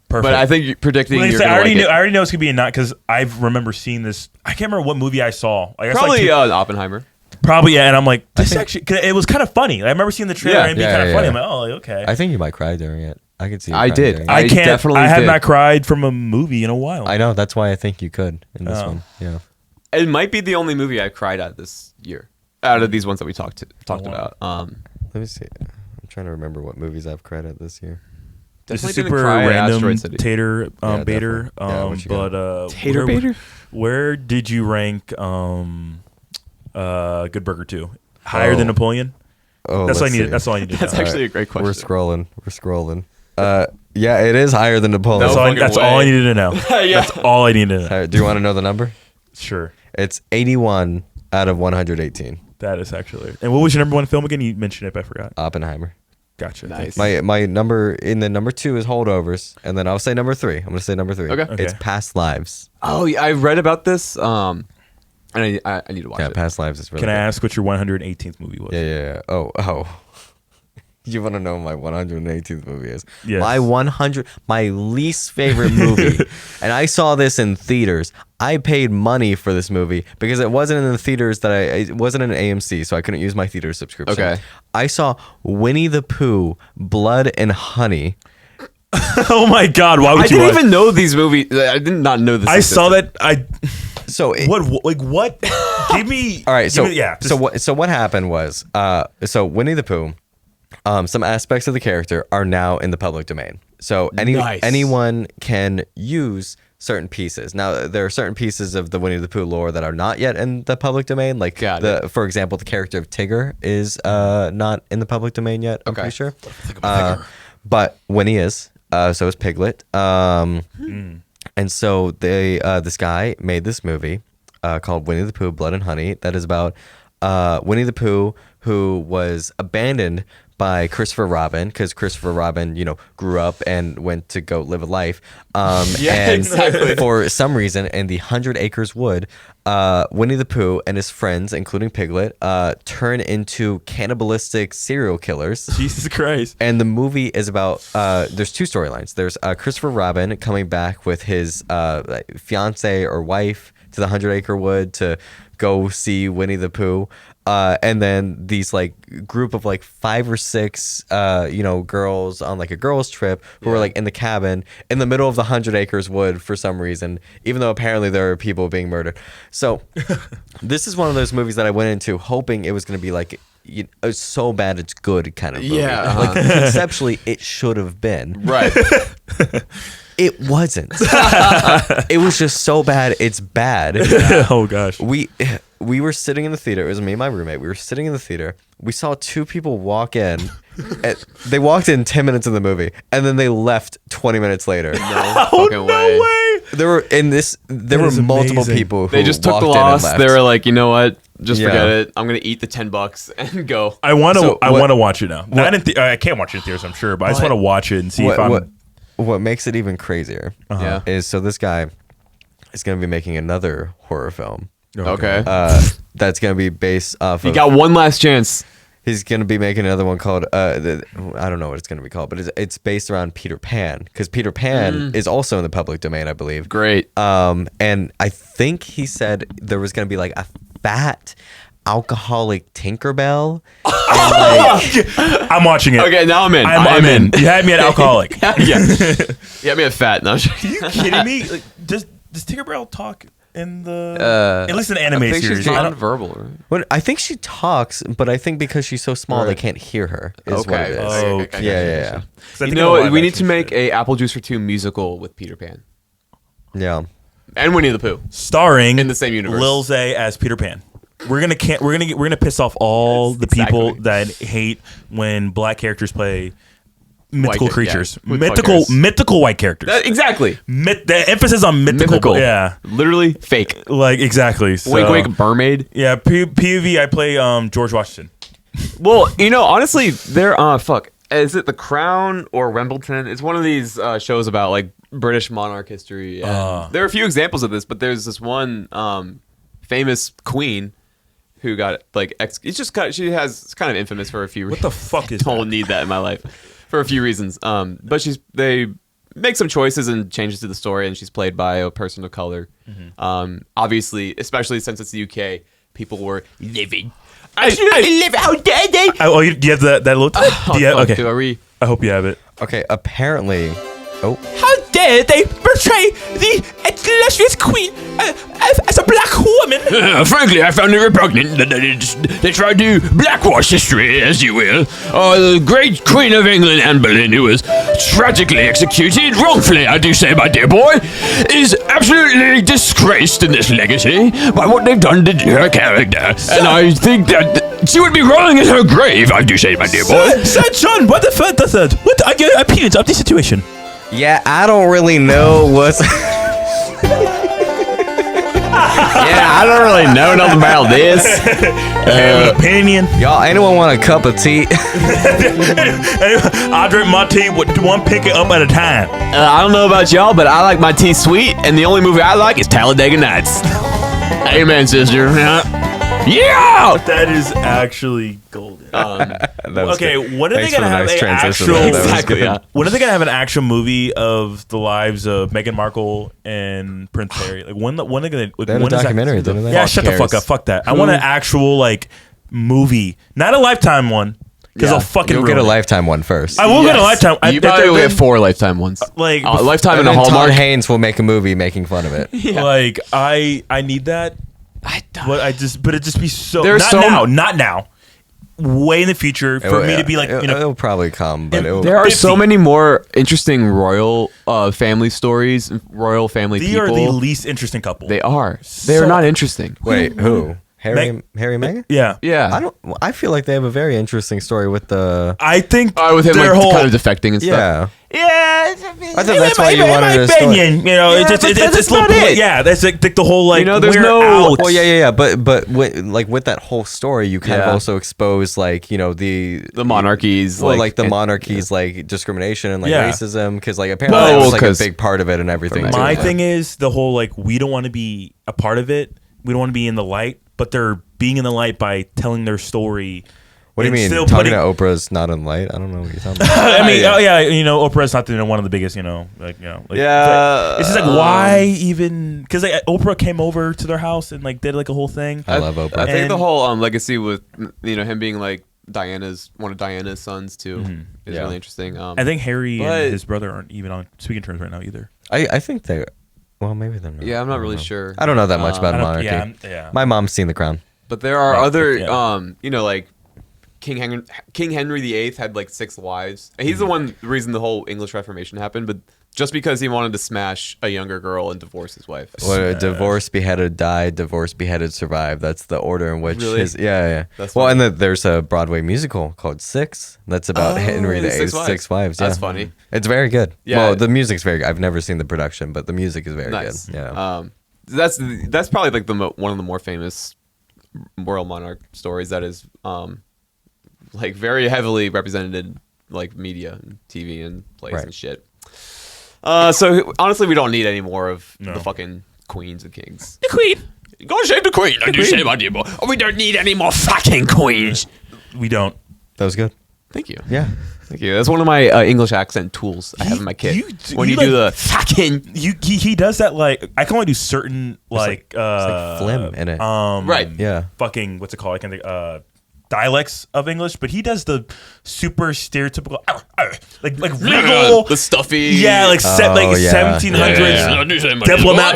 Perfect. But I think you're predicting Like I you're said, gonna like it. I already know it's gonna be a not because I remember seeing this. I can't remember what movie I saw. I guess Probably like Oppenheimer. probably yeah. And I'm like, this actually, 'cause it was kind of funny. I remember seeing the trailer Yeah. and it being Yeah, kind of yeah, funny. yeah. I'm like, oh, okay. I think you might cry during it. I could see. You I crying did. during it. I can't. definitely I have did. not cried from a movie in a while. I know. That's why I think you could in this Oh. one. Yeah. It might be the only movie I cried at this year, out of these ones that we talked about. Let me see. I'm trying to remember what movies I've cried at this year. This is definitely didn't super cry at random, Asteroid City. Tater Yeah, Bader. definitely. Yeah, what you got? But Tater where, Bader? Where did you rank Good Burger 2? Higher than Oh. Napoleon? Oh, That's all I let's need. see. That's all I need to That's know. actually a great question. We're scrolling. Yeah, it is higher than Napoleon. That's, No all, fucking that's way. all I needed to know. Yeah. That's all I needed to know. Do you want to know the number? Sure. It's 81 out of 118. That is actually. And what was your number one film again? You mentioned it, but I forgot. Oppenheimer. Gotcha. Nice. My number in the number 2 is Holdovers, and then I'll say number 3. I'm gonna say number 3. Okay. It's Past Lives. Oh, yeah, I read about this. And I need to watch Yeah, it. Past Lives is really. Can I good. ask what your 118th movie was? Yeah. Oh. You want to know what my 118th movie is? Yes. My least favorite movie, and I saw this in theaters. I paid money for this movie because it wasn't in the theaters it wasn't in AMC, so I couldn't use my theater subscription. Okay. I saw Winnie the Pooh, Blood and Honey. Oh my God! Why would I you? didn't even know these movies. I did not know this. I saw that. So it, What? Give me. All right, so yeah. so what happened was, so Winnie the Pooh, some aspects of the character are now in the public domain. So Nice. anyone can use certain pieces. Now there are certain pieces of the Winnie the Pooh lore that are not yet in the public domain. Like Got for example, the character of Tigger is not in the public domain yet. I'm Okay. pretty sure. But Winnie is. So is Piglet. And so this guy made this movie called Winnie the Pooh, Blood and Honey that is about Winnie the Pooh who was abandoned by Christopher Robin because Christopher Robin, grew up and went to go live a life. Yeah, and exactly. for some reason, in the 100 Acres Wood, Winnie the Pooh and his friends, including Piglet, turn into cannibalistic serial killers. Jesus Christ. And the movie is about there's two storylines. There's Christopher Robin coming back with his fiance or wife to the 100 Acre Wood to go see Winnie the Pooh. And then these group of 5 or 6 girls on a girls trip who are in the cabin in the middle of the 100 Acres Wood for some reason, even though apparently there are people being murdered. So this is one of those movies that I went into hoping it was going to be it's so bad it's good kind of movie. Yeah, Conceptually it should have been. Right. It wasn't. It was just so bad it's bad. Oh gosh. We were sitting in the theater. It was me and my roommate. We were sitting in the theater. We saw 2 people walk in. They walked in 10 minutes of the movie, and then they left 20 minutes later. No fucking way. There were is multiple amazing. people who They just took the walked in and loss. left. They were like, you know what? Just Yeah. forget it. I'm gonna eat the $10 and go. I want to. So I what- want to watch it now. Not in I can't watch it in theaters, I'm sure, but I just want to watch it and see if I'm. what makes it even crazier Yeah. is so this guy is going to be making another horror film. Okay. That's going to be based off You of. got one last chance. He's going to be making another one called I don't know what it's going to be called, but it's based around Peter Pan because Peter Pan is also in the public domain, I believe. Great. And I think he said there was going to be a fat alcoholic Tinkerbell. And I'm watching it. Okay, now I'm in. I'm in. You had me at alcoholic. Yeah. Yeah, me a fat. No, Are you kidding me? Does Tinkerbell talk in the at least in the anime I think series? she's non-verbal. Right? Well, I think she talks, but I think because she's so small, they Right. can't hear her. Is what Okay. it is. Oh, Okay. Yeah. 'Cause I You think know in the what? live We need action to make shit. a Apple Juice for 2 musical with Peter Pan Yeah. and Winnie the Pooh. starring in the same universe. Lil Zay as Peter Pan. We're gonna piss off all the people Exactly. that hate when black characters play mythical White- creatures, yeah, with mythical white characters. Exactly. The emphasis on mythical. Yeah, Literally fake. exactly. So, Wink, wink, mermaid. Yeah, POV. I play George Washington. Well, honestly, there. Fuck. is it The Crown or Wimbledon? It's one of these shows about like British monarch history. And there are a few examples of this, but there's this one famous queen who got like it's kind of infamous for a few reasons. What the fuck is Don't that? need that in my life for a few reasons. But they make some choices and changes to the story, and she's played by a person of color. Obviously, especially since it's the UK, people were living. Absolutely live. How dare they? Do you have that little? Okay. I hope you have it. Okay, apparently. Oh, How dare they portray the illustrious queen as a black woman? Frankly, I found it repugnant that they tried to blackwash history, as you will. The great Queen of England, Anne Boleyn, who was tragically executed, wrongfully, I do say, my dear boy, is absolutely disgraced in this legacy by what they've done to her character. And I think that she would be rolling in her grave, I do say, my dear boy. Sir John, what the third? What are your opinions of the situation? yeah, I don't really know what's. Yeah, I don't really know nothing about this. Opinion. Y'all, anyone want a cup of tea? I drink my tea with one pick it up at a time. I don't know about y'all, but I like my tea sweet, and the only movie I like is Talladega Nights. Amen, sister. Yeah! That is actually golden. Okay, when are they Thanks for gonna the have nice an transition actual? there. That was Exactly, good. yeah. When are they gonna have an actual movie of the lives of Meghan Markle and Prince Harry? Like when are they gonna? Like, They had a when is that- documentary, didn't they? Yeah, Fuck shut the fuck cares? up. Fuck that. I want an actual like movie, not a Lifetime one, because Yeah. I'll fucking You'll ruin get a it. Lifetime one first. I will get a Lifetime. You probably only have 4 Lifetime ones. Like, Lifetime And and a then Todd Hallmark. Haynes will make a movie making fun of it. Like I need that. But it'd just be so. There's Not now. Way in the future for me to be like, it'll probably come, but it'll. There are 50. so many more interesting royal family stories, royal family they people. are the least interesting couple. They are. They're So- not interesting. Wait, who? Harry and Meghan? Yeah. Yeah. I feel like they have a very interesting story with the. I think With him their like whole kind of defecting and stuff. Yeah. yeah. I thought that's why you wanted a story. opinion, it's but just that's it's not little, it. yeah. That's like the whole like there's we're no- out. Well, yeah. But with that whole story, you kind of Yeah. also expose like the monarchies. the monarchies like discrimination and like Yeah. racism because like apparently Well, that was like a 'cause- big part of it and everything. too. My thing is the whole like we don't want to be a part of it. We don't want to be in the light, but they're being in the light by telling their story. What do you and mean? still Talking putting- to Oprah's not in light? I don't know what you're talking about. I mean, Oprah's not one of the biggest, like, Yeah. but it's just like why even? Because like, Oprah came over to their house and like did like a whole thing. I love Oprah. I think the And- whole legacy with him being like one of Diana's sons too is Yeah. really interesting. I think Harry But- and his brother aren't even on speaking terms right now either. I think they. Well, maybe they're not. Yeah, I'm I not don't really know. sure. I don't know that much about I don't- monarchy. yeah. My mom's seen The Crown. But there are Right, other, yeah. like King Henry VIII had like 6 wives. And he's the reason the whole English Reformation happened. But just because he wanted to smash a younger girl and divorce his wife. What, divorce, beheaded, died, divorce, beheaded, survived. That's the order in which Really? his. Yeah. That's Well, funny. and then there's a Broadway musical called Six. That's about Henry the VIII's Six Wives. 6 wives. That's yeah. funny. It's very good. Yeah. Well, the music's very good. I've never seen the production, but the music is very Nice. good. Yeah. That's probably like one of the more famous royal monarch stories that is like very heavily represented in like media and TV and plays Right. and shit. So honestly, we don't need any more of No. the fucking queens and kings. The Queen. Go save the queen. I do say, my dear boy. Oh, we don't need any more fucking queens. We don't. That was good. Thank you. Yeah. Thank you. That's one of my English accent tools I have in my kit. When you do the fucking He does that like I can only do certain like It's like phlegm in it. right. Yeah. fucking what's it called? I can think dialects of English, but he does the super stereotypical like regal the stuffy. like Oh, yeah. 1700s diplomat.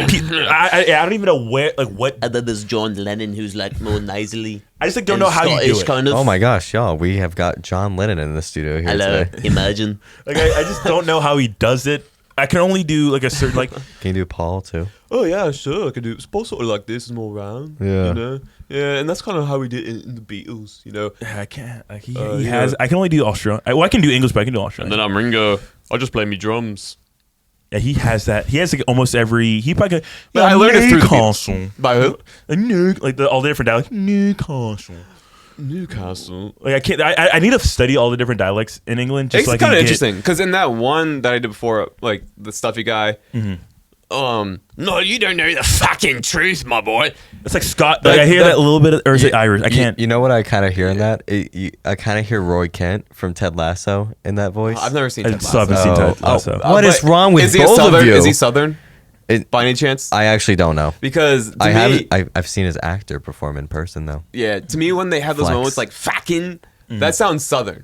I don't even know where like what. And then there's John Lennon, who's like more nasally. I just like don't know how you do Scottish it. kind of. Oh my gosh, y'all. We have got John Lennon in the studio here Hello, today. imagine. Like I just don't know how he does it. I can only do like a certain like. Can you do Paul too? Oh yeah, sure. I could do. It's supposed sort of like this is more round. Yeah. You know. Yeah, and that's kind of how we did it in the Beatles. You know. I can't. Like he you has. know. I can only do Australian. I can do English, but I can do Australian. I'm Ringo. I'll just play me drums. Yeah, he has that. He has like almost every. He probably. But I learned it through the Newcastle. By who? Like all the different dialects. Newcastle. Newcastle. Like I can't. I need to study all the different dialects in England. Just It's so I kind can of get- interesting because in that one that I did before, like the stuffy guy. No, you don't know the fucking truth, my boy. It's like Scott. Like I hear that a little bit, or is it Irish? I can't. You know what I kind of hear in that? I kind of hear Roy Kent from Ted Lasso in that voice. I've never seen I Ted still haven't Lasso. seen Ted Lasso. What is But wrong with is he a both Southern? of you? Is he Southern? It- By any chance? I actually don't know. Because to I me, haven't. I've seen his actor perform in person though. yeah, to me when they have those Flex. moments like fucking, that sounds Southern.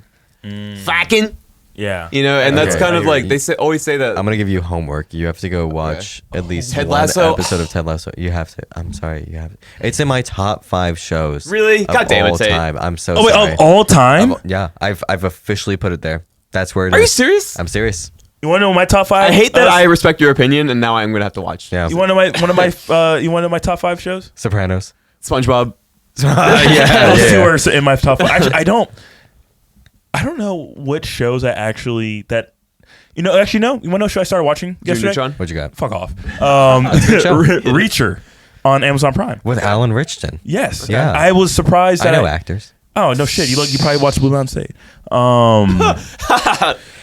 Fucking, Yeah. you know, and that's Okay, kind I of hear like you. they always say that. I'm gonna give you homework. You have to go watch at least Ted one Lasso? episode of Ted Lasso. You have to. I'm sorry. You have. It's in my top 5 shows. Really? of God damn it, all Tate. time. I'm so Oh wait, sorry. of all time? Yeah, I've officially put it there. That's where it is. Are you serious? I'm serious. You want to know my top 5? I hate that I respect your opinion, and now I'm gonna have to watch. Yeah. You want to know one of my you want to know my top 5 shows? Sopranos. SpongeBob. yeah. Those two are in my top 5. Actually, I don't know what shows I actually that. You know, actually, no. You want to know what show I started watching yesterday? Neutron? What you got? Fuck off. good show. Reacher on Amazon Prime. With Alan Richardson. Yes. Yeah. I was surprised I that know actors. Oh no shit! You probably watched Blue Mountain State.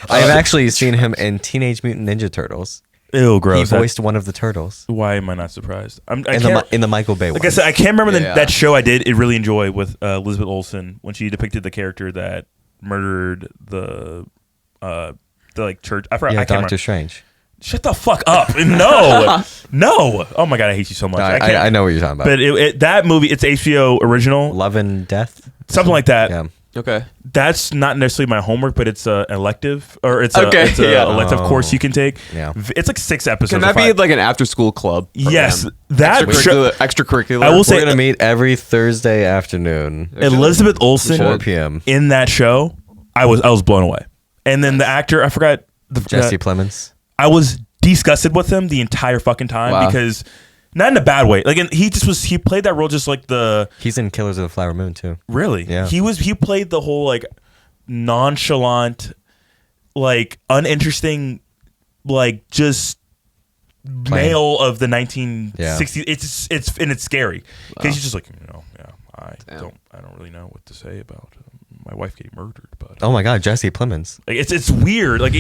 I've actually seen him in Teenage Mutant Ninja Turtles. Ew, gross. He That- voiced one of the turtles why am I not surprised? I in can't, the Michael Bay like one. I said, I can't remember Yeah. that show I did really enjoy with Elizabeth Olsen when she depicted the character that murdered the like church. I forgot. Yeah, I can't Doctor remember. Strange. Shut the fuck up! No, no. Oh my god, I hate you so much. I can't. I know what you're talking about. But that movie, it's HBO original, Love and Death. something like that. Yeah. Okay. That's not necessarily my homework, but it's an elective, or it's Okay, a yeah. elective course you can take. Yeah. It's like 6 episodes. Can or that be 5. like an after-school club? Yes, program? that extracurricular. I will say We're gonna meet every Thursday afternoon, Elizabeth Olsen 4 p.m. in that show. I was blown away, and then the actor, I forgot Jesse Plemons. I was disgusted with him the entire fucking time Wow. because not in a bad way. Like and he played that role just like He's in Killers of the Flower Moon too. really. Yeah. He played the whole like nonchalant, like uninteresting, like just male of the 1960s. It's scary because he's just like I don't really know what to say about my wife getting murdered, but Oh my God, Jesse Plemons. like it's weird. Like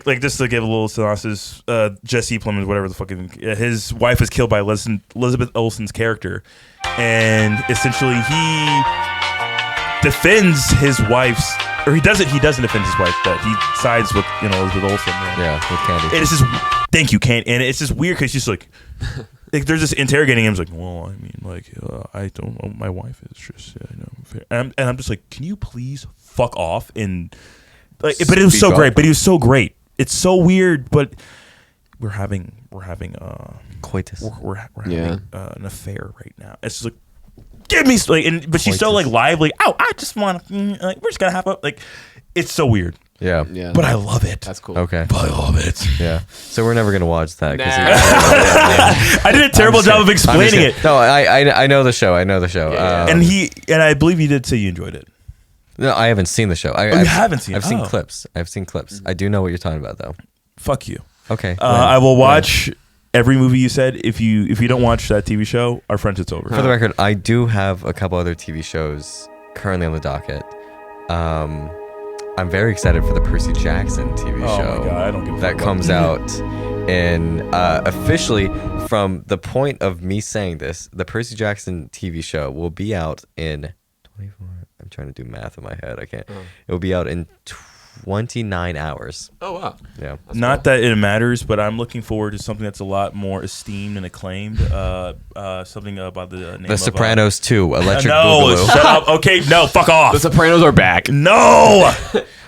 like just to give a little synopsis, Jesse Plemons, whatever the fucking his wife is killed by Elizabeth Olsen's character, and essentially he defends his wife's, or he doesn't defend his wife, but he sides with Elizabeth Olsen. And Yeah, with Candy. it is just thank you, Kane, and it's just weird because she's like. Like they're just interrogating him. He's like, well, I mean, like, I don't know. My wife is just, fair. And I'm just like, can you please fuck off? And like, but it was Speak so up. great. But he was so great. It's so weird, but we're having Coitus. we're having Yeah. an affair right now. It's just like, give me like, but she's so like lively. Oh, I just want to like, we're just gonna have a like. It's so weird, Yeah. Yeah. but I love it. That's cool. Okay. I love it. Yeah. So we're never gonna watch that. 'cause I did a terrible job of explaining it. No, I know the show. I know the show. And I believe you did say you enjoyed it. No, I haven't seen the show. you haven't seen it? I've seen Oh. clips. I've seen clips. I do know what you're talking about though. Fuck you. Okay. I will watch every movie you said. If you don't watch that TV show, our friendship's over. For the record, I do have a couple other TV shows currently on the docket. I'm very excited for the Percy Jackson TV Oh show my God, I don't give a that fuck comes about out in officially from the point of me saying this, the Percy Jackson TV show will be out in 24. I'm trying to do math in my head. I can't. It will be out in 29 hours. Oh wow. Yeah. Not that it matters, but I'm looking forward to something that's a lot more esteemed and acclaimed. Something about the name The Sopranos 2, Electric No, Boogaloo. shut up. Okay, no, fuck off. The Sopranos are back. No,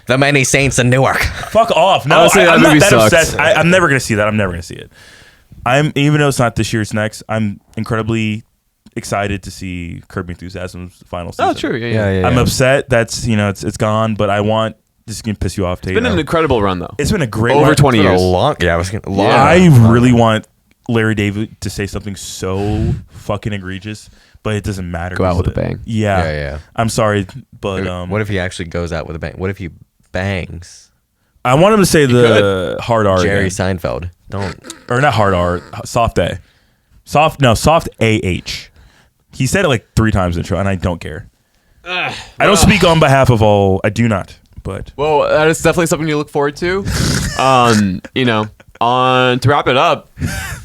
The Many Saints in Newark. fuck off. No, Honestly, that I'm not movie that sucks. obsessed. I'm never gonna see that. I'm never gonna see it. Even though it's not this year, it's next. I'm incredibly excited to see Curb Your Enthusiasm's final season. Oh, true. Yeah. I'm upset that's it's gone, but I want. This is gonna piss you off, Tate. It's been an incredible run though. It's been a great Over run. 20 It's been years. a long. Yeah, I was gonna. Long. I really want Larry David to say something so fucking egregious, but it doesn't matter. Go out with a bang. Yeah. Yeah. I'm sorry, but What if he actually goes out with a bang? What if he bangs I want him to say the hard R Jerry again. Seinfeld? Don't. Or not hard R, soft A. Soft AH. He said it like 3 times in the intro, and I don't care. I don't speak on behalf of all. I do not. But well, that is definitely something you look forward to. You know, to wrap it up,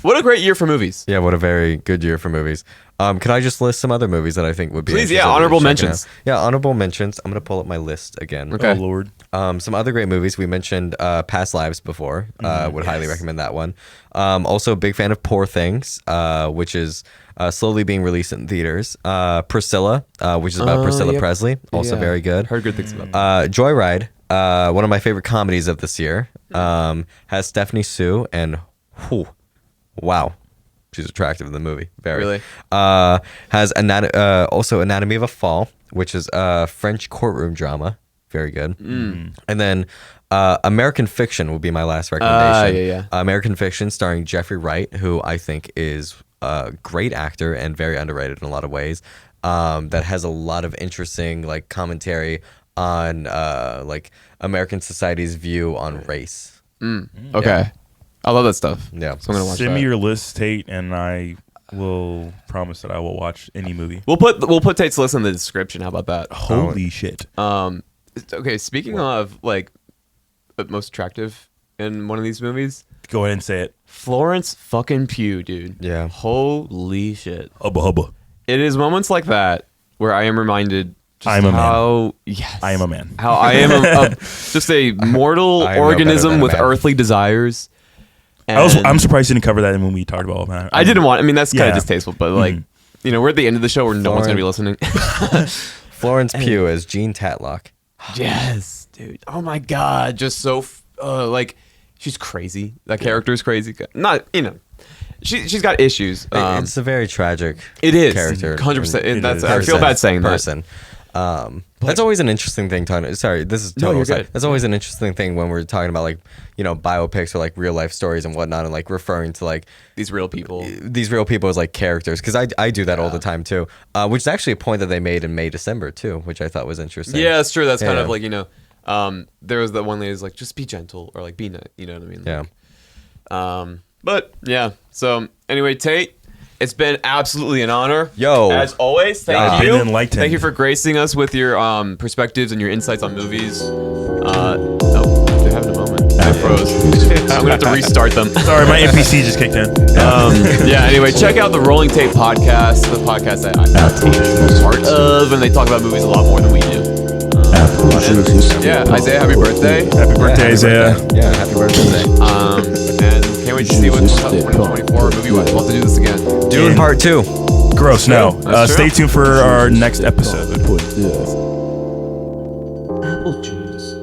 what a great year for movies. Yeah, what a very good year for movies. Can I just list some other movies that I think would be Please, interesting honorable to check mentions. out? Yeah, honorable mentions. I'm gonna pull up my list again. Okay. oh Lord, Some other great movies. We mentioned Past Lives before. Would highly recommend that one. Also, a big fan of Poor Things, which is slowly being released in theaters. Priscilla, which is about Priscilla yep. Presley. Also Yeah. very good. Heard good things about that. Joyride, one of my favorite comedies of this year. Has Stephanie Sue and wow. She's attractive in the movie. Very. Really? Has also Anatomy of a Fall, which is a French courtroom drama. Very good. And then American Fiction will be my last recommendation. yeah. American Fiction starring Jeffrey Wright, who I think is a great actor and very underrated in a lot of ways. That has a lot of interesting like commentary on like American society's view on race. Okay. I love that stuff. Yeah. So I'm gonna watch send that. me your list, Tate, and I will promise that I will watch any movie. We'll put Tate's list in the description. How about that? Holy shit! Okay. Speaking of like most attractive in one of these movies, Go ahead and say it. Florence fucking Pugh, dude. Yeah. Holy shit. Hubba hubba. It is moments like that where I am reminded just I am a man. how yes, I am a man. How I am just a mortal I am no better organism than a with man. earthly desires. I'm surprised you didn't cover that when we talked about Oppenheimer. I didn't want. I mean, that's kind Yeah. of distasteful, but like, you know, we're at the end of the show where no one's gonna be listening. Florence Pugh as Jean Tatlock. Yes, dude. Oh my god, just so like, she's crazy. That character is crazy. Not, you know, she's got issues. It's a very tragic It is character. 100%. It That's is. I feel bad saying person. That's always an interesting thing. Sorry, this is total. you're aside. good. That's always an interesting thing when we're talking about like biopics or like real life stories and whatnot, and like referring to like that. These real people. these real people as like characters, because I do that all the time too. Which is actually a point that they made in December too, which I thought was interesting. Yeah, that's true. That's kind Yeah. of like, you know, there was that one lady who's like, just be gentle or like be nice. You know what I mean? Yeah. Like, but yeah. So anyway, Tate, it's been absolutely an honor. Yo. As always, thank I've you. been enlightened. Thank you for gracing us with your perspectives and your insights on movies. Oh, they're having a moment. I froze. I'm gonna have to restart them. Sorry, my NPC just kicked in. Yeah, anyway, check out the Rolling Tape podcast, the podcast that Tate is a part of, and they talk about movies a lot more than we do. Yeah, Isaiah, happy birthday. Happy birthday, Isaiah. Yeah, happy birthday. And can't wait to see what's up 2024 movie-wise. We'll have to do this again. Dune Part 2. Gross. No. That's Stay true. tuned for our next episode. Apple juice.